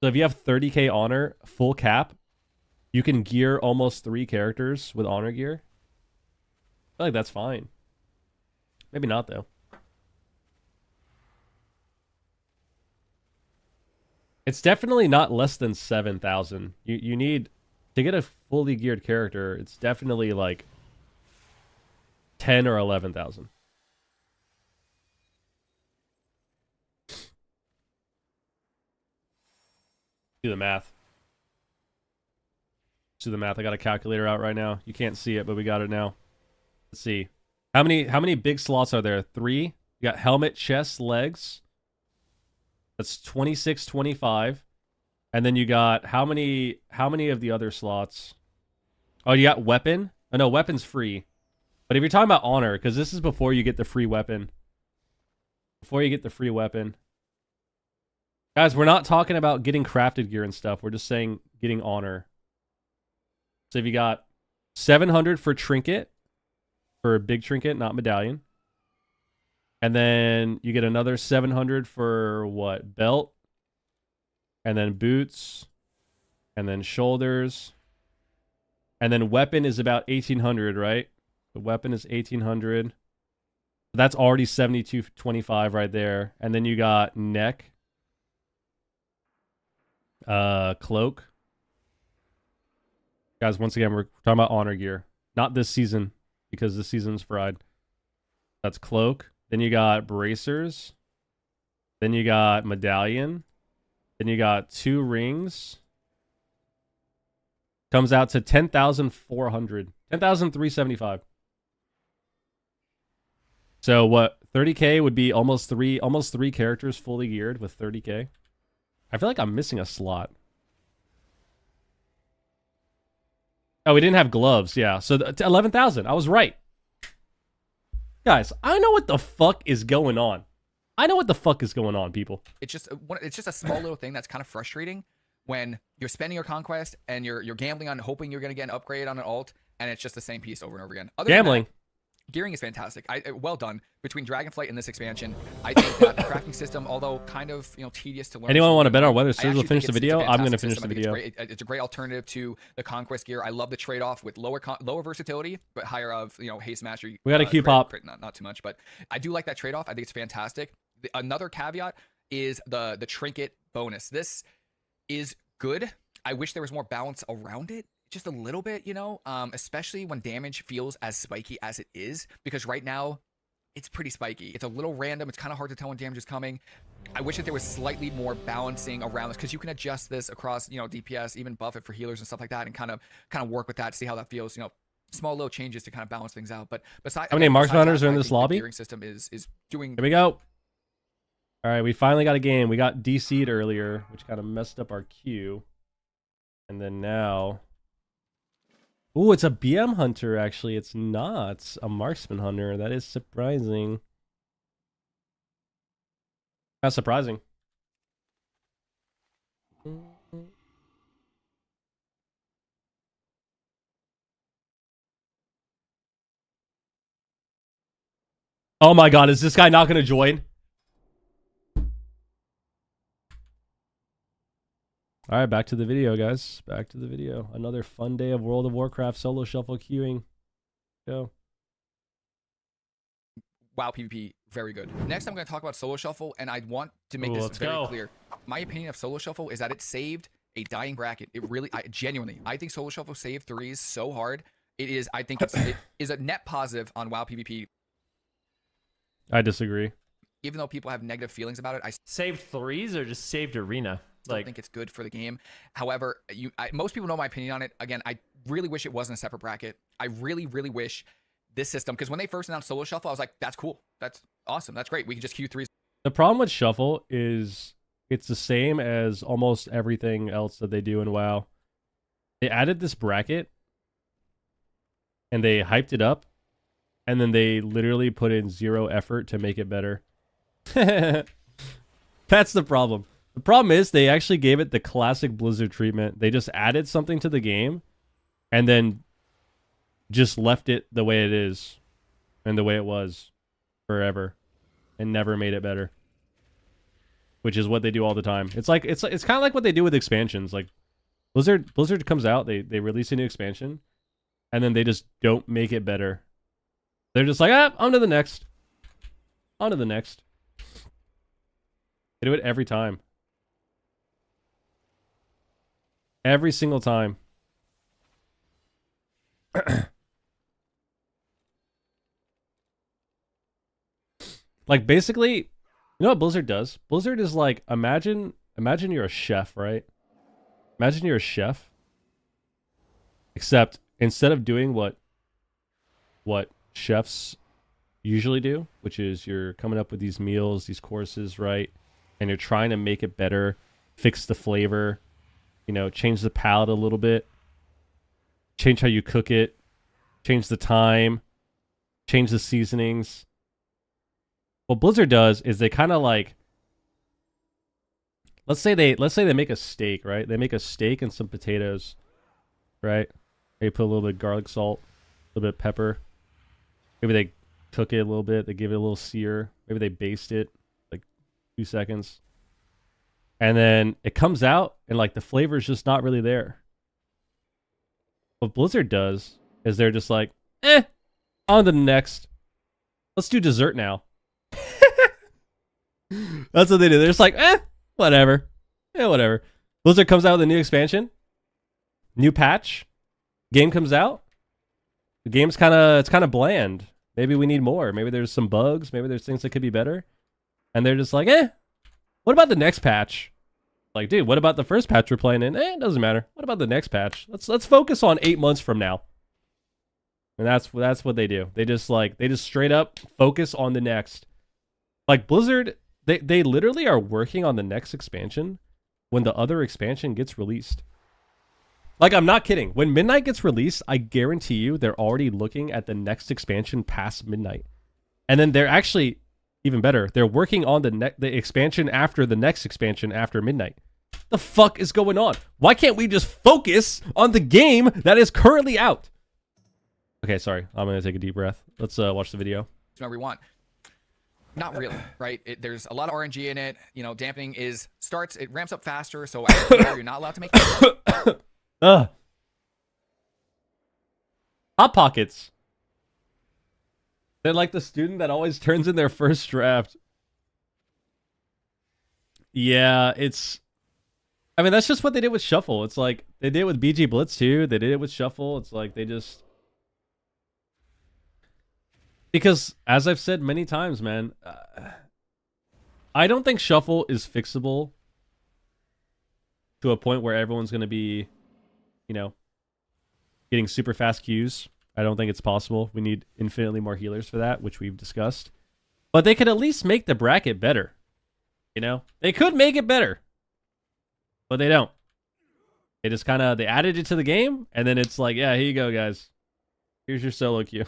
So if you have 30k honor, full cap, you can gear almost 3 characters with honor gear. I feel like that's fine. Maybe not though. It's definitely not less than 7,000. You need to get a fully geared character. It's definitely like 10 or 11,000. Do the math. Let's do the math. I got a calculator out right now. You can't see it, but we got it now. Let's see. How many big slots are there? 3. You got helmet, chest, legs. That's 26, 25. And then you got how many of the other slots? Oh, you got weapon? Oh no, weapon's free. But if you're talking about honor, because this is before you get the free weapon. Before you get the free weapon. Guys, we're not talking about getting crafted gear and stuff. We're just saying getting honor. So if you got 700 for trinket, for a big trinket, not medallion. And then you get another 700 for what? Belt. And then boots. And then shoulders. And then weapon is about 1800, right? The weapon is 1800. That's already 7225 right there. And then you got neck. Cloak. Guys, once again, we're talking about honor gear. Not this season, because this season's fried. That's cloak. Then you got bracers. Then you got medallion. Then you got 2 rings. Comes out to 10,400. 10,375. So what? 30k would be almost three characters fully geared with 30k. I feel like I'm missing a slot. Oh, we didn't have gloves. Yeah. So 11,000. I was right. Guys, I know what the fuck is going on. I know what the fuck is going on, people. It's just a small little thing that's kind of frustrating when you're spending your conquest and you're gambling on hoping you're going to get an upgrade on an alt, and it's just the same piece over and over again. Gambling. Gearing is fantastic. Well done between Dragonflight and this expansion. I think that the crafting system, although kind of tedious to learn. Anyone want to bet on whether I Serge will actually finish think the it's a video? I'm going to fantastic finish the system. I video. think it's a great alternative to the conquest gear. I love the trade-off with lower versatility, but higher of haste mastery. We got a Q pop. Not too much, but I do like that trade-off. I think it's fantastic. Another caveat is the trinket bonus. This is good. I wish there was more balance around it. Just a little bit, especially when damage feels as spiky as it is, because right now it's pretty spiky. It's a little random. It's kind of hard to tell when damage is coming. I wish that there was slightly more balancing around this, because you can adjust this across, DPS, even buff it for healers and stuff like that, and kind of work with that, see how that feels. Small little changes to kind of balance things out. But besides, How many marksman hunters are in this lobby? The gearing system is doing. Here we go. All right, we finally got a game. We got DC'd earlier, which kind of messed up our queue. And then now... Ooh, it's a BM hunter, actually. It's not a marksman hunter. That is surprising. That's surprising. Oh my god, is this guy not going to join? All right, back to the video, guys. Back to the video. Another fun day of World of Warcraft solo shuffle queuing. Go. WoW PvP, very good. Next, I'm going to talk about solo shuffle, and I want to make this very clear. My opinion of solo shuffle is that it saved a dying bracket. It really, genuinely, I think solo shuffle saved threes so hard. It is, I think it is a net positive on WoW PvP. I disagree. Even though people have negative feelings about it, I saved threes or just saved arena. I think it's good for the game. However, most people know my opinion on it. Again, I really wish it wasn't a separate bracket. I really, really wish this system, because when they first announced solo shuffle, I was like, that's cool. That's awesome. That's great. We can just queue threes. The problem with shuffle is it's the same as almost everything else that they do in WoW. They added this bracket and they hyped it up, and then they literally put in 0 effort to make it better. That's the problem. The problem is they actually gave it the classic Blizzard treatment. They just added something to the game and then just left it the way it is and the way it was forever and never made it better, which is what they do all the time. It's like it's kind of like what they do with expansions. Like Blizzard comes out, they release a new expansion, and then they just don't make it better. They're just like, on to the next. On to the next. They do it every time. Every single time. Like, basically, you know what Blizzard does? Blizzard is like, imagine you're a chef, right? Imagine you're a chef. Except, instead of doing what chefs usually do, which is you're coming up with these meals, these courses, right? And you're trying to make it better, fix the flavor, change the palate a little bit, change how you cook it, change the time, change the seasonings. What Blizzard does is they kind of like, let's say they make a steak, right? They make a steak and some potatoes, right? They put a little bit of garlic salt, a little bit of pepper. Maybe they cook it a little bit. They give it a little sear. Maybe they baste it like 2 seconds. And then it comes out and like the flavor is just not really there. What Blizzard does is they're just like, on to the next. Let's do dessert now. That's what they do. They're just like, whatever. Yeah, whatever. Blizzard comes out with a new expansion, new patch. Game comes out. The game's kind of bland. Maybe we need more. Maybe there's some bugs. Maybe there's things that could be better. And they're just like, what about the next patch? Like, dude, what about the first patch we're playing in? It doesn't matter. What about the next patch? Let's focus on 8 months from now. And that's what they do. They just straight up focus on the next. Like Blizzard, they literally are working on the next expansion when the other expansion gets released. Like, I'm not kidding. When Midnight gets released, I guarantee you they're already looking at the next expansion past Midnight. And then they're actually, even better, they're working on the expansion after the next expansion after Midnight. The fuck is going on? Why can't we just focus on the game that is currently out? Okay, sorry. I'm going to take a deep breath. Let's watch the video. Whatever we want. Not really, right? There's a lot of RNG in it. You know, dampening it ramps up faster, so you're not allowed to make Hot Pockets. They're like the student that always turns in their first draft. Yeah, I mean, that's just what they did with Shuffle. It's like, they did it with BG Blitz too. They did it with Shuffle. It's like, they just... Because, as I've said many times, man, I don't think Shuffle is fixable to a point where everyone's going to be, you know, getting super fast Qs. I don't think it's possible. We need infinitely more healers for that, which we've discussed. But they could at least make the bracket better. You know? They could make it better. But they don't. They just kind of, they added it to the game, and then it's like, yeah, here you go, guys. Here's your solo queue.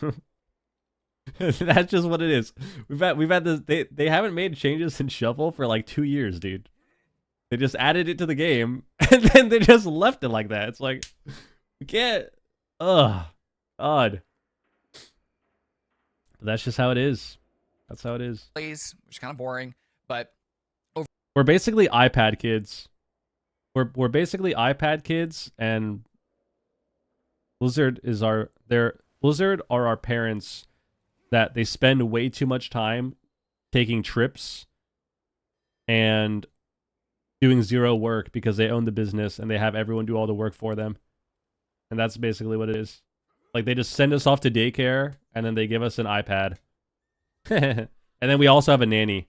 That's just what it is. We've had this, they haven't made changes in Shuffle for like 2 years, dude. They just added it to the game, and then they just left it like that. It's like, we can't, odd. But that's just how it is. That's how it is. plays, which is kind of boring, but We're basically iPad kids. We're basically iPad kids, and Blizzard are our parents that they spend way too much time taking trips and doing zero work because they own the business and they have everyone do all the work for them. And that's basically what it is. Like, they just send us off to daycare and then they give us an iPad. And then we also have a nanny.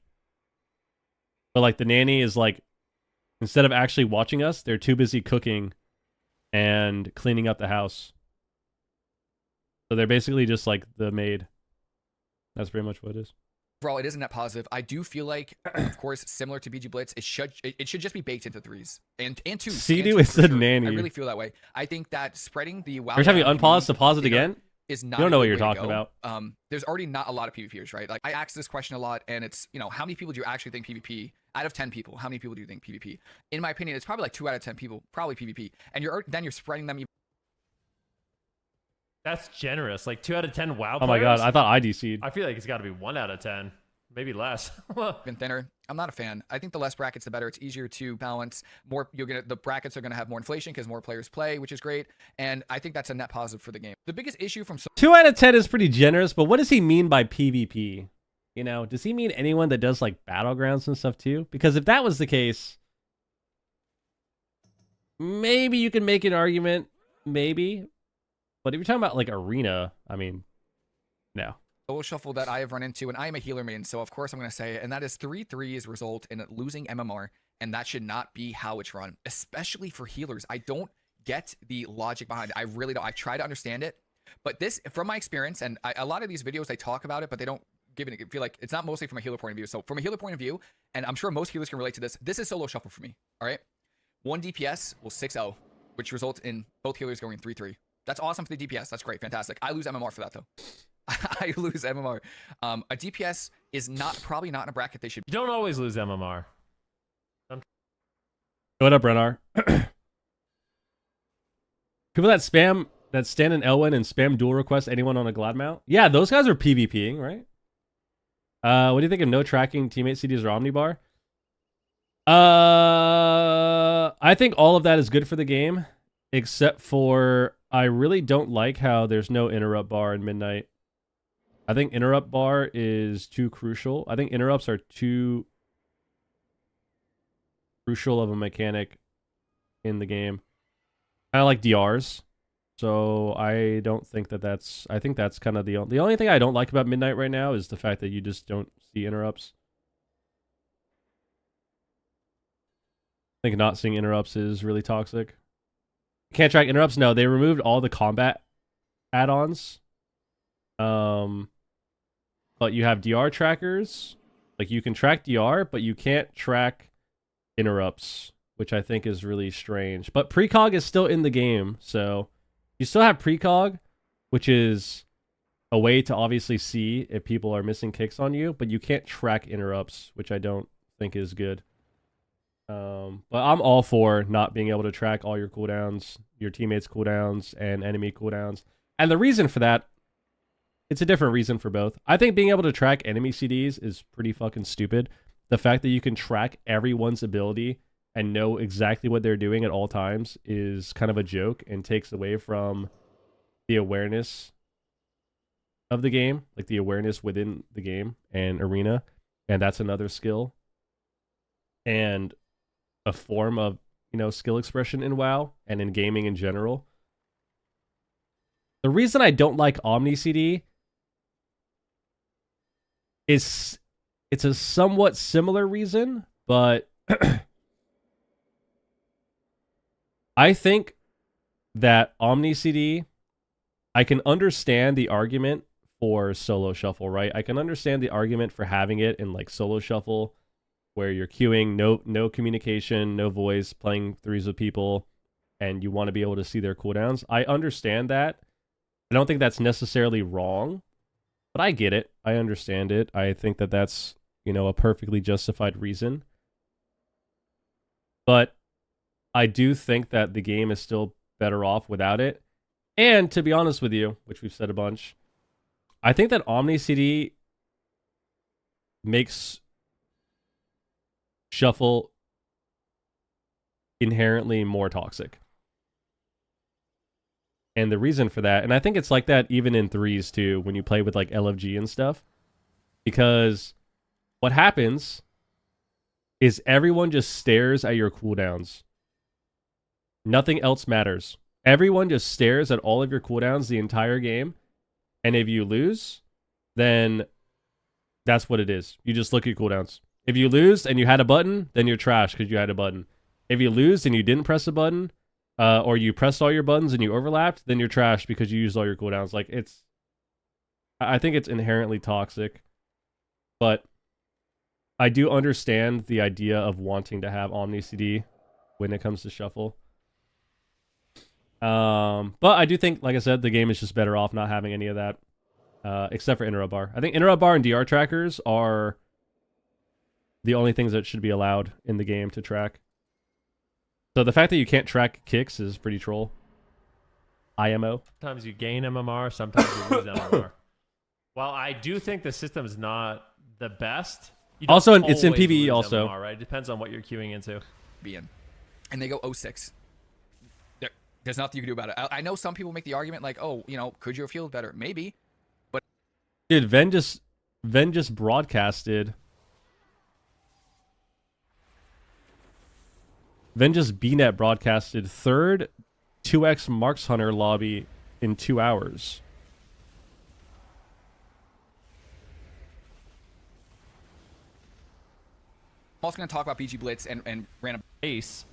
But like, the nanny is like, instead of actually watching us, they're too busy cooking and cleaning up the house. So they're basically just like the maid. That's pretty much what it is. overall, it is a net positive. I do feel like, of course, similar to BG Blitz, it should just be baked into threes and twos. Sea-Doo is the sure. nanny. I really feel that way. I think that spreading the WoW Every time you unpause to pause it again, is not. you don't know a what good you're way to talking go. about. There's already not a lot of PvPers, right? Like, I ask this question a lot, and it's, you know, how many people do you actually think PvP? Out of 10 people, how many people do you think PvP? In my opinion, it's probably like 2 out of 10 people probably PvP, and you're spreading them even. That's generous. Like 2 out of 10 WoW Oh my god, I thought I DC'd. I feel like it's got to be 1 out of 10, maybe less. Even thinner. I'm not a fan. I think the less brackets, the better. It's easier to balance. More, the brackets are gonna have more inflation because more players play, which is great. And I think that's a net positive for the game. The biggest issue from 2 out of 10 is pretty generous, but what does he mean by PvP? You know, does he mean anyone that does like battlegrounds and stuff too? Because if that was the case, maybe you can make an argument, maybe. But if you're talking about like arena, I mean, no. solo shuffle that I have run into, and I am a healer main, so of course I'm going to say it, and that is 3-3s result in losing MMR, and that should not be how it's run, especially for healers. I don't get the logic behind it. I really don't. I try to understand it, but this, from my experience, and a lot of these videos, they talk about it, but they don't give it, feel like it's not mostly from a healer point of view. So from a healer point of view, and I'm sure most healers can relate to this, this is solo shuffle for me, all right? 1 DPS will 6-0, which results in both healers going 3-3. That's awesome for the DPS. That's great. Fantastic. I lose MMR for that, though. I lose MMR. A DPS is probably not in a bracket they should be. You don't always lose MMR. What up, Renar? People that spam that stand in Elwyn and spam dual request anyone on a glad mount. Yeah, those guys are PvPing, right? What do you think of no tracking teammate CDs or Omnibar? I think all of that is good for the game, except for I really don't like how there's no interrupt bar in Midnight. I think interrupt bar is too crucial. I think interrupts are too crucial of a mechanic in the game. Kind of like DRs. So I don't think that's... I think that's kind of the only thing I don't like about Midnight right now is the fact that you just don't see interrupts. I think not seeing interrupts is really toxic. Can't track interrupts? No, they removed all the combat add-ons. But you have DR trackers. Like, you can track DR, but you can't track interrupts, which I think is really strange. But precog is still in the game, so you still have precog, which is a way to obviously see if people are missing kicks on you, but you can't track interrupts, which I don't think is good. But I'm all for not being able to track all your cooldowns, your teammates' cooldowns, and enemy cooldowns. And the reason for that, it's a different reason for both. I think being able to track enemy CDs is pretty fucking stupid. The fact that you can track everyone's ability and know exactly what they're doing at all times is kind of a joke and takes away from the awareness of the game, like the awareness within the game and arena. And that's another skill. And a form of, you know, skill expression in WoW and in gaming in general. The reason I don't like Omni CD is it's a somewhat similar reason, but I think that Omni CD, I can understand the argument for solo shuffle, right? I can understand the argument for having it in like solo shuffle, where you're queuing, no communication, no voice, playing threes with people, and you want to be able to see their cooldowns. I understand that. I don't think that's necessarily wrong, but I get it. I understand it. I think that that's, you know, a perfectly justified reason. But I do think that the game is still better off without it. And to be honest with you, which we've said a bunch, I think that Omni CD makes shuffle inherently more toxic. And the reason for that, and I think it's like that even in threes too, when you play with like LFG and stuff, because what happens is everyone just stares at your cooldowns. Nothing else matters. Everyone just stares at all of your cooldowns the entire game. And if you lose, then that's what it is. You just look at cooldowns. If you lose and you had a button, then you're trash because you had a button. If you lose and you didn't press a button, or you pressed all your buttons and you overlapped, then you're trash because you used all your cooldowns. Like, it's... I think it's inherently toxic. But I do understand the idea of wanting to have Omni CD when it comes to shuffle. But I do think, like I said, the game is just better off not having any of that, except for interrupt bar. I think interrupt bar and DR trackers are the only things that should be allowed in the game to track. So the fact that you can't track kicks is pretty troll. IMO. Sometimes you gain MMR, sometimes you lose MMR. While I do think the system's not the best, you don't Also, it's in always PvE lose also. MMR, right? It depends on what you're queuing into. And they go 06. There's nothing you can do about it. I know some people make the argument like, oh, you know, could you have healed better? Maybe. But Dude, Ven just broadcasted. Ven just BNet broadcasted third 2x Marks Hunter lobby in 2 hours. I'm also going to talk about BG Blitz and random Ace,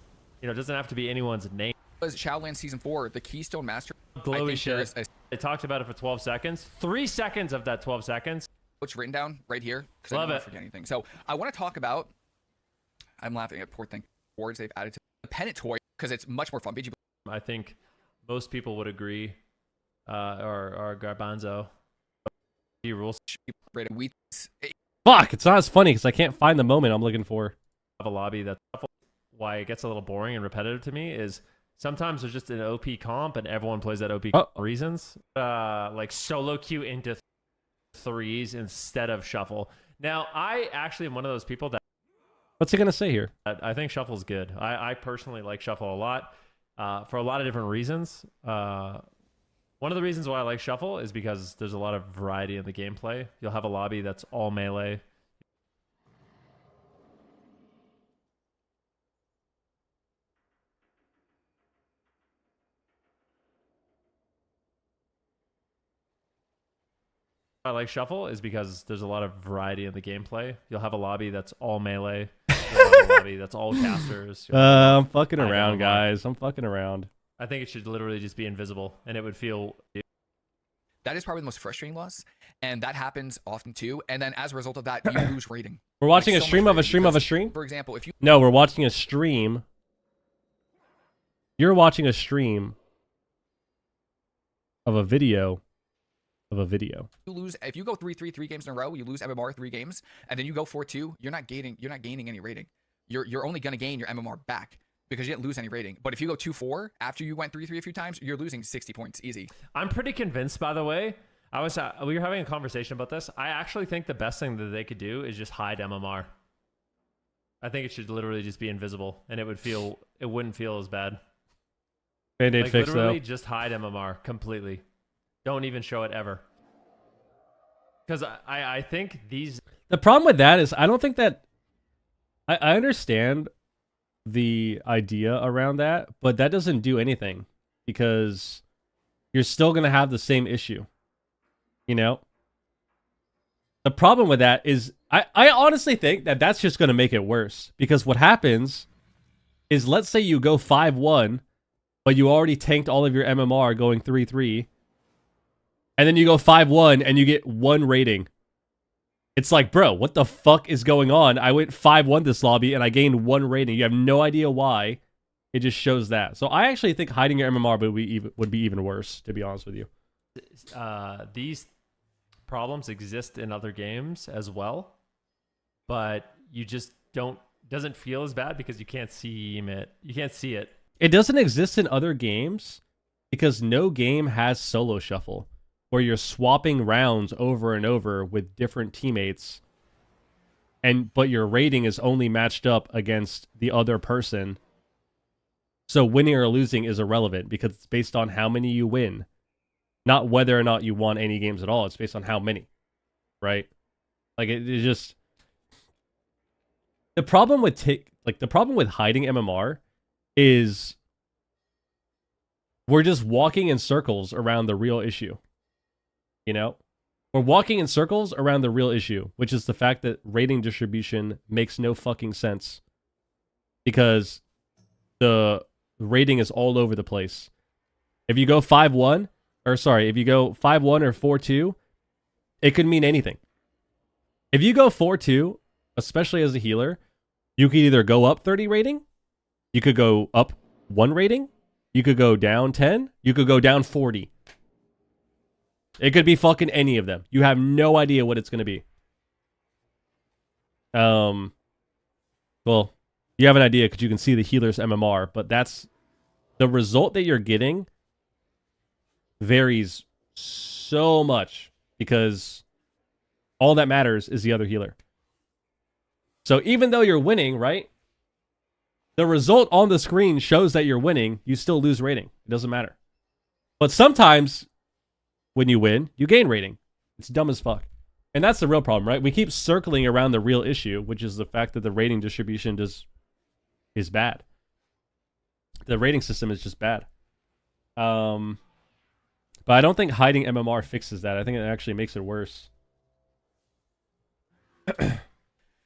you know, it doesn't have to be anyone's name. was Shadowlands Season 4, the Keystone Master. Glowy shit. They talked about it for 12 seconds. 3 seconds of that 12 seconds. What's written down right here? Because I Love don't it. forget anything. So I want to talk about. I'm laughing at poor thing boards they've added to the pennant toy because it's much more fun. BG. I think most people would agree. Or Garbanzo. He rules. Rated we. Fuck, it's not as funny because I can't find the moment I'm looking for. Of a lobby that's why it gets a little boring and repetitive to me is Sometimes there's just an OP comp and everyone plays that OP reasons. Like solo queue into threes instead of shuffle. Now, I actually am one of those people that What's he gonna say here? I think shuffle's good. I personally like shuffle a lot for a lot of different reasons. One of the reasons why I like shuffle is because there's a lot of variety in the gameplay. You'll have a lobby that's all melee. I like shuffle is because there's a lot of variety in the gameplay. You'll have a lobby that's all melee. You'll have a lobby that's all casters. I'm fucking around, guys. I'm fucking around. I think it should literally just be invisible, and it would feel. That is probably the most frustrating loss, and that happens often too. And then as a result of that, you lose rating. We're watching Like, a so stream much of a rating stream of a because, stream? For example, if you No, we're watching a stream. You're watching a stream of a video of a video. lose, if you go 3 games in a row, you lose MMR 3 games, and then you go 4-2, you're not gaining any rating. You're only gonna gain your MMR back because you didn't lose any rating. But if you go 2-4 after you went 3-3 a few times, you're losing 60 points easy. I'm pretty convinced, by the way. We were having a conversation about this. I actually think the best thing that they could do is just hide MMR. I think it should literally just be invisible, and it wouldn't feel as bad. Band-Aid Like fix literally though. just hide MMR completely. Don't even show it ever. Because I think these. The problem with that is I don't think that I understand the idea around that, but that doesn't do anything because you're still going to have the same issue. You know? The problem with that is I honestly think that that's just going to make it worse because what happens is let's say you go 5-1, but you already tanked all of your MMR going 3-3, and then you go 5-1 and you get 1 rating. It's like, bro, what the fuck is going on? I went 5-1 this lobby and I gained 1 rating. You have no idea why. It just shows that. So I actually think hiding your MMR would be even worse, to be honest with you. These problems exist in other games as well, but you just doesn't feel as bad because you can't see it. You can't see it. It doesn't exist in other games because no game has solo shuffle, where you're swapping rounds over and over with different teammates, but your rating is only matched up against the other person. So winning or losing is irrelevant because it's based on how many you win, not whether or not you won any games at all. It's based on how many, right? Like it just the problem with hiding MMR is we're just walking in circles around the real issue. You know, we're walking in circles around the real issue, which is the fact that rating distribution makes no fucking sense because the rating is all over the place. If you go 5-1, if you go 5-1 or 4-2, it could mean anything. If you go 4-2, especially as a healer, you could either go up 30 rating, you could go up 1 rating, you could go down 10, you could go down 40. It could be fucking any of them. You have no idea what it's going to be. Well, you have an idea because you can see the healer's MMR, but that's the result that you're getting varies so much because all that matters is the other healer. So even though you're winning, right? The result on the screen shows that you're winning. You still lose rating. It doesn't matter. But sometimes when you win, you gain rating. It's dumb as fuck. And that's the real problem, right? We keep circling around the real issue, which is the fact that the rating distribution is bad. The rating system is just bad. But I don't think hiding MMR fixes that. I think it actually makes it worse.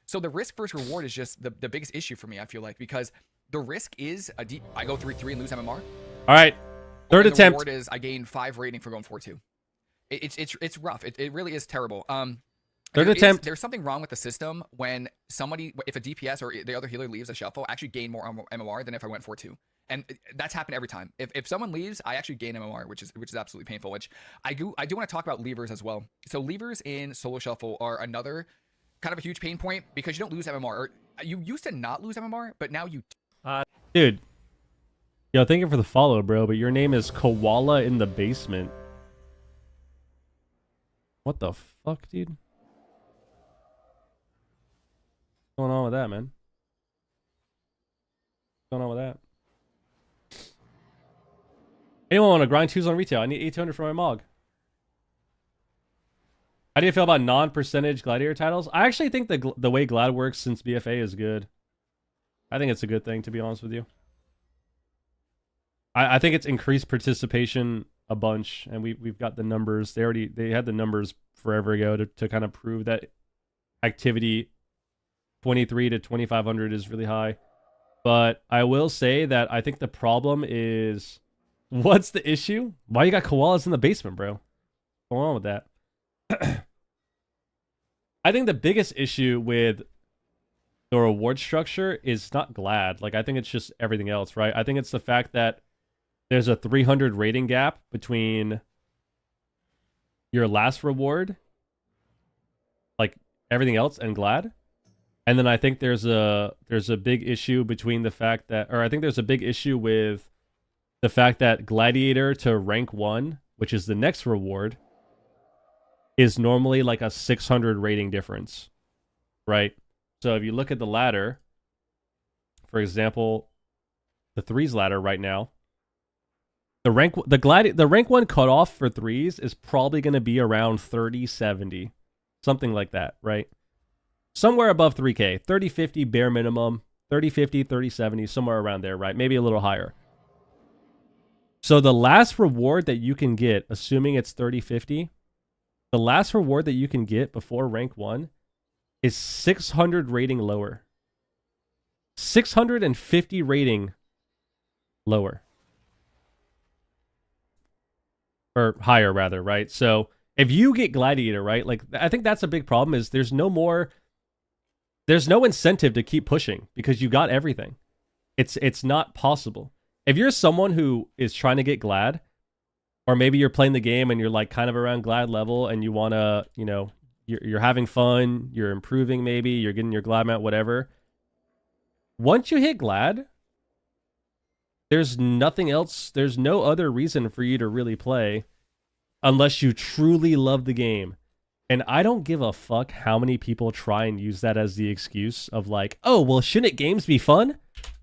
So the risk versus reward is just the biggest issue for me, I feel like, because the risk is I go 3-3 and lose MMR. All right. Third And attempt. The reward is I gain 5 rating for going 4-2. It's rough. It really is terrible. Third attempt. There's something wrong with the system when if a DPS or the other healer leaves a shuffle, I actually gain more MMR than if I went 4-2. And that's happened every time. If someone leaves, I actually gain MMR, which is absolutely painful. Which I do want to talk about levers as well. So levers in solo shuffle are another kind of a huge pain point because you don't lose MMR. Or you used to not lose MMR, but now you. Dude, Yo, thank you for the follow, bro, but your name is Koala in the Basement. What the fuck, dude? What's going on with that, man? What's going on with that? Anyone want to grind 2s on retail? I need 800 for my Mog. How do you feel about non-percentage Gladiator titles? I actually think the way Glad works since BFA is good. I think it's a good thing, to be honest with you. I think it's increased participation a bunch, and we've got the numbers. They had the numbers forever ago to kind of prove that activity 23 to 2500 is really high. But I will say that I think the problem is, what's the issue? Why you got koalas in the basement, bro? What's going on with that? I think the biggest issue with the reward structure is not Glad. Like, I think it's just everything else, right? I think it's the fact that there's a 300 rating gap between your last reward, like everything else, and Glad. And then I think there's a big issue between the fact that, or I think there's a big issue with the fact that Gladiator to rank 1, which is the next reward, is normally like a 600 rating difference, right? So if you look at the ladder, for example, the 3s ladder right now, the rank 1 cutoff for 3s is probably going to be around 3070, something like that, right? Somewhere above 3K, 3050 bare minimum, 3050, 3070, somewhere around there, right? Maybe a little higher. So the last reward that you can get, assuming it's 3050, the last reward that you can get before rank 1 is 600 rating lower. 650 rating lower. Or higher, rather, right? So if you get Gladiator, right? Like, I think that's a big problem, is there's no incentive to keep pushing because you got everything. It's not possible. If you're someone who is trying to get Glad, or maybe you're playing the game and you're like kind of around Glad level and you want to, you know, you're having fun, you're improving maybe, you're getting your Glad mount, whatever. Once you hit Glad, there's nothing else, there's no other reason for you to really play unless you truly love the game. And I don't give a fuck how many people try and use that as the excuse of like, oh, well, shouldn't games be fun?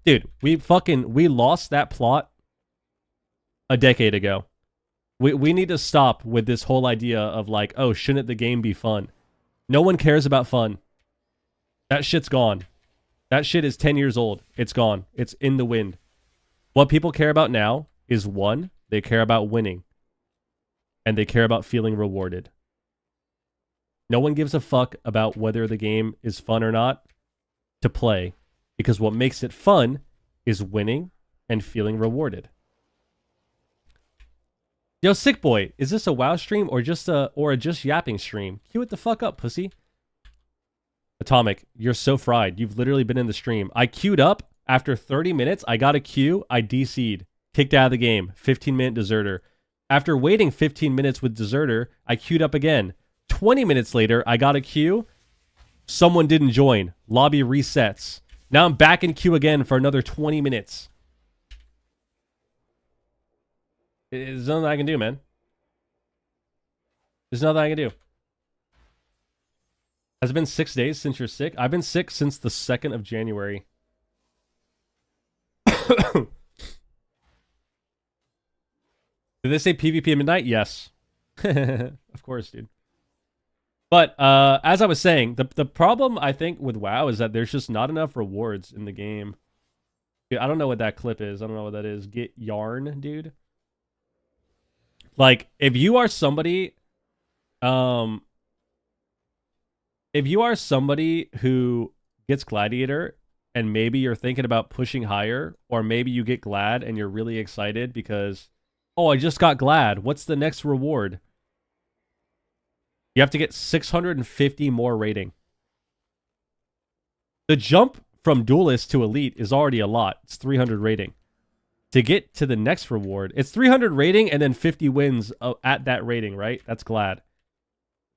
Dude, we lost that plot a decade ago. We need to stop with this whole idea of like, oh, shouldn't the game be fun? No one cares about fun. That shit's gone. That shit is 10 years old. It's gone. It's in the wind. What people care about now is, one, they care about winning. And they care about feeling rewarded. No one gives a fuck about whether the game is fun or not to play. Because what makes it fun is winning and feeling rewarded. Yo, Sick Boy, is this a WoW stream or just a just yapping stream? Cue it the fuck up, pussy. Atomic, you're so fried. You've literally been in the stream. I queued up. After 30 minutes, I got a queue. I DC'd. Kicked out of the game. 15-minute deserter. After waiting 15 minutes with deserter, I queued up again. 20 minutes later, I got a queue. Someone didn't join. Lobby resets. Now I'm back in queue again for another 20 minutes. There's nothing I can do, man. There's nothing I can do. Has it been 6 days since you're sick? I've been sick since the 2nd of January. Did they say PvP at midnight? Yes. Of course, dude. But as I was saying, the problem, I think, with WoW is that there's just not enough rewards in the game. I don't know what that clip is. I don't know what that is. Get yarn, dude. Like, if you are somebody who gets Gladiator and maybe you're thinking about pushing higher, or maybe you get Glad and you're really excited because, oh, I just got Glad. What's the next reward? You have to get 650 more rating. The jump from Duelist to Elite is already a lot. It's 300 rating. To get to the next reward, it's 300 rating and then 50 wins at that rating, right? That's Glad.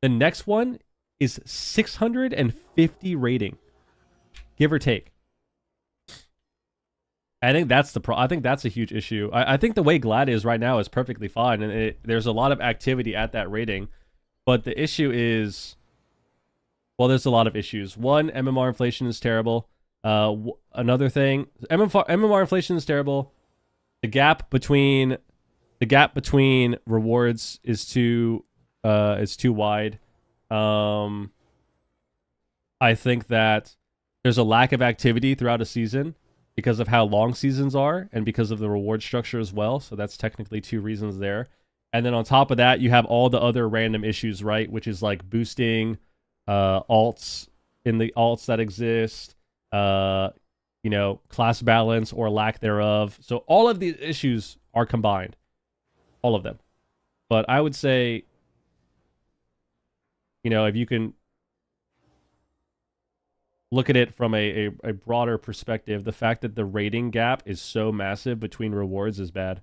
The next one is 650 rating, give or take. I think that's I think that's a huge issue. I think the way Glad is right now is perfectly fine, and there's a lot of activity at that rating. But the issue is, well, there's a lot of issues. One, MMR inflation is terrible. Another thing, MMR inflation is terrible. The gap between rewards is too wide. I think that there's a lack of activity throughout a season because of how long seasons are and because of the reward structure as well. So that's technically two reasons there. And then on top of that, you have all the other random issues, right? Which is like boosting alts in the alts that exist, class balance or lack thereof. So all of these issues are combined. All of them. But I would say, if you can look at it from a broader perspective, the fact that the rating gap is so massive between rewards is bad.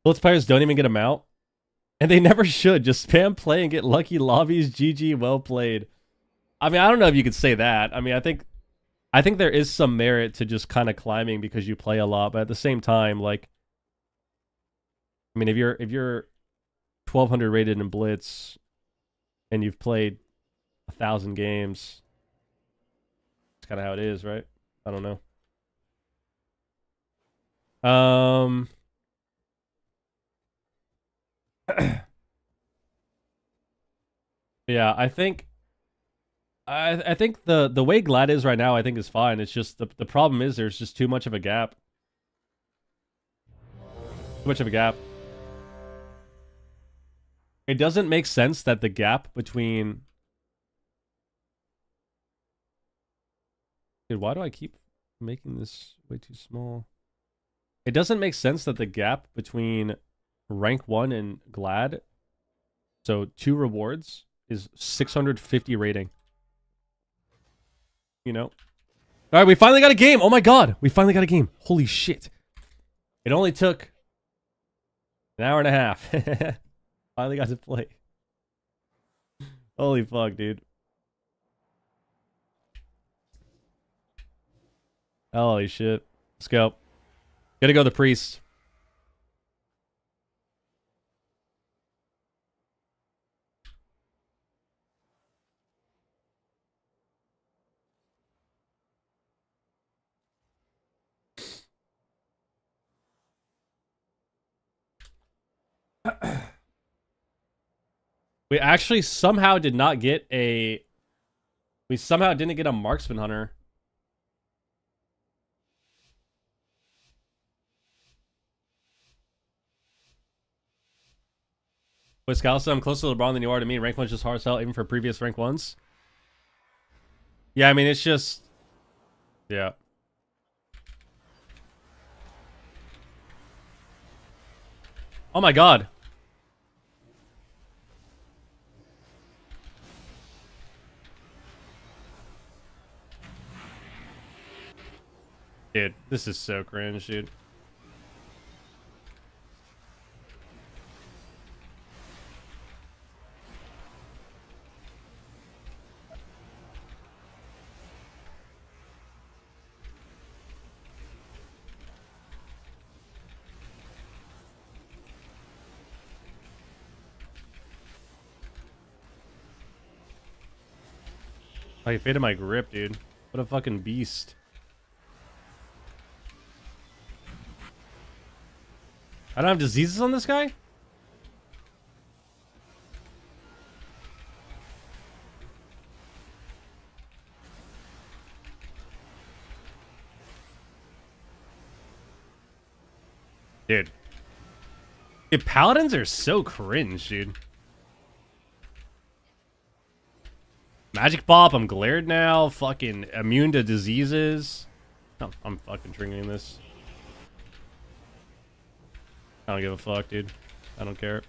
Blitz players don't even get a mount, and they never should. Just spam play and get lucky lobbies. GG, well played. I mean, I don't know if you could say that. I mean, I think there is some merit to just kind of climbing because you play a lot, but at the same time, like, I mean, if you're 1200 rated in Blitz and you've played 1,000 games, it's kind of how it is, right? I don't know. Yeah, I think the way Glad is right now, I think is fine. It's just the problem is there's just too much of a gap. Too much of a gap. It doesn't make sense that the gap between... Dude, why do I keep making this way too small? It doesn't make sense that the gap between rank 1 and Glad, so 2 rewards, is 650 rating. All right, we finally got a game. Oh my god, we finally got a game. Holy shit. It only took an hour and a half. Finally got to play. Holy fuck, dude. Holy shit. Let's go. Gotta go the priest. We actually somehow did not get a... We somehow didn't get a marksman hunter. Wait, Scalsa, I'm closer to LeBron than you are to me. Rank 1's just hard as hell, even for previous rank 1s. Yeah, I mean, it's just... Yeah. Oh my god. Dude, this is so cringe, dude. Oh, he faded my grip, dude. What a fucking beast. I don't have diseases on this guy? Dude. Dude, paladins are so cringe, dude. Magic Pop, I'm glared now. Fucking immune to diseases. Oh, I'm fucking drinking this. I don't give a fuck, dude. I don't care.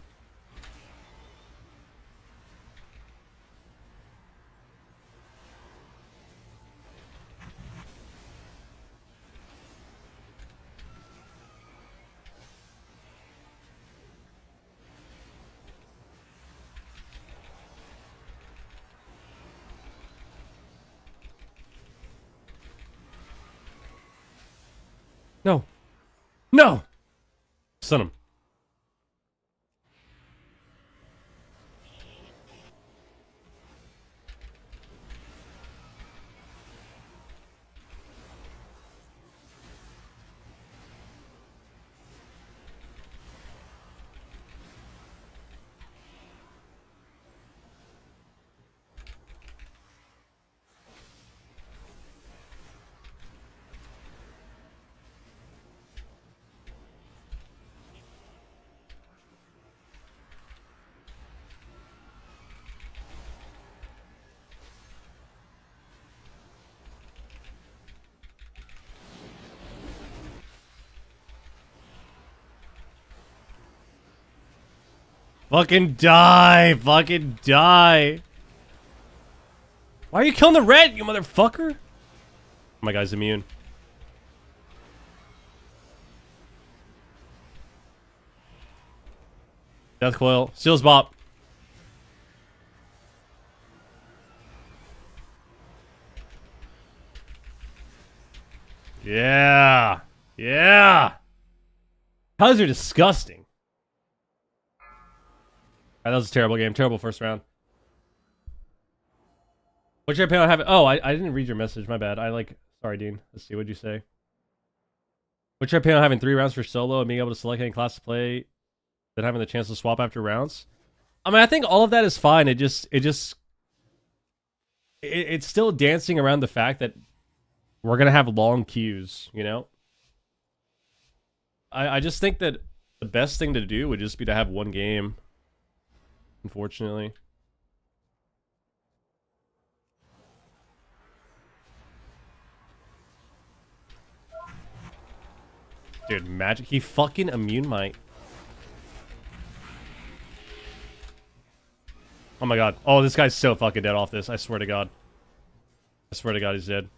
No! Stun him. Fucking die! Fucking die! Why are you killing the red, you motherfucker? My guy's immune. Death coil. Seals bop. Yeah. Yeah. How's are disgusting. That was a terrible game. Terrible first round. What's your opinion on having... Oh, I didn't read your message. My bad. Sorry, Dean. Let's see. What'd you say? What's your opinion on having 3 rounds for solo and being able to select any class to play, then having the chance to swap after rounds? I mean, I think all of that is fine. It's still dancing around the fact that we're going to have long queues, you know? I just think that the best thing to do would just be to have one game, unfortunately. Dude, magic. He fucking immune my... Oh my god. Oh, this guy's so fucking dead off this. I swear to god. I swear to god he's dead.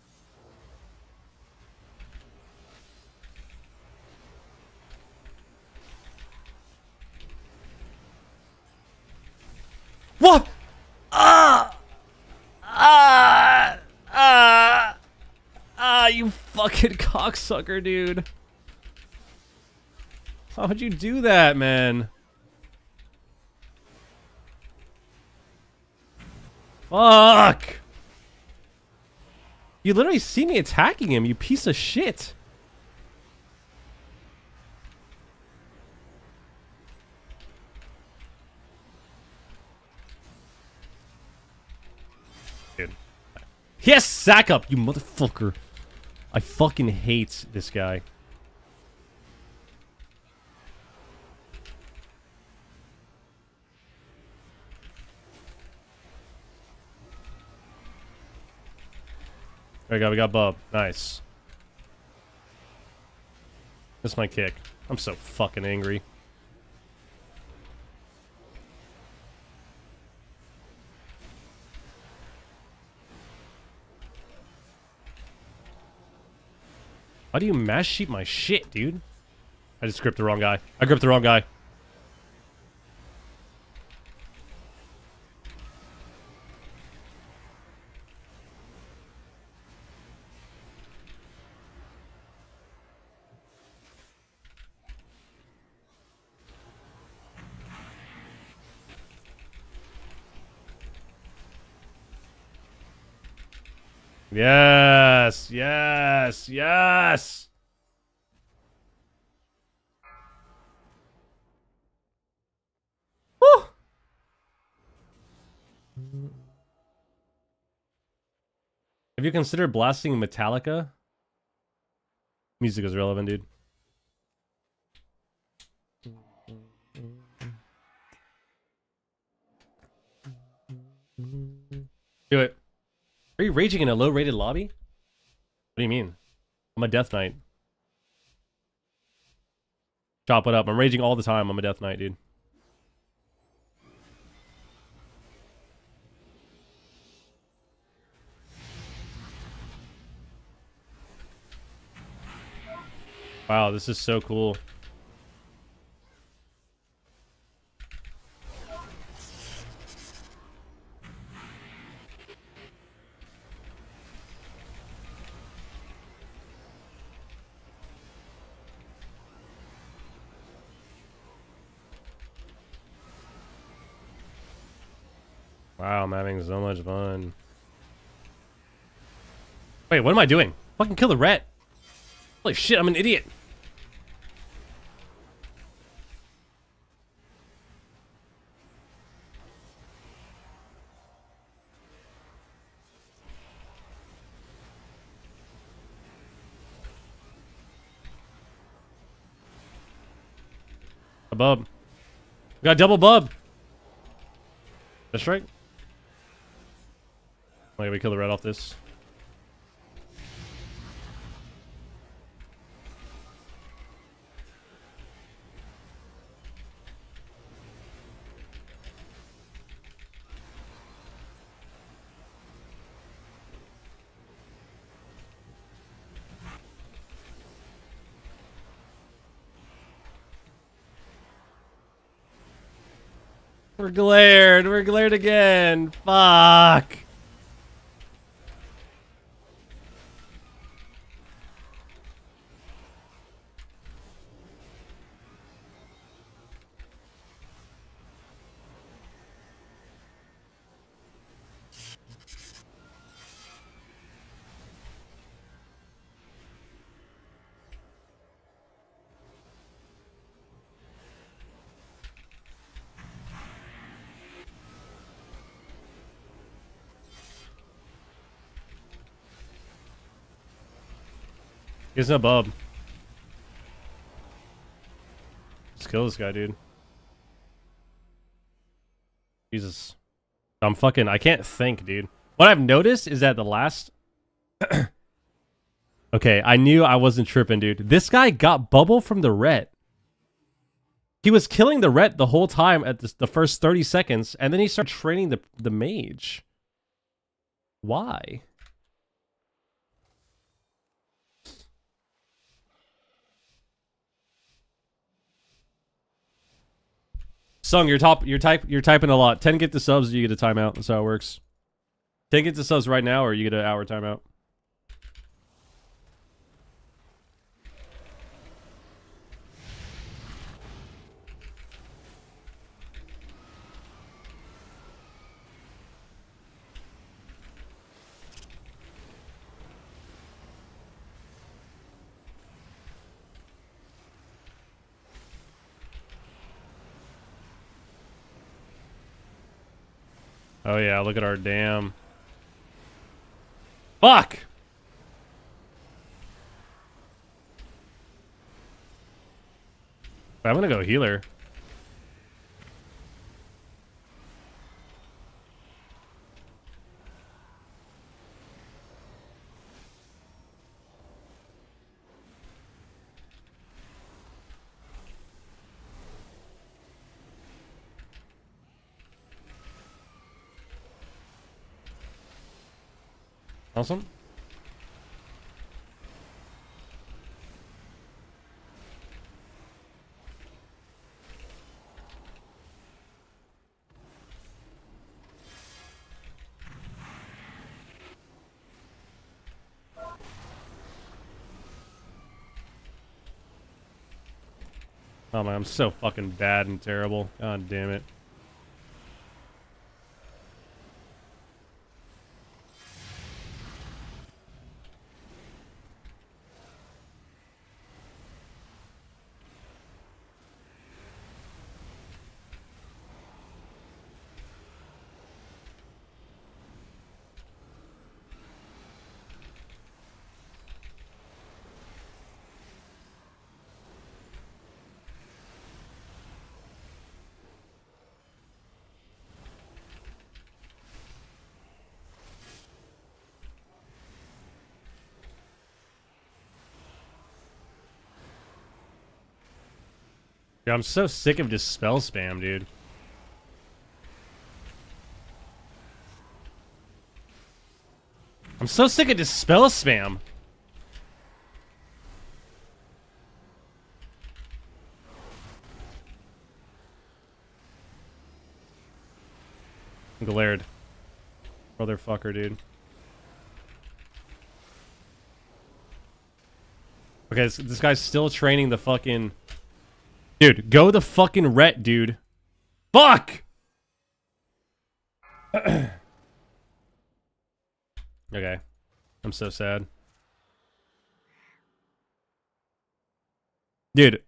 What? You fucking cocksucker, dude. How would you do that, man? Fuck! You literally see me attacking him, you piece of shit. Dude. Yes, sack up, you motherfucker. I fucking hate this guy. There we got Bub. Nice. That's my kick. I'm so fucking angry. Why do you mash sheep my shit, dude? I just gripped the wrong guy. I gripped the wrong guy. Yes, yes, yes. Woo. Have you considered blasting Metallica? Music is relevant, dude. Do it. Are you raging in a low-rated lobby? What do you mean? I'm a Death Knight. Chop it up. I'm raging all the time. I'm a Death Knight, dude. Wow, this is so cool. Wow, I'm having so much fun. Wait, what am I doing? Fucking kill the rat. Holy shit, I'm an idiot. A bub. We got double bub. That's right. Wait, we kill the red off this. We're glared. We're glared again. Fuck. He's no bub. Let's kill this guy, dude. Jesus. I can't think, dude. What I've noticed is that the last... Okay, I knew I wasn't tripping, dude. This guy got bubble from the ret. He was killing the ret the whole time at the first 30 seconds, and then he started training the mage. Why? Sung, you're typing a lot. 10 get the subs, you get a timeout. That's how it works. 10 get the subs right now, or you get an hour timeout. Oh yeah, look at our dam. Fuck! I'm gonna go healer. Awesome. Oh man, I'm so fucking bad and terrible. God damn it. Dude, I'm so sick of just spell spam, dude. I'm so sick of just spell spam. Glared. Motherfucker, dude. Okay, this guy's still training the fucking... Dude, go the fucking ret, dude. Fuck! Okay. I'm so sad. Dude.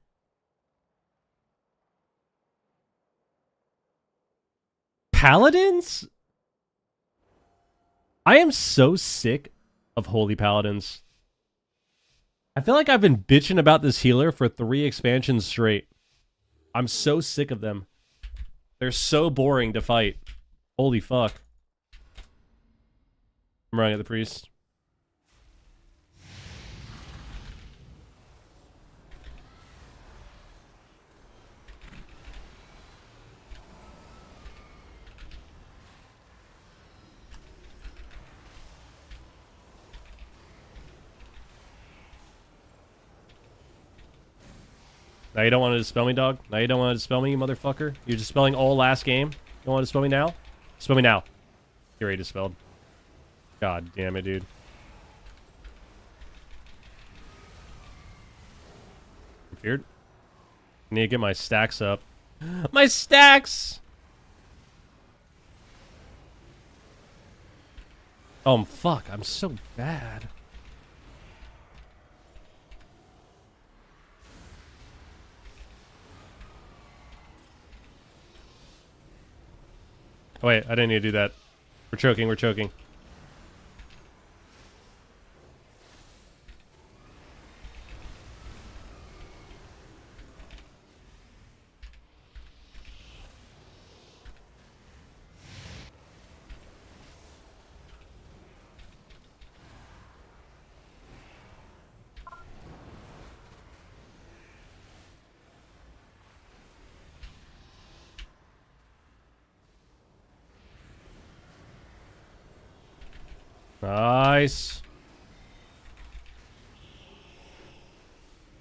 Paladins? I am so sick of Holy Paladins. I feel like I've been bitching about this healer for 3 expansions straight. I'm so sick of them. They're so boring to fight. Holy fuck. I'm running at the priest. Now you don't want to dispel me, dog? Now you don't want to dispel me, you motherfucker? You're dispelling all last game? You don't want to dispel me now? Dispel me now. You're already dispelled. God damn it, dude. I'm feared. I need to get my stacks up. My stacks! Oh, fuck. I'm so bad. Oh, wait, I didn't need to do that. We're choking, we're choking. Nice.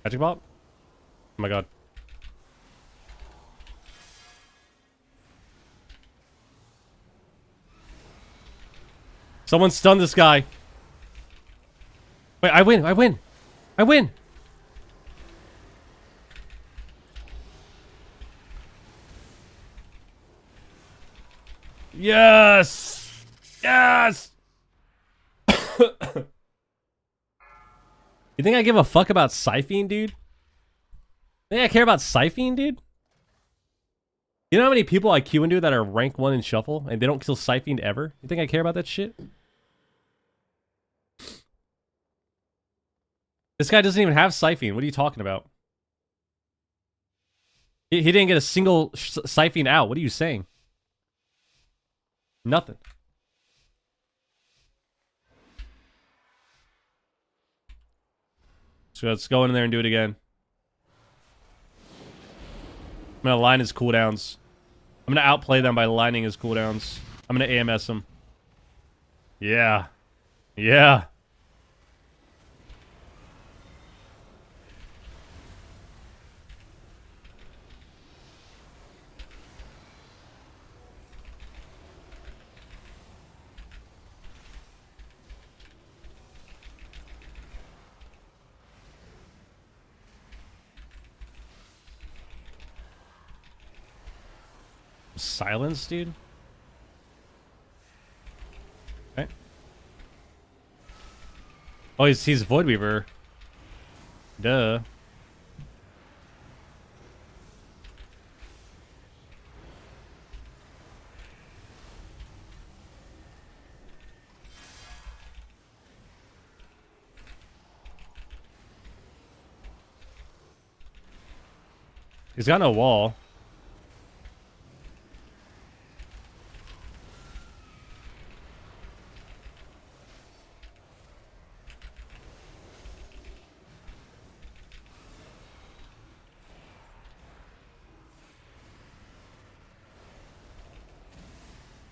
Magic Bop? Oh my god. Someone stun this guy. Wait, I win, I win. I win. Yes. Yes. You think I give a fuck about Siphene, dude? Think I care about Siphene, dude? You know how many people I queue into that are rank 1 in Shuffle and they don't kill Siphene ever? You think I care about that shit? This guy doesn't even have Siphene. What are you talking about? He didn't get a single Siphene out. What are you saying? Nothing. So let's go in there and do it again. I'm gonna line his cooldowns. I'm gonna outplay them by lining his cooldowns. I'm gonna AMS him. Yeah. Yeah. Silence, dude. Okay. Oh, he's Void Weaver. Duh. He's got no wall.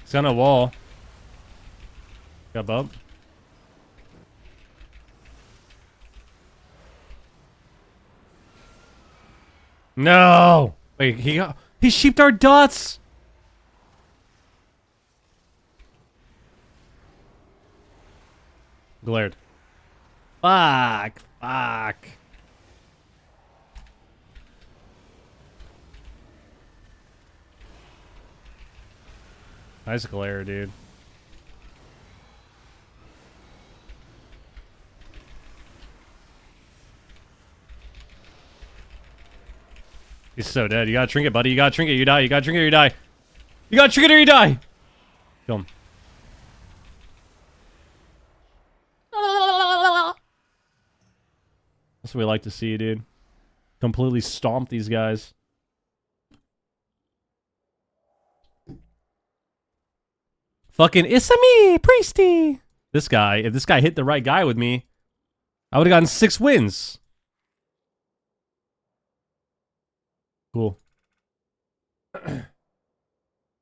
He's got no wall. Got bump. No! Wait, he sheeped our dots! Glared. Fuck. Fuck. Nice glare, dude. He's so dead. You gotta trinket, buddy. You gotta trinket, you die. You gotta trinket or you die. You gotta trinket or you die. Kill him. That's what we like to see, dude. Completely stomp these guys. Fucking it's me, Priesty. This guy, if this guy hit the right guy with me, I would have gotten 6 wins. Cool.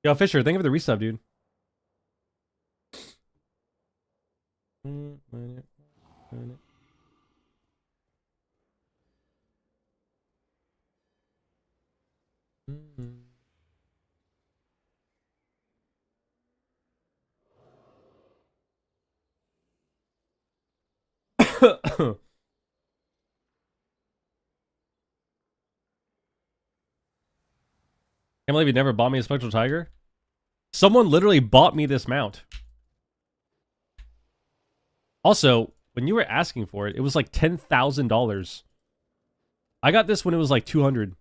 Yo, Fisher, thank you for the resub, dude. Can't believe you never bought me a Spectral Tiger. Someone literally bought me this mount. Also, when you were asking for it, it was like $10,000. I got this when it was like 200.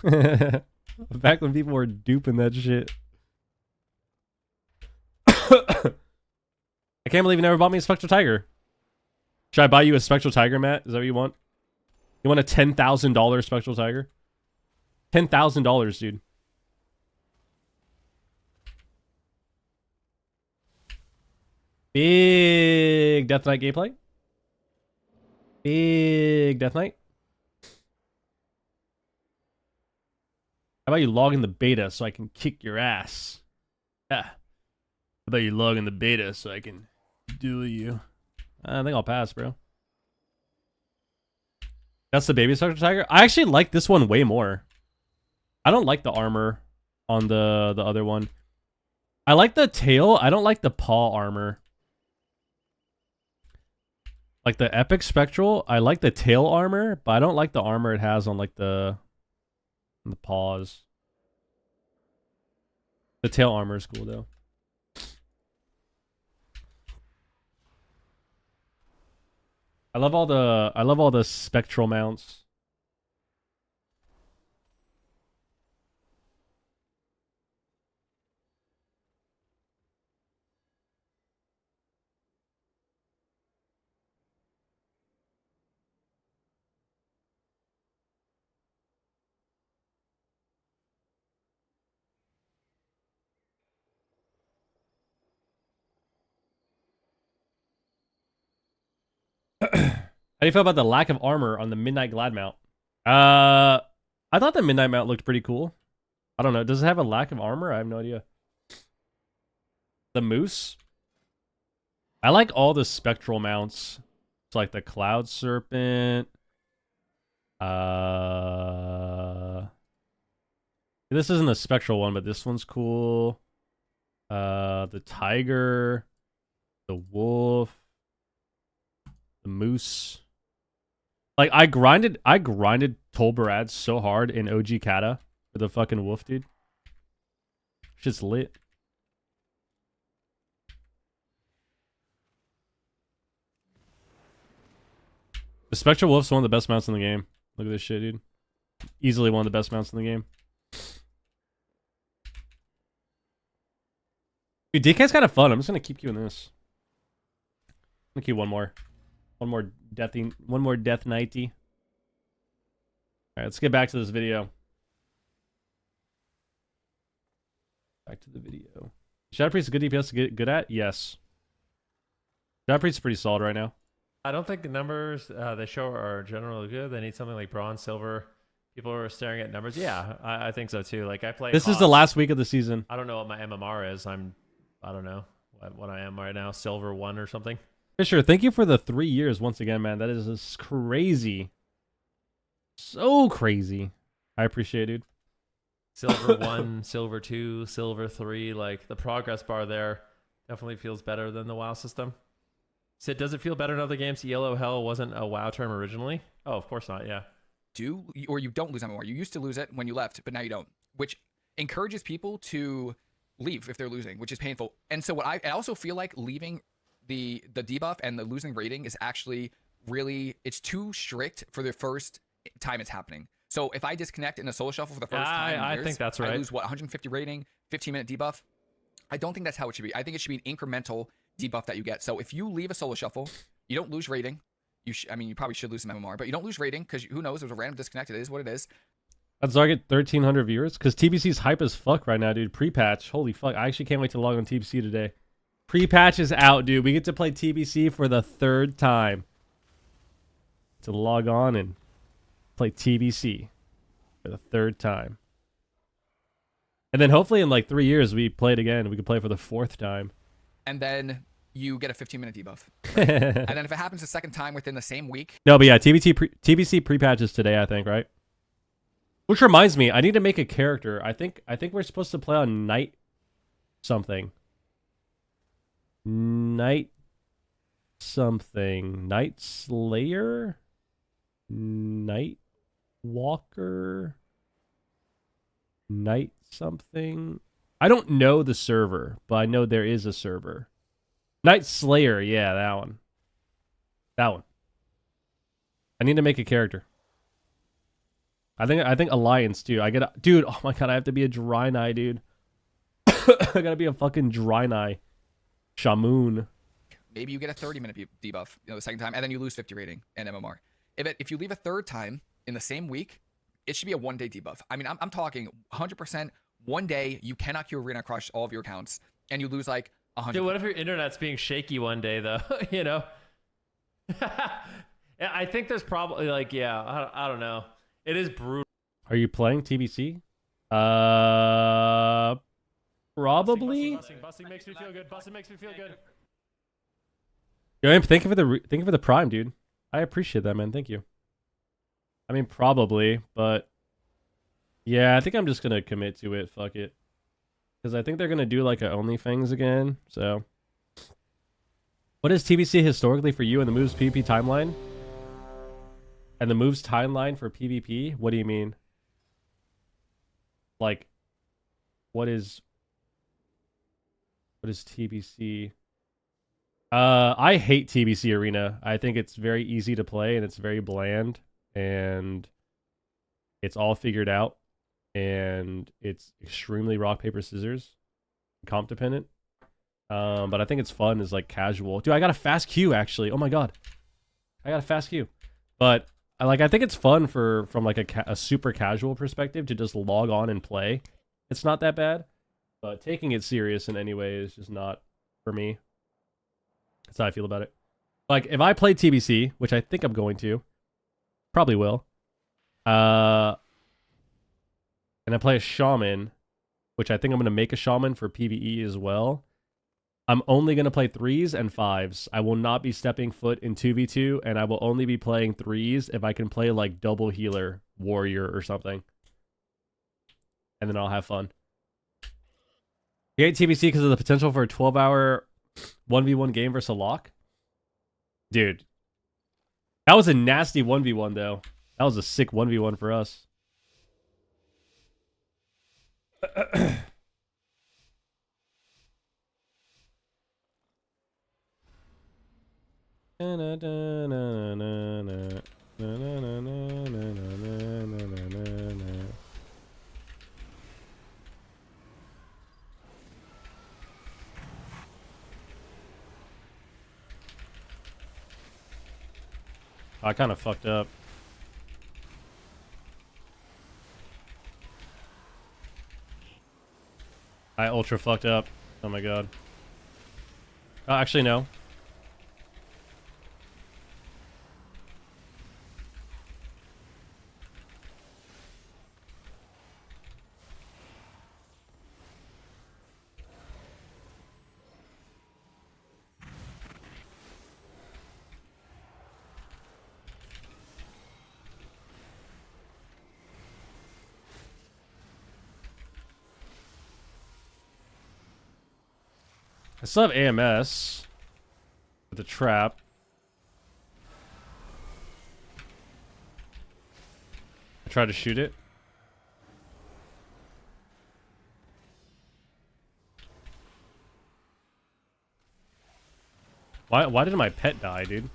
Back when people were duping that shit. I can't believe you never bought me a Spectral Tiger. Should I buy you a Spectral Tiger, Matt? Is that what you want? You want a $10,000 Spectral Tiger? $10,000, dude. Big Death Knight gameplay. Big Death Knight. How about you log in the beta so I can kick your ass? Yeah. How about you log in the beta so I can duel you? I think I'll pass, bro. That's the baby Spectral Tiger. I actually like this one way more. I don't like the armor on the other one. I like the tail. I don't like the paw armor. Like the epic Spectral, I like the tail armor, but I don't like the armor it has on like the paws. The tail armor is cool though. I love all the Spectral mounts. How do you feel about the lack of armor on the Midnight Glad mount? I thought the Midnight mount looked pretty cool. I don't know. Does it have a lack of armor? I have no idea. The Moose? I like all the Spectral mounts. It's like the Cloud Serpent. This isn't a Spectral one, but this one's cool. The Tiger. The Wolf. The Moose. Like I grinded Tolbarad so hard in OG Kata for the fucking wolf, dude. Shit's lit. The Spectral Wolf's one of the best mounts in the game. Look at this shit, dude. Easily one of the best mounts in the game. Dude, DK's kind of fun. I'm just gonna keep queuing this. I'm gonna queue one more. One more Death Knighty. Alright, let's get back to this video. Back to the video. Shadow Priest is a good DPS to get good at? Yes. Shadow Priest is pretty solid right now. I don't think the numbers they show are generally good. They need something like bronze, silver. People are staring at numbers. Yeah, I think so too. Like I play. This is the last week of the season. I don't know what my MMR is. I don't know what I am right now. Silver 1 or something. Fisher, thank you for the 3 years once again, man. That is just crazy. So crazy. I appreciate it, dude. Silver 1, Silver 2, Silver 3. Like the progress bar there definitely feels better than the WoW system. Sid, does it feel better in other games? Yellow Hell wasn't a WoW term originally? Oh, of course not, yeah. Or you don't lose MMR. You used to lose it when you left, but now you don't. Which encourages people to leave if they're losing, which is painful. And so I also feel like leaving the debuff and the losing rating is actually really, it's too strict for the first time it's happening. So if I disconnect in a solo shuffle for the first time in I years, think that's right. I lose 150 rating, 15-minute debuff. I don't think that's how it should be. I think it should be an incremental debuff that you get. So if you leave a solo shuffle, you don't lose rating. I mean, you probably should lose some MMR, but you don't lose rating because who knows? It was a random disconnect. It is what it is. That's why I get 1,300 viewers because TBC's hype as fuck right now, dude. Pre-patch, holy fuck! I actually can't wait to log on TBC today. Pre-patch is out, dude. We get to play TBC for the 3rd time. To log on and play TBC for the 3rd time. And then hopefully in like 3 years we play it again. We can play for the 4th time. And then you get a 15-minute debuff. Right? And then if it happens a second time within the same week. No, but yeah, TBC pre-patch is today, I think, right? Which reminds me, I need to make a character. I think we're supposed to play on Night something. Night something. Night Slayer? Night Walker? Night something? I don't know the server, but I know there is a server. Night Slayer, yeah, that one. That one. I need to make a character. I think Alliance too. Dude, oh my god, I have to be a Draenei, dude. I gotta be a fucking Draenei. Shamoon. Maybe you get a 30-minute debuff, the second time, and then you lose 50 rating and MMR. If you leave a 3rd time in the same week, it should be a 1-day debuff. I mean, I'm talking 100%. 1 day, you cannot queue Arena Crush all of your accounts, and you lose like 100. Dude, what if your internet's being shaky one day, though? You know? I think there's probably, like, yeah, I don't know. It is brutal. Are you playing TBC? Probably. Busting makes me feel good. Busting makes me feel good. Yo, thank you for the Prime, dude. I appreciate that, man. Thank you. I mean, probably, but yeah, I think I'm just gonna commit to it. Fuck it, because I think they're gonna do like a OnlyFans again. So, what is TBC historically for you in the moves PvP timeline? And the moves timeline for PvP? What do you mean? Like, what is TBC? I hate TBC Arena. I think it's very easy to play and it's very bland and it's all figured out and it's extremely rock paper scissors, comp dependent. But I think it's fun as like casual. Dude, I got a fast queue actually. Oh my god, I got a fast queue. But I think it's fun from like a super casual perspective to just log on and play. It's not that bad, but taking it serious in any way is just not for me. That's how I feel about it. Like if I play TBC, which I think I'm going to, probably will, and I play a shaman, which I think I'm going to make a shaman for PvE as well. I'm only going to play 3s and 5s. I will not be stepping foot in 2v2, and I will only be playing 3s if I can play like double healer, warrior, or something. And then I'll have fun. You hate TBC because of the potential for a 12-hour 1v1 game versus a lock? Dude. That was a nasty 1v1, though. That was a sick 1v1 for us. I kind of fucked up. I ultra fucked up. Oh my god. Oh, actually, no. I still have AMS with the trap. I tried to shoot it. Why did my pet die, dude?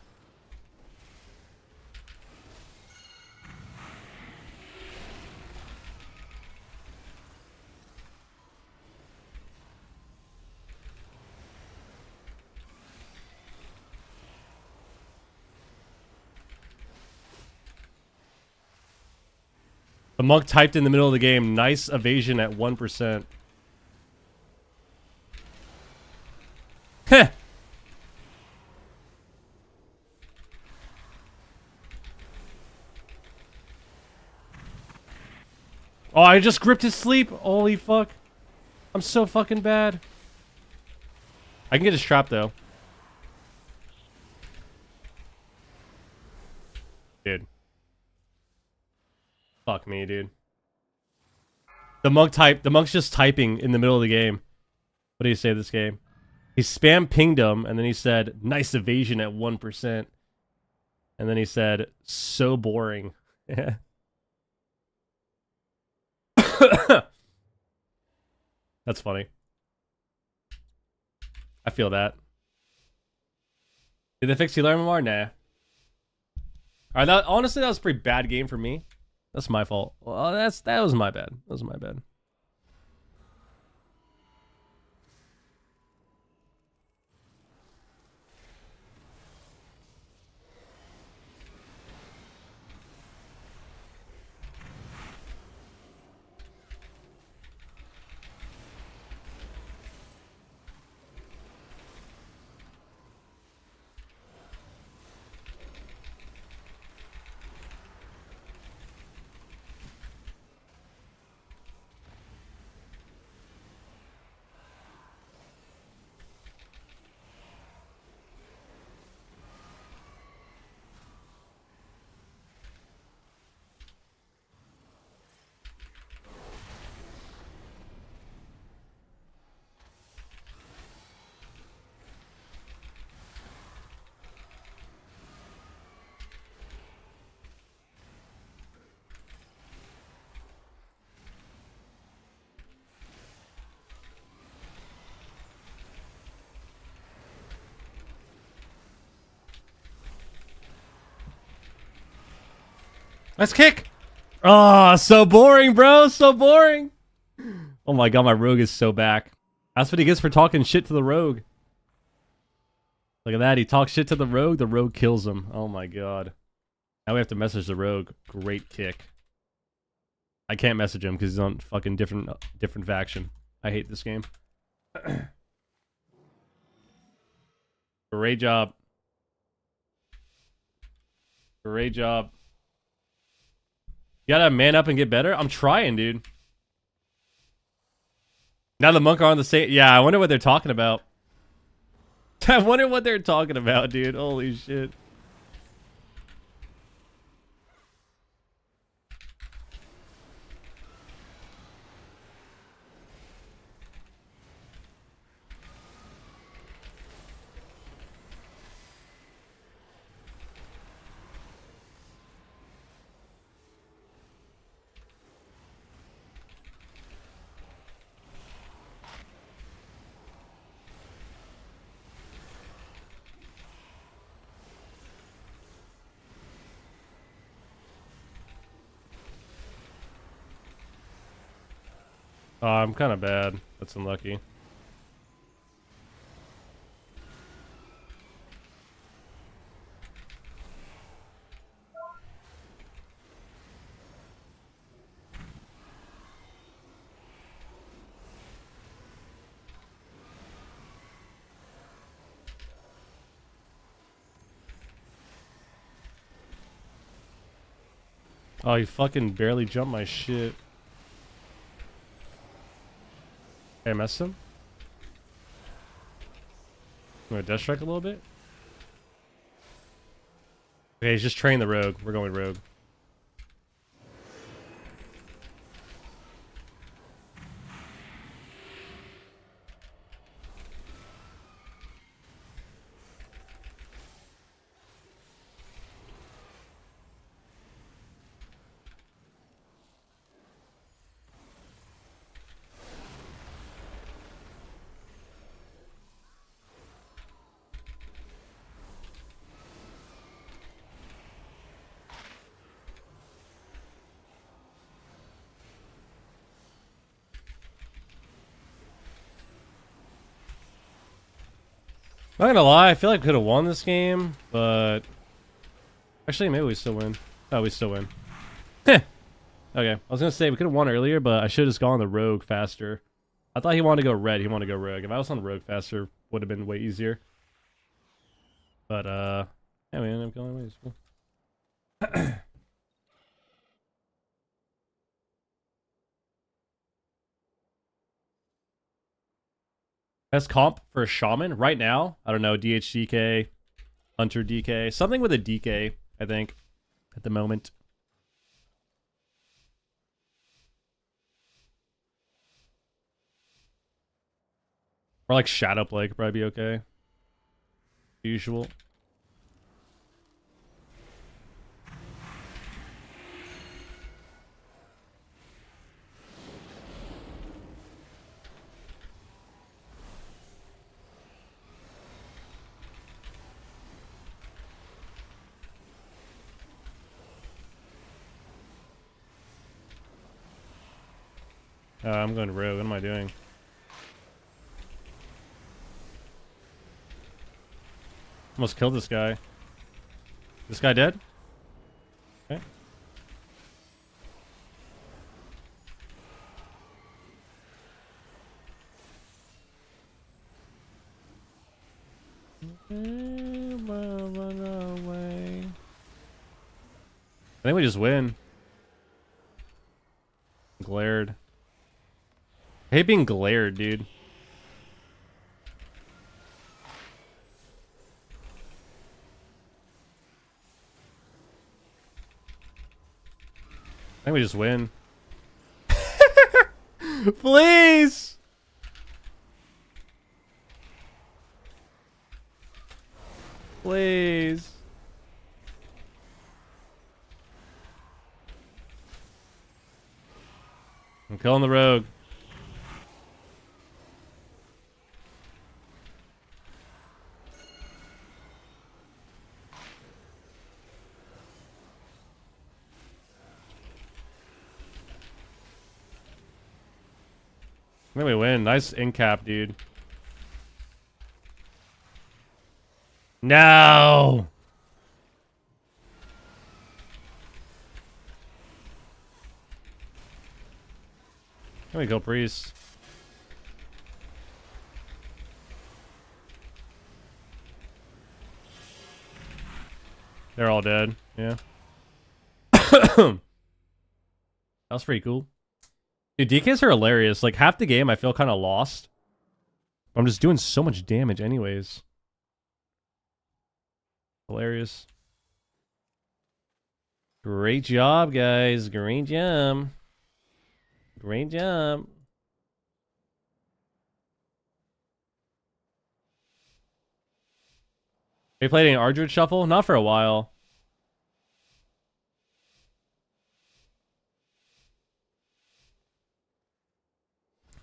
The monk typed in the middle of the game, nice evasion at 1%. Heh. Oh, I just gripped his sleep. Holy fuck. I'm so fucking bad. I can get his trap though. Dude. Fuck me, dude. The monk's just typing in the middle of the game. What do you say this game? He spam pinged him, and then he said, nice evasion at 1%. And then he said, so boring. Yeah. That's funny. I feel that. Did they fix healer MMR? Nah. Alright, honestly, that was a pretty bad game for me. That's my fault. Well, that was my bad. That was my bad. Let's kick. Oh, so boring, bro. So boring. Oh my god, my rogue is so back. That's what he gets for talking shit to the rogue. Look at that. He talks shit to the rogue kills him. Oh my god. Now we have to message the rogue. Great kick. I can't message him because he's on fucking different faction. I hate this game. Great job. Great job. You gotta man up and get better? I'm trying, dude. Now the monk are on the same... Yeah, I wonder what they're talking about. I wonder what they're talking about, dude. Holy shit. Oh, I'm kind of bad. That's unlucky. Oh, you fucking barely jumped my shit. Hey, I messed him? I'm gonna dash strike a little bit. Okay, he's just training the rogue. We're going rogue. Not gonna lie, I feel like I could have won this game, but actually maybe we still win. Oh, we still win. Heh. Okay, I was gonna say we could have won earlier, but I should have just gone the rogue faster. I thought he wanted to go red. He wanted to go rogue. If I was on the rogue faster, would have been way easier. But yeah, we ended up going ways. Cool. Best comp for a shaman right now? I don't know. DHDK, Hunter DK, something with a DK. I think at the moment. Or like Shadow Play could probably be okay. Usual. I'm going rogue. What am I doing? Almost killed this guy. This guy dead? Okay. I think we just win. Glared. I hate being glared, dude. I think we just win. Please! Please. I'm killing the rogue. I think we win. Nice in cap, dude. No! Here we go, priest. They're all dead. Yeah. That was pretty cool. Dude, DKs are hilarious. Like, half the game I feel kind of lost. I'm just doing so much damage anyways. Hilarious. Great job, guys. Great job. Great job. Have you played any Ardruid Shuffle? Not for a while.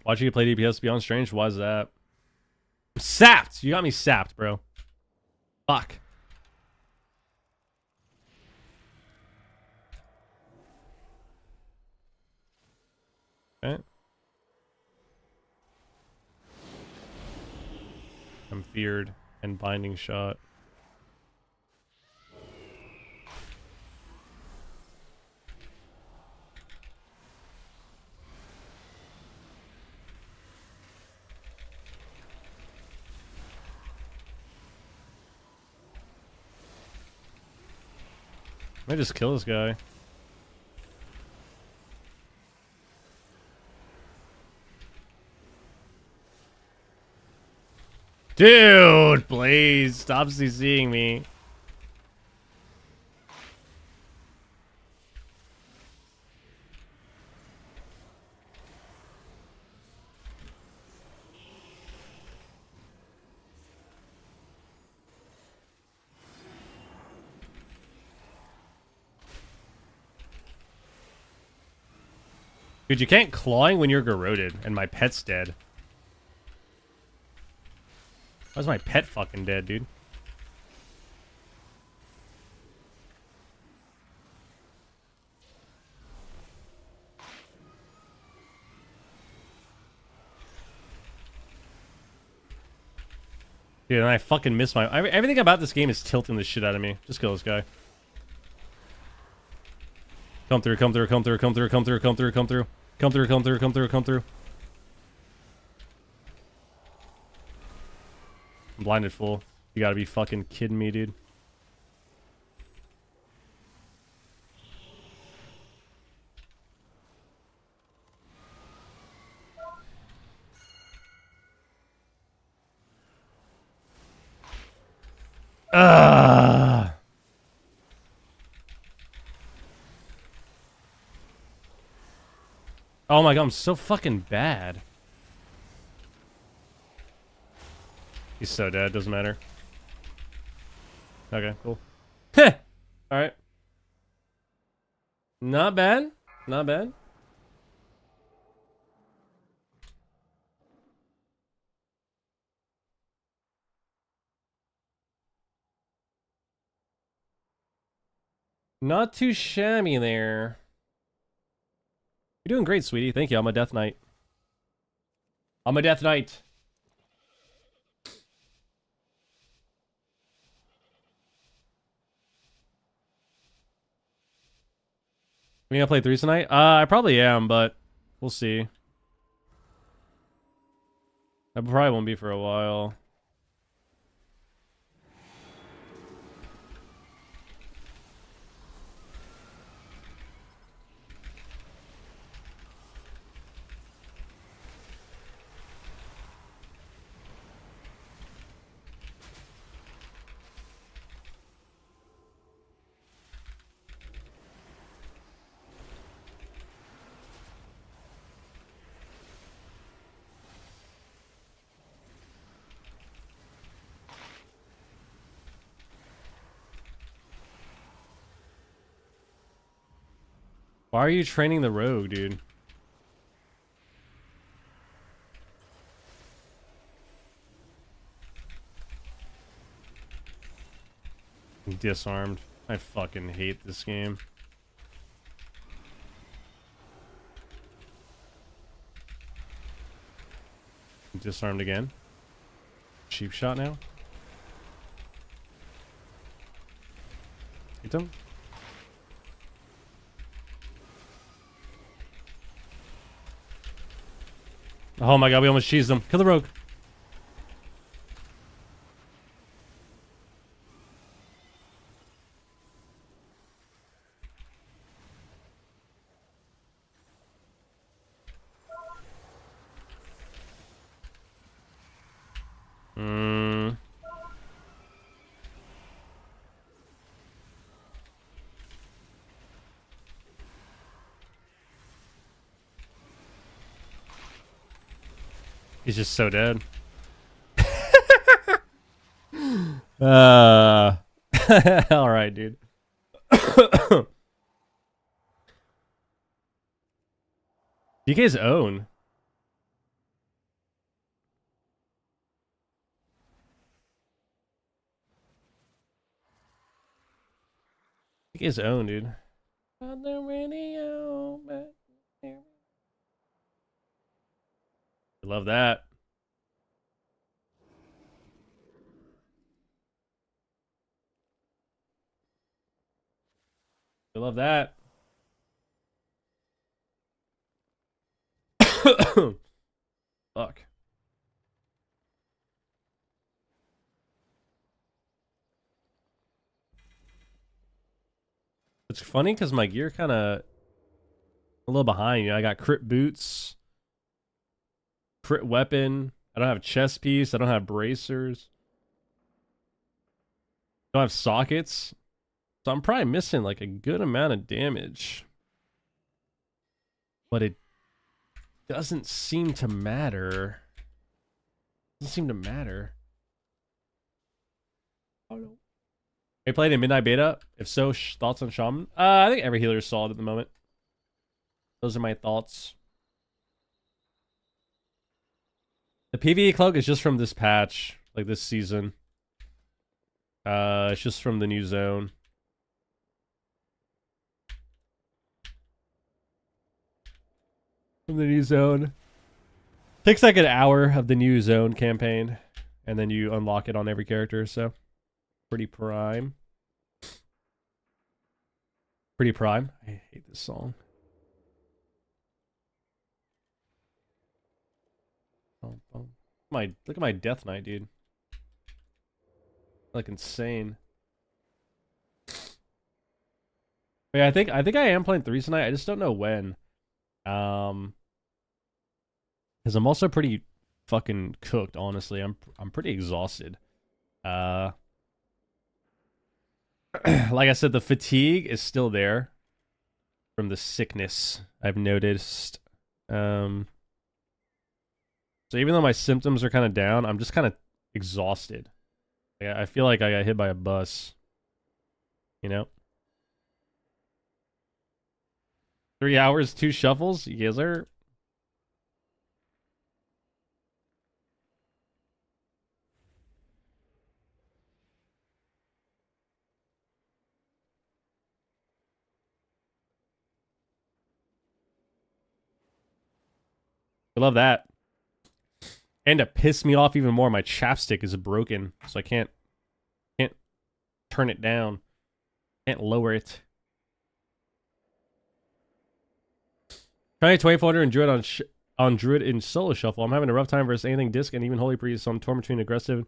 Watching you play DPS Beyond Strange? Why is that? I'm sapped! You got me sapped, bro. Fuck. Okay. I'm feared and binding shot. I might just kill this guy. Dude, please stop CCing me. Dude, you can't clawing when you're garroted, and my pet's dead. Why's my pet fucking dead, dude? Dude, and I fucking miss my... everything about this game is tilting the shit out of me. Just kill this guy. Come through, come through, come through, come through, come through, come through, come through. Come through, come through, come through, come through. I'm blinded full. You gotta be fucking kidding me, dude. Ah. Oh my god, I'm so fucking bad. He's so dead, doesn't matter. Okay, cool. Alright. Not bad. Not bad. Not too shabby there. You're doing great, sweetie. Thank you. I'm a Death Knight. I'm a Death Knight. We gonna play threes tonight? I probably am, but we'll see. I probably won't be for a while. Why are you training the rogue, dude? I'm disarmed. I fucking hate this game. I'm disarmed again. Cheap shot now. Hit him. Oh my god, we almost cheesed him. Kill the rogue. He's just so dead. Alright, dude. You guys own. You guys own, dude. On the radio, but love that. I love that. Fuck. It's funny because my gear kind of a little behind. You know, I got crit boots, crit weapon. I don't have a chest piece. I don't have bracers. I don't have sockets. So I'm probably missing like a good amount of damage. But it doesn't seem to matter. Doesn't seem to matter. Oh no. They played in Midnight Beta? If so, thoughts on Shaman? I think every healer is solid at the moment. Those are my thoughts. The PvE cloak is just from this patch, like this season. It's just from the new zone. From the new zone. Takes like an hour of the new zone campaign. and then you unlock it on every character. So pretty prime. Pretty prime. I hate this song. Look at my Death Knight, dude. Like insane. But yeah, I think I am playing 3s tonight. I just don't know when. Because I'm also pretty fucking cooked, honestly. I'm pretty exhausted. Like I said, the fatigue is still there from the sickness I've noticed. So even though my symptoms are kind of down, I'm just kind of exhausted. Like, I feel like I got hit by a bus. You know? 3 hours, 2 shuffles? Yes, sir. I love that. And to piss me off even more, my chapstick is broken, so I can't turn it down. Can't lower it. Trying 2400 and Druid on Druid in solo shuffle. I'm having a rough time versus anything disc and even Holy Priest, so I'm torn between aggressive.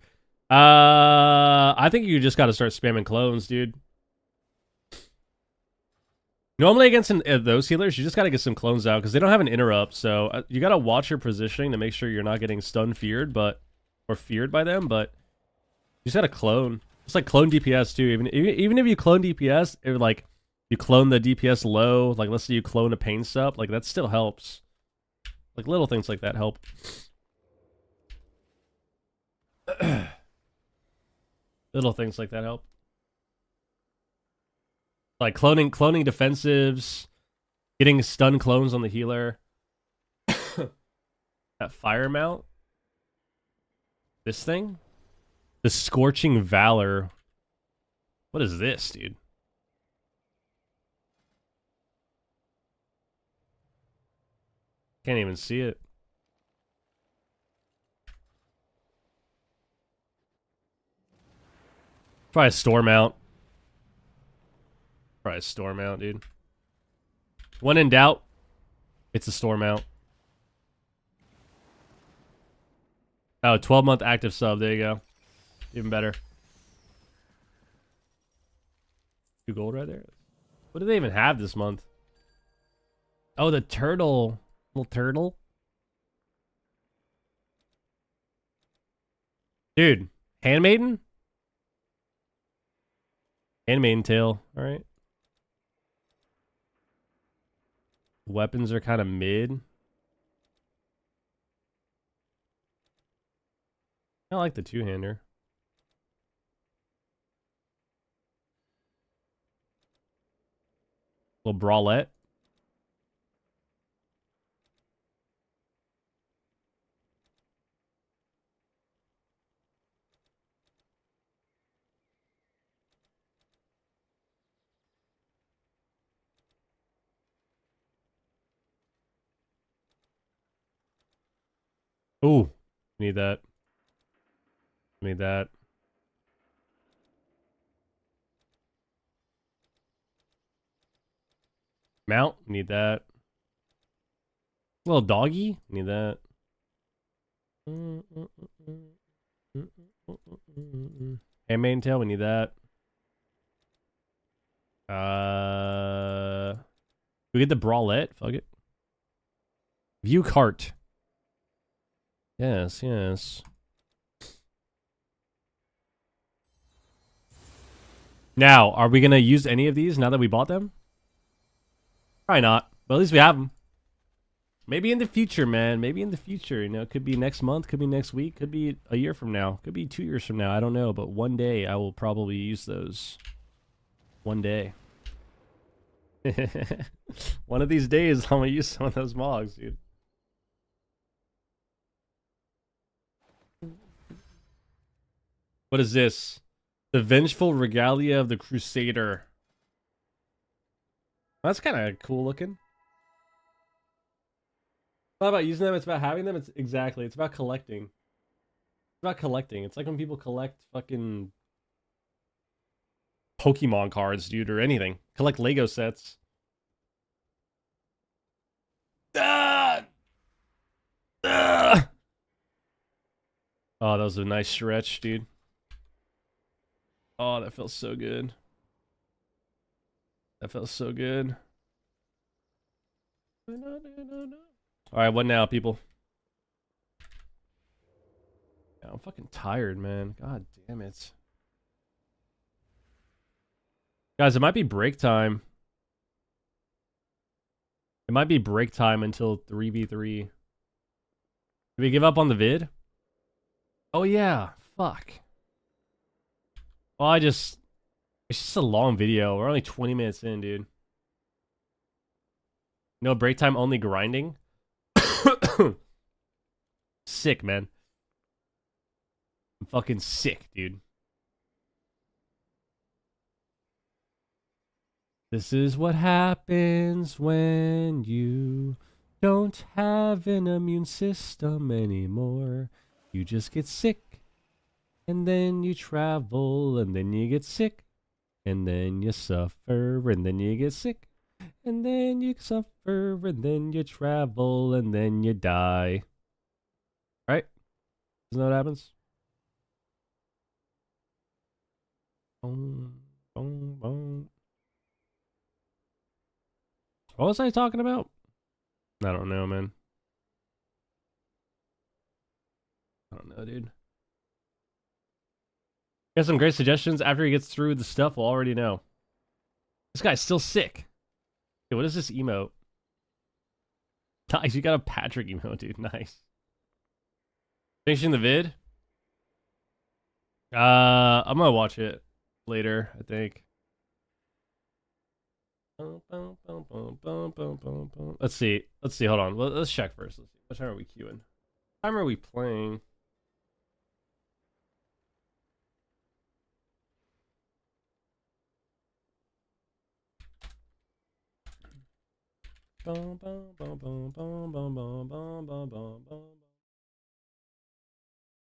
I think you just got to start spamming clones, dude. Normally against those healers, you just got to get some clones out because they don't have an interrupt. So you got to watch your positioning to make sure you're not getting stun feared, or feared by them. But you just got to clone. It's like clone DPS too. Even if you clone DPS, it like you clone the DPS low. Like let's say you clone a pain sup, like that still helps. Like little things like that help. Little things like that help. Like cloning defensives, getting stun clones on the healer. That fire mount. This thing? The Scorching Valor. What is this, dude? Can't even see it. Probably a store mount. Probably a store mount, dude. When in doubt, it's a store mount. Oh, 12-month active sub. There you go. Even better. 2 gold right there. What do they even have this month? Oh, the turtle. Little turtle. Dude, Handmaiden? Handmaiden tail. Alright. Weapons are kind of mid. I like the two-hander. Little bralette. Ooh, need that. Need that. Mount, need that. Little doggy, need that. Hey, main tail, we need that. We get the bralette. Fuck it. View cart. Yes, yes. Now, are we gonna use any of these now that we bought them? Probably not, but at least we have them. Maybe in the future, man. Maybe in the future. You know, it could be next month, could be next week, could be a year from now, could be 2 years from now. I don't know, but one day I will probably use those. One day. One of these days, I'm gonna use some of those mogs, dude. What is this? The Vengeful Regalia of the Crusader. That's kind of cool looking. It's not about using them, it's about having them. It's exactly. It's about collecting. about collecting. It's like when people collect fucking Pokemon cards, dude, or anything. Collect Lego sets. Ah! Ah! Oh, that was a nice stretch, dude. Oh, that felt so good. That felt so good. Alright, what now, people? Yeah, I'm fucking tired, man. God damn it. Guys, it might be break time. It might be break time until 3v3. Did we give up on the vid? Oh yeah, fuck. Well, it's just a long video. We're only 20 minutes in, dude. No break time, only grinding. Sick, man. I'm fucking sick, dude. This is what happens when you don't have an immune system anymore. You just get sick, and then you travel, and then you get sick, and then you suffer, and then you get sick, and then you suffer, and then you travel, and then you die. Right? Isn't that what happens? Boom, boom, boom. What was I talking about? I don't know, man. I don't know, dude. Got some great suggestions. After he gets through the stuff, we'll already know. This guy's still sick. Hey, what is this emote? Nice, you got a Patrick emote, dude. Nice. Finishing the vid? I'm gonna watch it later, I think. Let's see. Hold on. Let's check first. Let's see. What time are we queuing? What time are we playing?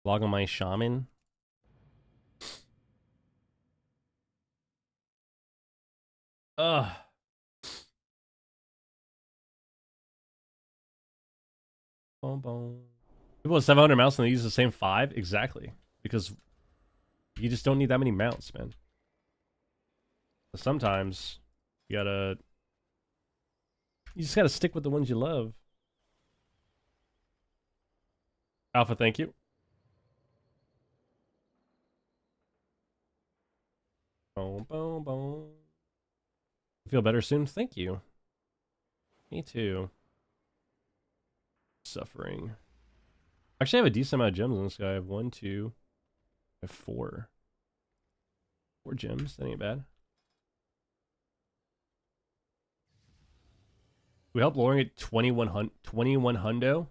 Log on my shaman. Ugh. People with 700 mounts and they use the same 5? Exactly. Because you just don't need that many mounts, man. Sometimes you just gotta stick with the ones you love. Alpha, thank you. Boom, boom, boom. Feel better soon? Thank you. Me too. Suffering. Actually, I have a decent amount of gems in this guy. I have 1, 2, I have 4. 4 gems. That ain't bad. We help lowering it 2100.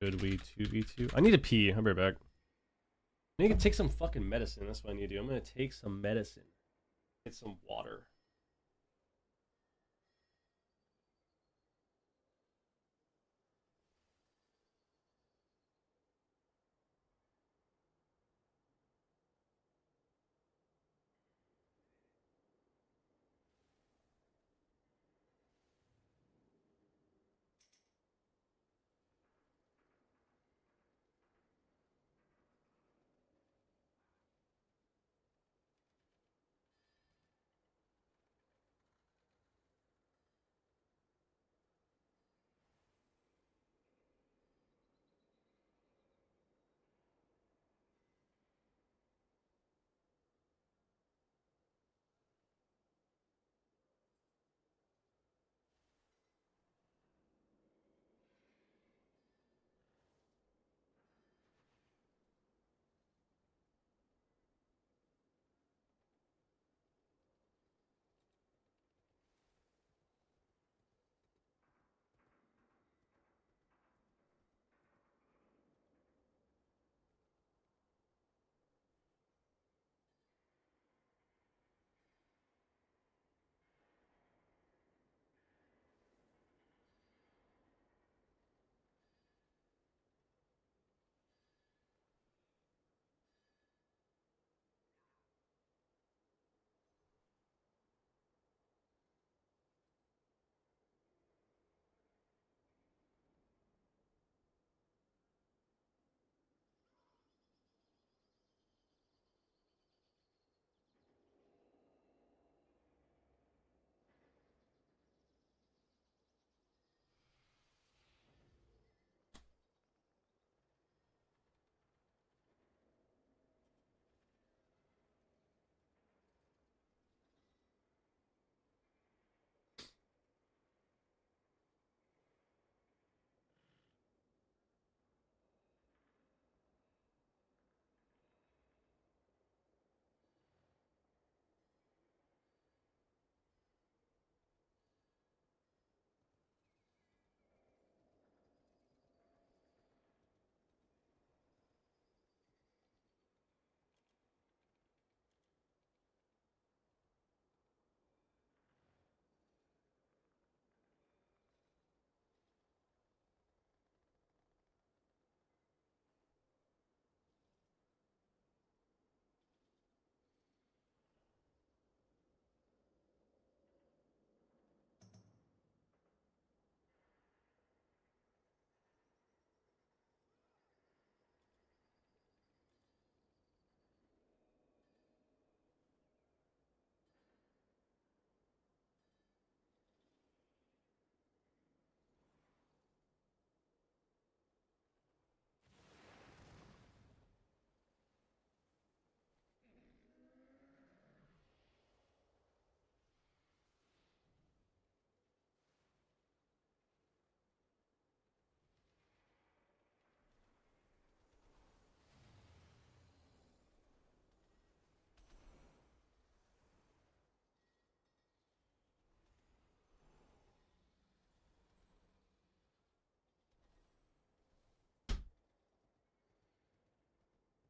Should we 2v2? I need a pee. I'll be right back. I need to take some fucking medicine. That's what I need to do. I'm gonna take some medicine. Get some water.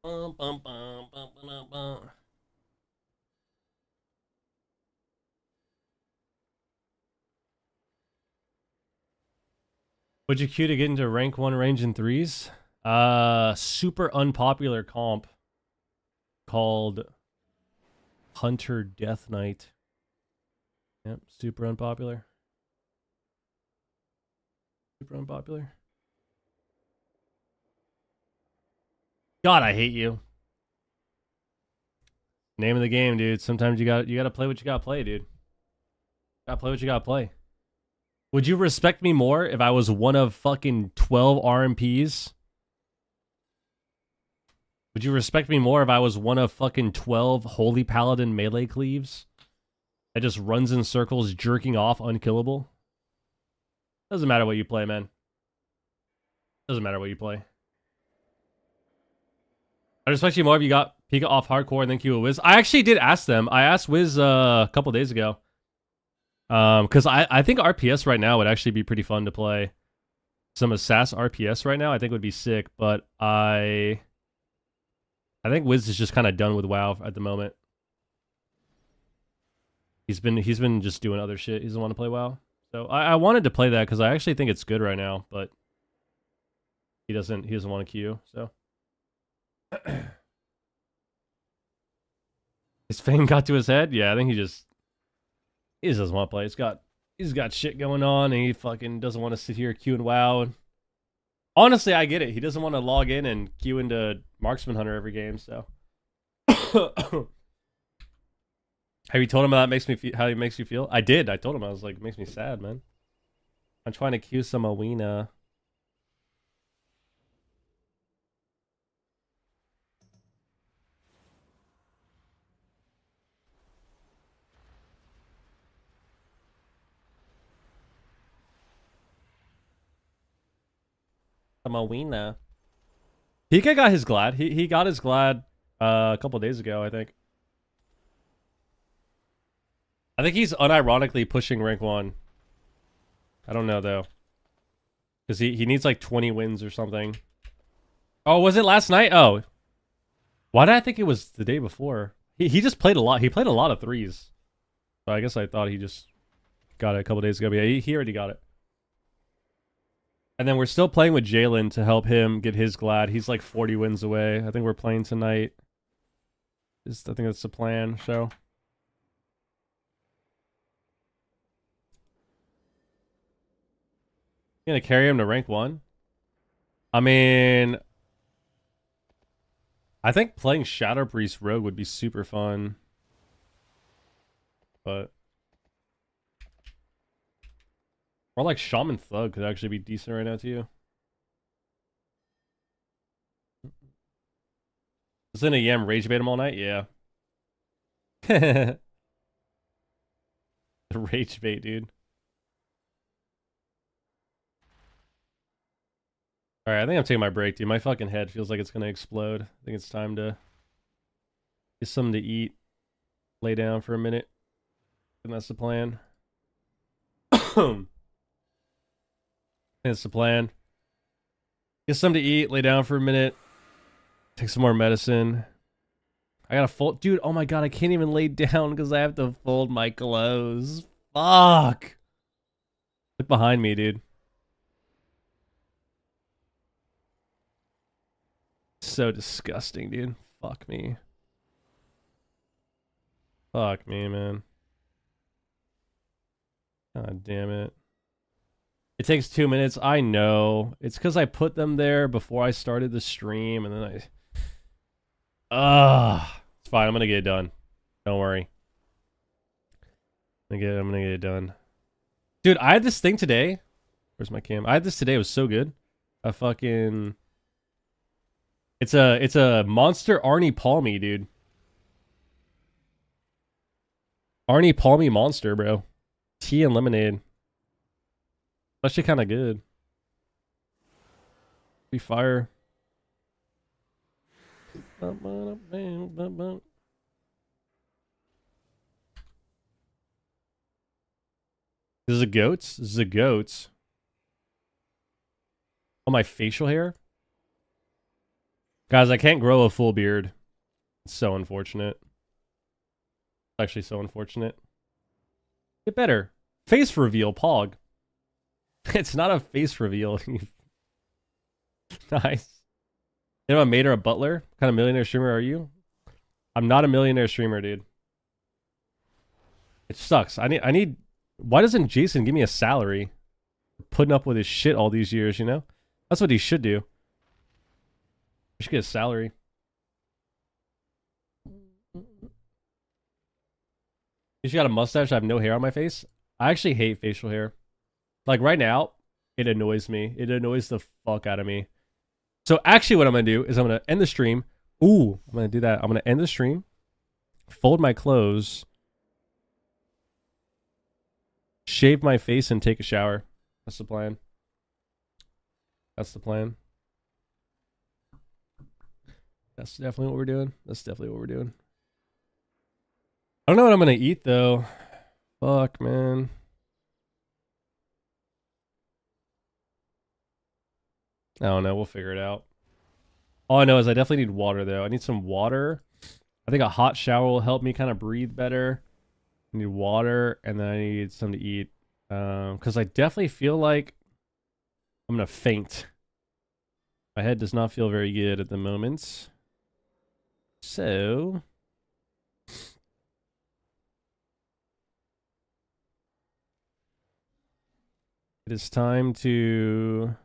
Bum, bum, bum, bum, bum, bum. Would you queue to get into rank 1 range in threes? Super unpopular comp called Hunter Death Knight. Yep, super unpopular. Super unpopular. God, I hate you. Name of the game, dude. Sometimes you gotta play what you gotta play, dude. Gotta play what you gotta play. Would you respect me more if I was one of fucking 12 RMPs? Would you respect me more if I was one of fucking 12 Holy Paladin melee cleaves? That just runs in circles, jerking off, unkillable? Doesn't matter what you play, man. Doesn't matter what you play. I respect you more if you got Pika off hardcore and then Q with Wiz. I actually did ask them. I asked Wiz a couple days ago. Because I think RPS right now would actually be pretty fun to play. Some Assassin RPS right now I think would be sick, but I think Wiz is just kind of done with WoW at the moment. He's been just doing other shit. He doesn't want to play WoW. So I wanted to play that because I actually think it's good right now, but he doesn't want to queue, so. His fame got to his head? Yeah, I think he just doesn't want to play. He's got shit going on and he fucking doesn't want to sit here queuing WoW. And honestly, I get it. He doesn't want to log in and queue into Marksman Hunter every game, so. Have you told him how it makes you feel? I did. I told him. I was like, it makes me sad, man. I'm trying to queue some Awina. Some Awina. Pika got his Glad. He got his Glad a couple days ago, I think. I think he's unironically pushing rank 1. I don't know, though. Because he needs like 20 wins or something. Oh, was it last night? Oh. Why did I think it was the day before? He just played a lot. He played a lot of threes. So I guess I thought he just got it a couple days ago. But yeah, he already got it. And then we're still playing with Jalen to help him get his Glad. He's like 40 wins away. I think we're playing tonight. I think that's the plan, so. You gonna carry him to rank 1? I mean, I think playing Shadow Priest Rogue would be super fun. But or like Shaman Thug could actually be decent right now too. Isn't a Yam rage bait him all night? Yeah. Rage bait, dude. Alright, I think I'm taking my break, dude. My fucking head feels like it's gonna explode. I think it's time to get something to eat. Lay down for a minute. And that's the plan. That's the plan. Get something to eat, lay down for a minute. Take some more medicine. I gotta fold. Dude, oh my god, I can't even lay down because I have to fold my clothes. Fuck. Look behind me, dude. So disgusting, dude. Fuck me. Fuck me, man. God damn it. It takes 2 minutes. I know. It's because I put them there before I started the stream, and then it's fine. I'm gonna get it done. Don't worry. I'm gonna get it done. Dude, I had this thing today. Where's my cam? I had this today. It was so good. A fucking... It's a monster Arnie Palmy, dude. Arnie Palmy monster, bro. Tea and lemonade. Actually kind of good. Be fire. This is a goats. This is a goats. Oh, my facial hair. Guys, I can't grow a full beard. It's so unfortunate. Actually, so unfortunate. Get better. Face reveal, Pog. It's not a face reveal. Nice. You know, a maid or a butler? What kind of millionaire streamer are you? I'm not a millionaire streamer, dude. It sucks. I need. Why doesn't Jason give me a salary? Putting up with his shit all these years, you know? That's what he should do. He should get a salary. You got a mustache. I have no hair on my face. I actually hate facial hair. Like right now, it annoys me. It annoys the fuck out of me. So actually what I'm going to do is I'm going to end the stream. Ooh, I'm going to do that. I'm going to end the stream. Fold my clothes. Shave my face and take a shower. That's the plan. That's the plan. That's definitely what we're doing. That's definitely what we're doing. I don't know what I'm going to eat, though. Fuck, man. I don't know. We'll figure it out. All I know is I definitely need water, though. I need some water. I think a hot shower will help me kind of breathe better. I need water, and then I need something to eat. Because I definitely feel like I'm going to faint. My head does not feel very good at the moment. So... it is time to...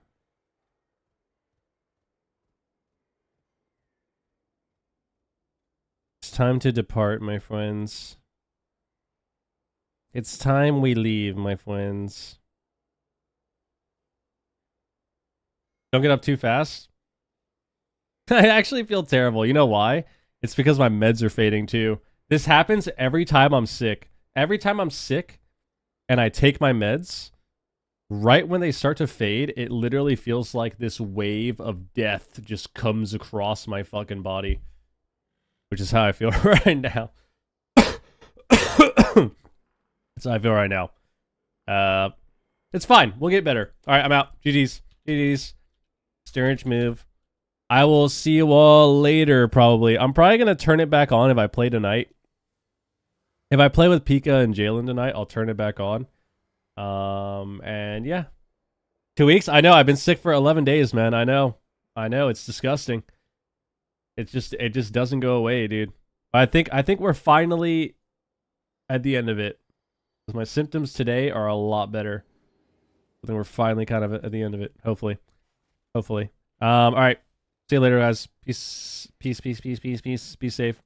it's time to depart, my friends. It's time we leave, my friends. Don't get up too fast. I actually feel terrible. You know why? It's because my meds are fading too. This happens every time I'm sick. Every time I'm sick and I take my meds, right when they start to fade, it literally feels like this wave of death just comes across my fucking body. Which is how I feel right now. That's how I feel right now. It's fine. We'll get better. All right, I'm out. GG's. GG's. Sturridge move. I will see you all later, probably. I'm probably going to turn it back on if I play tonight. If I play with Pika and Jalen tonight, I'll turn it back on. And yeah. 2 weeks? I know. I've been sick for 11 days, man. I know. I know. It's disgusting. It just doesn't go away, dude. I think we're finally at the end of it. My symptoms today are a lot better. I think we're finally kind of at the end of it. Hopefully. Hopefully. All right. See you later, guys. Peace. Peace, peace, peace, peace, peace. Be safe.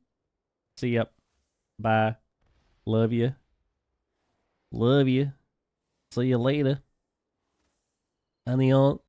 See ya. Bye. Love you. Love you. See you later. Adios.